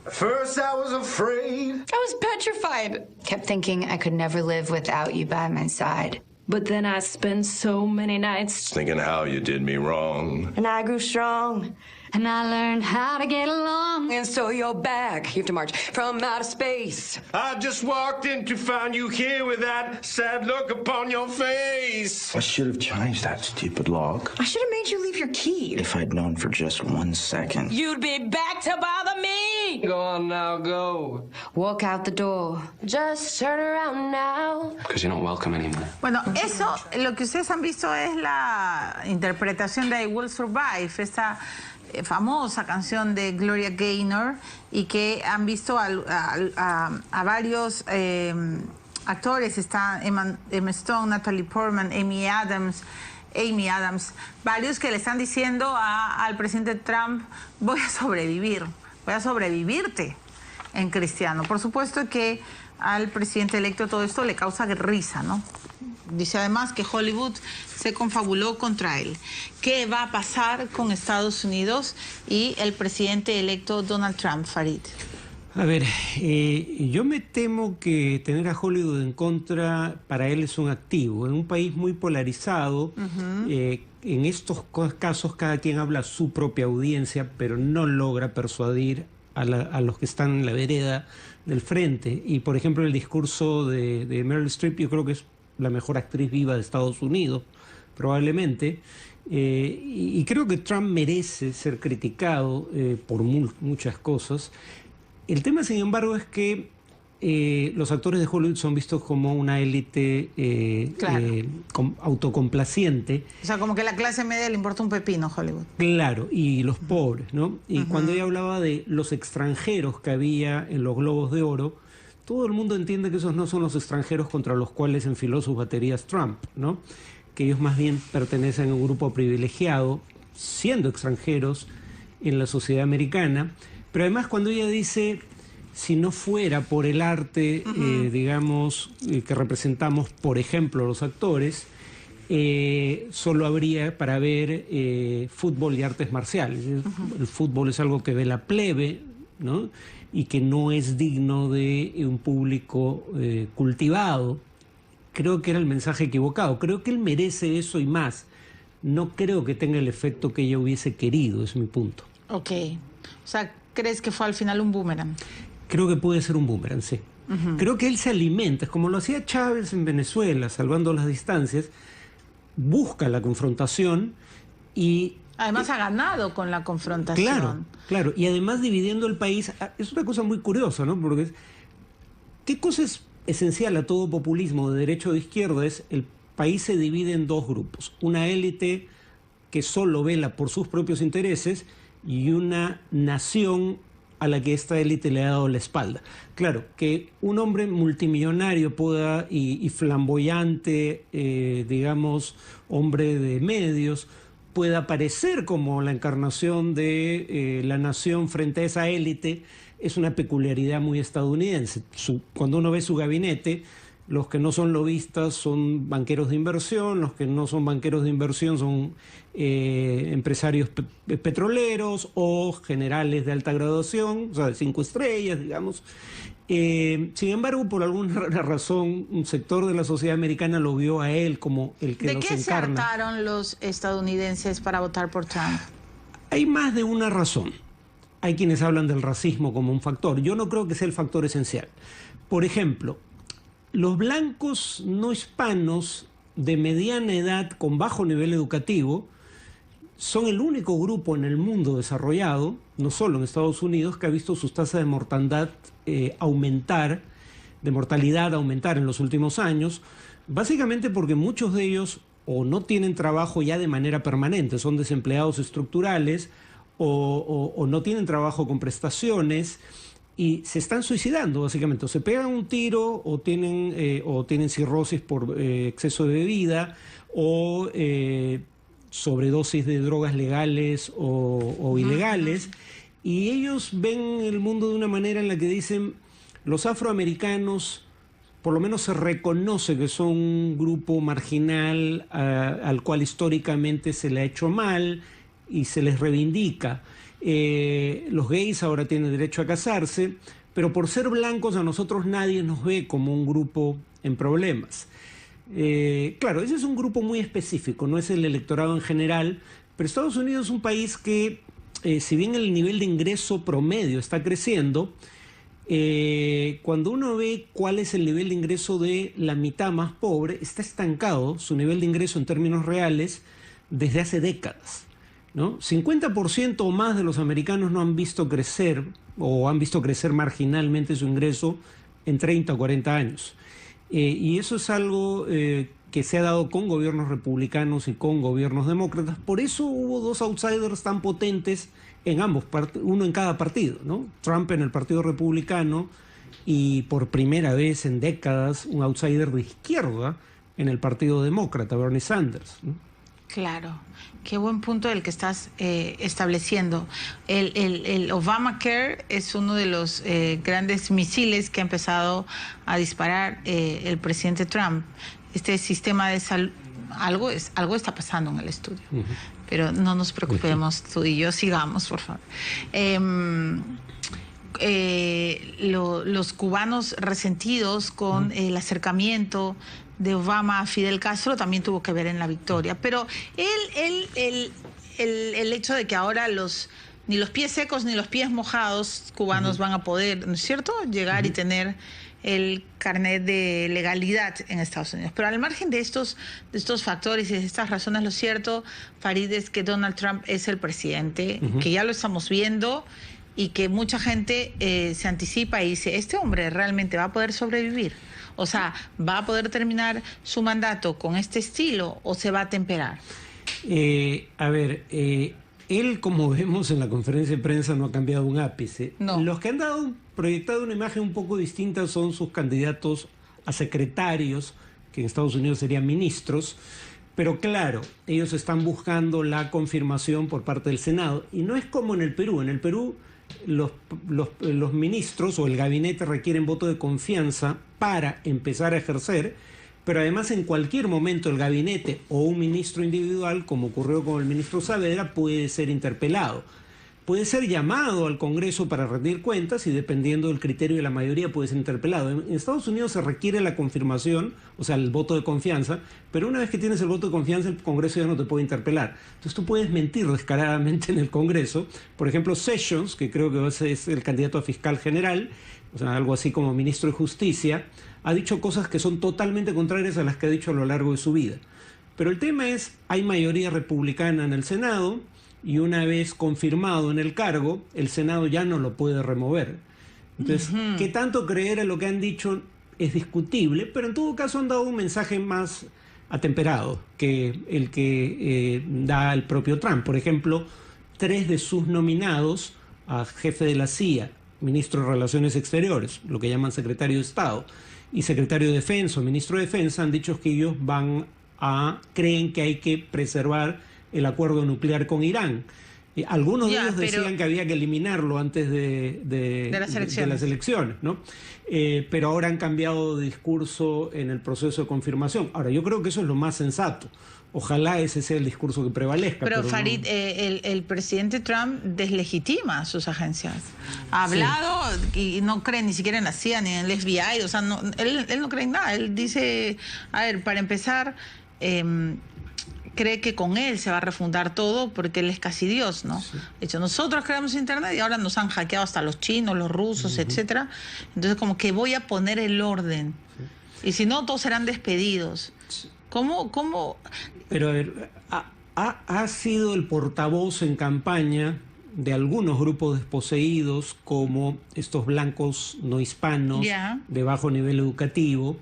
First I was afraid. I was petrified. Kept thinking I could never live without you by my side. But then I spent so many nights Thinking how you did me wrong. And I grew strong. and I learned how to get along. And so you're back. You have to march from outer space. I just walked in to find you here with that sad look upon your face. I should have changed that stupid lock. I should have made you leave your key. If I'd known for just 1 second. You'd be back to bother me. Go on now, go. Walk out the door. Just turn around now. Because you're not welcome anymore. Bueno, eso, lo que ustedes han visto es la interpretación de I Will Survive, esta famosa canción de Gloria Gaynor, y que han visto a varios actores, está Emma Stone, Natalie Portman, Amy Adams, Amy Adams, varios que le están diciendo al presidente Trump, voy a sobrevivirte en Cristiano. Por supuesto que al presidente electo todo esto le causa risa, ¿no? Dice además que Hollywood se confabuló contra él. ¿Qué va a pasar con Estados Unidos y el presidente electo Donald Trump, Farid? A ver, yo me temo que tener a Hollywood en contra para él es un activo. En un país muy polarizado, en estos casos cada quien habla a su propia audiencia, pero no logra persuadir a los que están en la vereda del frente. Y por ejemplo el discurso de Meryl Streep, yo creo que es la mejor actriz viva de Estados Unidos, probablemente, y creo que Trump merece ser criticado por muchas cosas. El tema, sin embargo, es que los actores de Hollywood son vistos como una élite autocomplaciente. O sea, como que a la clase media le importa un pepino Hollywood. Claro, y los pobres, ¿no? Y cuando ella hablaba de los extranjeros que había en los Globos de Oro, todo el mundo entiende que esos no son los extranjeros contra los cuales enfiló sus baterías Trump, ¿no? Que ellos más bien pertenecen a un grupo privilegiado, siendo extranjeros en la sociedad americana. Pero además cuando ella dice, si no fuera por el arte, digamos, que representamos, por ejemplo, los actores, solo habría para ver fútbol y artes marciales. El fútbol es algo que ve la plebe, ¿no? Y que no es digno de un público cultivado. Creo que era el mensaje equivocado. Creo que él merece eso y más. No creo que tenga el efecto que ella hubiese querido, es mi punto. Ok. O sea, ¿crees que fue al final un boomerang? Creo que puede ser un boomerang, sí. Creo que él se alimenta, es como lo hacía Chávez en Venezuela, salvando las distancias, busca la confrontación y... Además ha ganado con la confrontación. Claro, claro. Y además dividiendo el país, es una cosa muy curiosa, ¿no? Porque ¿qué cosa es esencial a todo populismo de derecha o de izquierda? Es el país se divide en dos grupos. Una élite que solo vela por sus propios intereses y una nación a la que esta élite le ha dado la espalda. Claro, que un hombre multimillonario pueda y flamboyante, digamos, hombre de medios, pueda parecer como la encarnación de la nación frente a esa élite, es una peculiaridad muy estadounidense. Cuando uno ve su gabinete, los que no son lobistas son banqueros de inversión, los que no son banqueros de inversión son empresarios petroleros o generales de alta graduación, o sea, de 5 estrellas, digamos. Sin embargo, por alguna razón, un sector de la sociedad americana lo vio a él como el que los encarna. ¿De qué se hartaron los estadounidenses para votar por Trump? Hay más de una razón. Hay quienes hablan del racismo como un factor. Yo no creo que sea el factor esencial. Por ejemplo, los blancos no hispanos de mediana edad con bajo nivel educativo son el único grupo en el mundo desarrollado, no solo en Estados Unidos, que ha visto sus tasas de mortalidad aumentar en los últimos años, básicamente porque muchos de ellos o no tienen trabajo ya de manera permanente, son desempleados estructurales o no tienen trabajo con prestaciones y se están suicidando básicamente, o se pegan un tiro o tienen cirrosis por exceso de bebida o sobredosis de drogas legales o ilegales, y ellos ven el mundo de una manera en la que dicen, los afroamericanos por lo menos se reconoce que son un grupo marginal al cual históricamente se le ha hecho mal y se les reivindica. Los gays ahora tienen derecho a casarse, pero por ser blancos a nosotros nadie nos ve como un grupo en problemas. Claro, ese es un grupo muy específico, no es el electorado en general, pero Estados Unidos es un país que, si bien el nivel de ingreso promedio está creciendo, cuando uno ve cuál es el nivel de ingreso de la mitad más pobre, está estancado su nivel de ingreso en términos reales desde hace décadas, ¿no? 50% o más de los americanos no han visto crecer o han visto crecer marginalmente su ingreso en 30 o 40 años. Y eso es algo que se ha dado con gobiernos republicanos y con gobiernos demócratas. Por eso hubo dos outsiders tan potentes en ambos, uno en cada partido, ¿no? Trump en el Partido Republicano y por primera vez en décadas un outsider de izquierda en el Partido Demócrata, Bernie Sanders, ¿no? Claro, qué buen punto el que estás estableciendo. El Obamacare es uno de los grandes misiles que ha empezado a disparar el presidente Trump. Este sistema de salud, algo está pasando en el estudio, pero no nos preocupemos, tú y yo, sigamos, por favor. Los cubanos resentidos con el acercamiento de Obama a Fidel Castro también tuvo que ver en la victoria. Pero el hecho de que ahora ni los pies secos ni los pies mojados cubanos van a poder, ¿no es cierto?, llegar y tener el carnet de legalidad en Estados Unidos. Pero al margen de estos factores y de estas razones, lo cierto, Farid, es que Donald Trump es el presidente, que ya lo estamos viendo, y que mucha gente se anticipa y dice, este hombre realmente va a poder sobrevivir. O sea, ¿va a poder terminar su mandato con este estilo o se va a temperar? Él, como vemos en la conferencia de prensa, no ha cambiado un ápice. No. Los que han proyectado una imagen un poco distinta son sus candidatos a secretarios, que en Estados Unidos serían ministros. Pero claro, ellos están buscando la confirmación por parte del Senado. Y no es como en el Perú. En el Perú los ministros o el gabinete requieren voto de confianza para empezar a ejercer, pero además en cualquier momento el gabinete o un ministro individual, como ocurrió con el ministro Saavedra, puede ser interpelado. Puede ser llamado al Congreso para rendir cuentas y dependiendo del criterio de la mayoría puede ser interpelado. En Estados Unidos se requiere la confirmación, o sea, el voto de confianza, pero una vez que tienes el voto de confianza el Congreso ya no te puede interpelar. Entonces tú puedes mentir descaradamente en el Congreso. Por ejemplo, Sessions, que creo que es el candidato a fiscal general, o sea, algo así como ministro de Justicia, ha dicho cosas que son totalmente contrarias a las que ha dicho a lo largo de su vida. Pero el tema es, hay mayoría republicana en el Senado, y una vez confirmado en el cargo, el Senado ya no lo puede remover. Entonces, ¿qué tanto creer en lo que han dicho? Es discutible, pero en todo caso han dado un mensaje más atemperado que el que da el propio Trump. Por ejemplo, 3 de sus nominados a jefe de la CIA, ministro de Relaciones Exteriores, lo que llaman secretario de Estado, y secretario de Defensa o ministro de Defensa, han dicho que ellos creen que hay que preservar el acuerdo nuclear con Irán. Algunos de ellos decían que había que eliminarlo antes de las elecciones, ¿no? Pero ahora han cambiado de discurso en el proceso de confirmación. Ahora, yo creo que eso es lo más sensato. Ojalá ese sea el discurso que prevalezca. Pero Farid, no. El presidente Trump deslegitima a sus agencias. Ha hablado y no cree ni siquiera en la CIA ni en el FBI. O sea, él no cree en nada. Él dice, a ver, para empezar, cree que con él se va a refundar todo porque él es casi Dios, ¿no? Sí. De hecho, nosotros creamos Internet y ahora nos han hackeado hasta los chinos, los rusos, etcétera. Entonces, como que voy a poner el orden. Sí. Y si no, todos serán despedidos. Sí. ¿Cómo? Pero a ver, ha sido el portavoz en campaña de algunos grupos desposeídos, como estos blancos no hispanos, de bajo nivel educativo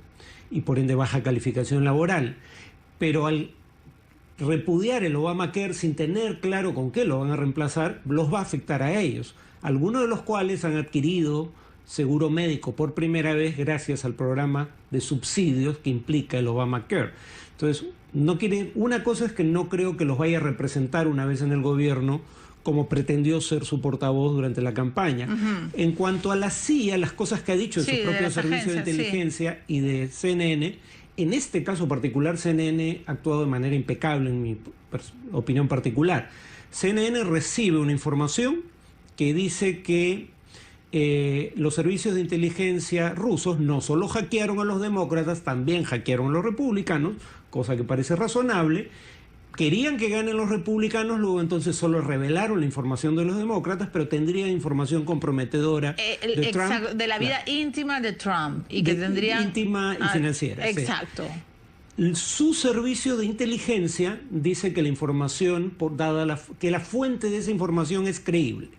y por ende baja calificación laboral. Pero al repudiar el Obamacare sin tener claro con qué lo van a reemplazar, los va a afectar a ellos, algunos de los cuales han adquirido seguro médico por primera vez gracias al programa de subsidios que implica el Obamacare. Entonces, una cosa es que no creo que los vaya a representar una vez en el gobierno como pretendió ser su portavoz durante la campaña. En cuanto a la CIA, las cosas que ha dicho de sus propios servicios de inteligencia y de CNN, en este caso particular, CNN ha actuado de manera impecable, en mi opinión particular. CNN recibe una información que dice que los servicios de inteligencia rusos no solo hackearon a los demócratas, también hackearon a los republicanos, cosa que parece razonable. Querían que ganen los republicanos, luego entonces solo revelaron la información de los demócratas, pero tendrían información comprometedora de Trump. De la vida íntima de Trump. Y que tendrían... Íntima y financiera. Exacto. Sí. Su servicio de inteligencia dice que la información, que la fuente de esa información es creíble.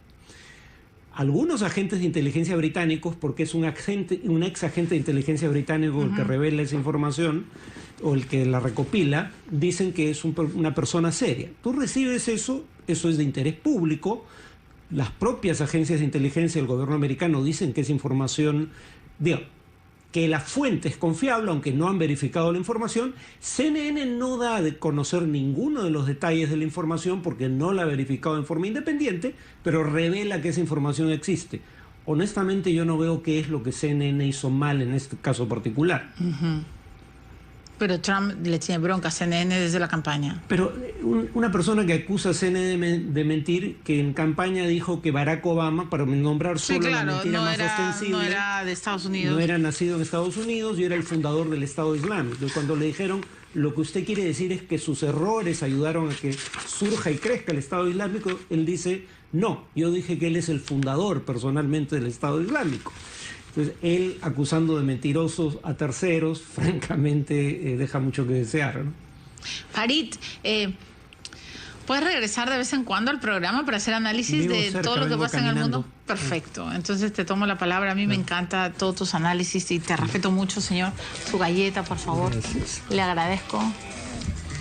Algunos agentes de inteligencia británicos, porque es un ex agente de inteligencia británico el que revela esa información, o el que la recopila, dicen que es una persona seria. Tú recibes eso es de interés público. Las propias agencias de inteligencia del gobierno americano dicen que esa información, que la fuente es confiable, aunque no han verificado la información. CNN no da de conocer ninguno de los detalles de la información porque no la ha verificado en forma independiente, pero revela que esa información existe. Honestamente, yo no veo qué es lo que CNN hizo mal en este caso particular. Pero Trump le tiene bronca a CNN desde la campaña. Pero una persona que acusa a CNN de mentir, que en campaña dijo que Barack Obama, para nombrar solo la mentira más ostensible, no era de Estados Unidos. No era nacido en Estados Unidos y era el fundador del Estado Islámico. Y cuando le dijeron, lo que usted quiere decir es que sus errores ayudaron a que surja y crezca el Estado Islámico, él dice, no, yo dije que él es el fundador personalmente del Estado Islámico. Entonces, él acusando de mentirosos a terceros, francamente, deja mucho que desear, ¿no? Farid, ¿puedes regresar de vez en cuando al programa para hacer análisis de todo lo que pasa en el mundo? Perfecto. Entonces te tomo la palabra. A mí me encanta todos tus análisis y te respeto mucho, señor. Su galleta, por favor. Gracias. Le agradezco.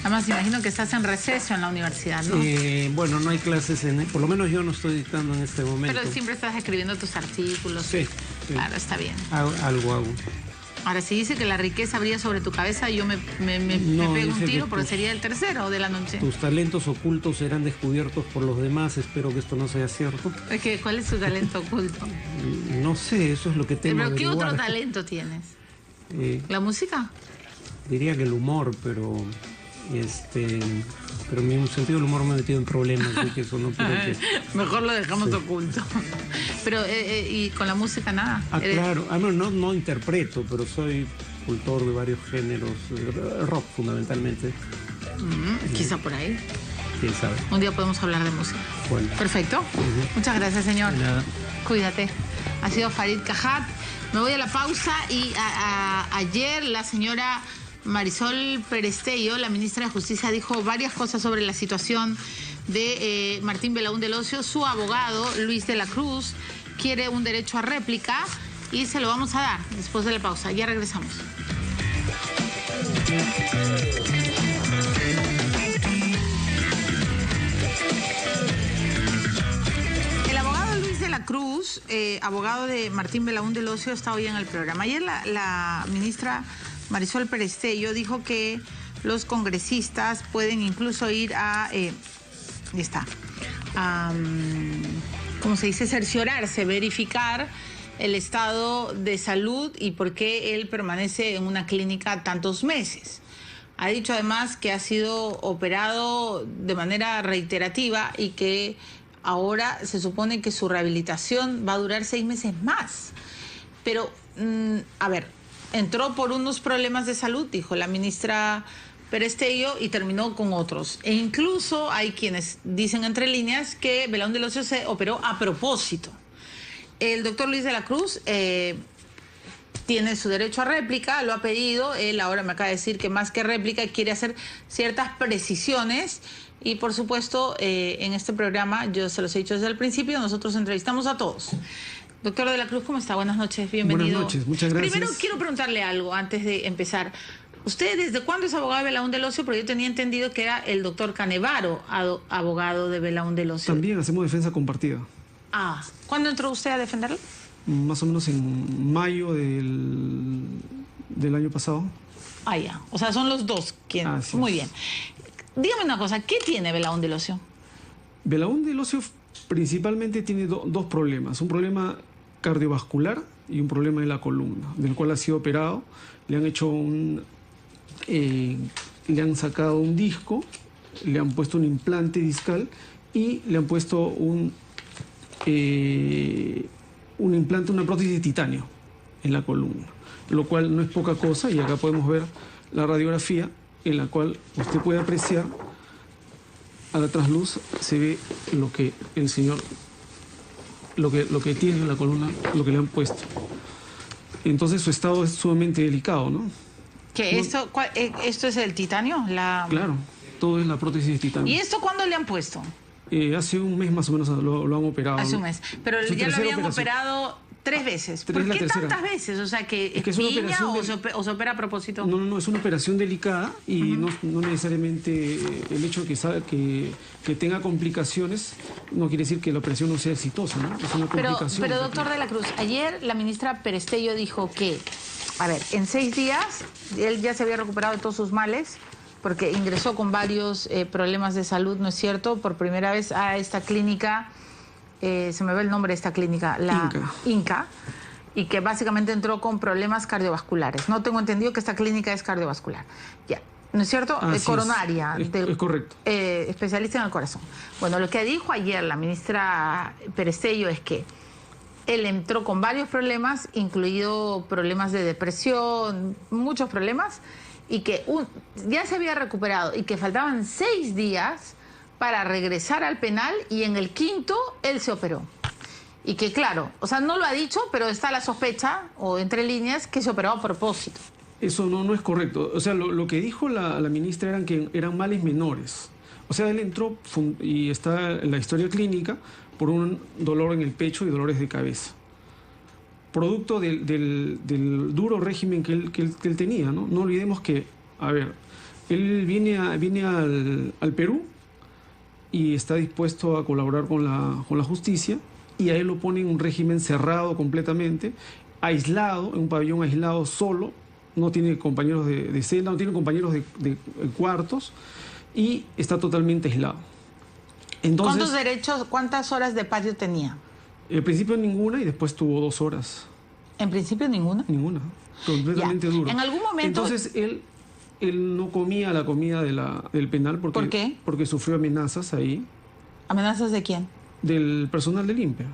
Además, imagino que estás en receso en la universidad, ¿no? Bueno, no hay clases, por lo menos yo no estoy dictando en este momento. Pero siempre estás escribiendo tus artículos. Sí. Claro, está bien. Algo hago. Ahora, si dice que la riqueza brilla sobre tu cabeza, yo me pego un tiro porque sería el tercero de la noche. Tus talentos ocultos serán descubiertos por los demás. Espero que esto no sea cierto. ¿Cuál es tu talento oculto? No sé, eso es lo que tengo. ¿Pero qué otro talento tienes? ¿La música? Diría que el humor, pero mi sentido del humor me ha metido en problemas, así que eso no quiero que... Mejor lo dejamos oculto. Pero, ¿y con la música nada? Claro, no interpreto, pero soy cultor de varios géneros, rock fundamentalmente. Quizá por ahí. ¿Quién sabe? Un día podemos hablar de música. Bueno. Perfecto. Muchas gracias, señor. De nada. Cuídate. Ha sido Farid Cajat. Me voy a la pausa y ayer la señora Marisol Perestello, la ministra de Justicia, dijo varias cosas sobre la situación de Martín Belaúnde Ocio. Su abogado, Luis de la Cruz, quiere un derecho a réplica y se lo vamos a dar después de la pausa. Ya regresamos. El abogado Luis de la Cruz, abogado de Martín Belaúnde Ocio, está hoy en el programa. Ayer la ministra Marisol Perestello dijo que los congresistas pueden incluso ir a, ¿cómo se dice? Cerciorarse, verificar el estado de salud y por qué él permanece en una clínica tantos meses. Ha dicho además que ha sido operado de manera reiterativa y que ahora se supone que su rehabilitación va a durar 6 meses más. Pero, a ver, entró por unos problemas de salud, dijo la ministra Perestello, y terminó con otros. E incluso hay quienes dicen entre líneas que Belaúnde Ocio se operó a propósito. El doctor Luis de la Cruz tiene su derecho a réplica, lo ha pedido. Él ahora me acaba de decir que más que réplica quiere hacer ciertas precisiones. Y por supuesto, en este programa, yo se los he dicho desde el principio, nosotros entrevistamos a todos. Doctor de la Cruz, ¿cómo está? Buenas noches, bienvenido. Buenas noches, muchas gracias. Primero quiero preguntarle algo antes de empezar. ¿Usted desde cuándo es abogado de Belaúnde Ocio? Porque yo tenía entendido que era el doctor Canevaro, abogado de Belaúnde Ocio. También hacemos defensa compartida. ¿Cuándo entró usted a defenderlo? Más o menos en mayo del año pasado. Ya. O sea, son los dos quienes. Muy bien. Dígame una cosa, ¿qué tiene Belaúnde Ocio? Belaúnde Ocio principalmente tiene dos problemas. Un problema cardiovascular y un problema en la columna, del cual ha sido operado. Le han hecho le han sacado un disco, le han puesto un implante discal y le han puesto un implante, una prótesis de titanio en la columna, lo cual no es poca cosa, y acá podemos ver la radiografía en la cual usted puede apreciar a la trasluz, se ve lo que el señor, lo que tiene en la columna, lo que le han puesto. Entonces su estado es sumamente delicado, ¿no? ¿Qué? ¿Esto es el titanio? Claro, todo es la prótesis de titanio. ¿Y esto cuándo le han puesto? Hace un mes más o menos lo han operado. Hace un mes. Pero ya lo habían operado 3 veces. ¿Por qué tantas veces? O sea, ¿que es piña o se opera a propósito? No, es una operación delicada y no necesariamente el hecho de que tenga complicaciones no quiere decir que la operación no sea exitosa, ¿no? Es una complicación. Pero doctor de la Cruz, ayer la ministra Perestello dijo que A ver, en 6 días él ya se había recuperado de todos sus males, porque ingresó con varios problemas de salud, ¿no es cierto? Por primera vez a esta clínica, se me ve el nombre de esta clínica, la Inca, y que básicamente entró con problemas cardiovasculares. No tengo entendido que esta clínica es cardiovascular. Ya, ¿no es cierto? Coronaria. Es correcto. Especialista en el corazón. Bueno, lo que dijo ayer la ministra Perestello es que él entró con varios problemas, incluido problemas de depresión, muchos problemas, y que ya se había recuperado y que faltaban 6 días para regresar al penal, y en el 5º él se operó. Y que claro, o sea, no lo ha dicho, pero está la sospecha, o entre líneas, que se operó a propósito. Eso no es correcto. O sea, lo que dijo la ministra eran que eran males menores. O sea, él entró y está en la historia clínica por un dolor en el pecho y dolores de cabeza. Producto del duro régimen que él tenía, ¿no? No olvidemos que, a ver, él viene al Perú y está dispuesto a colaborar con la justicia, y a él lo pone en un régimen cerrado completamente, aislado, en un pabellón aislado, solo, no tiene compañeros de celda, no tiene compañeros de cuartos, y está totalmente aislado. Entonces, ¿cuántos derechos, cuántas horas de patio tenía? Al principio ninguna, y después tuvo 2 horas. ¿En principio ninguna? Ninguna, completamente duro. En algún momento... Entonces él no comía la comida del penal porque, ¿por qué? Porque sufrió amenazas ahí. ¿Amenazas de quién? Del personal del INPE.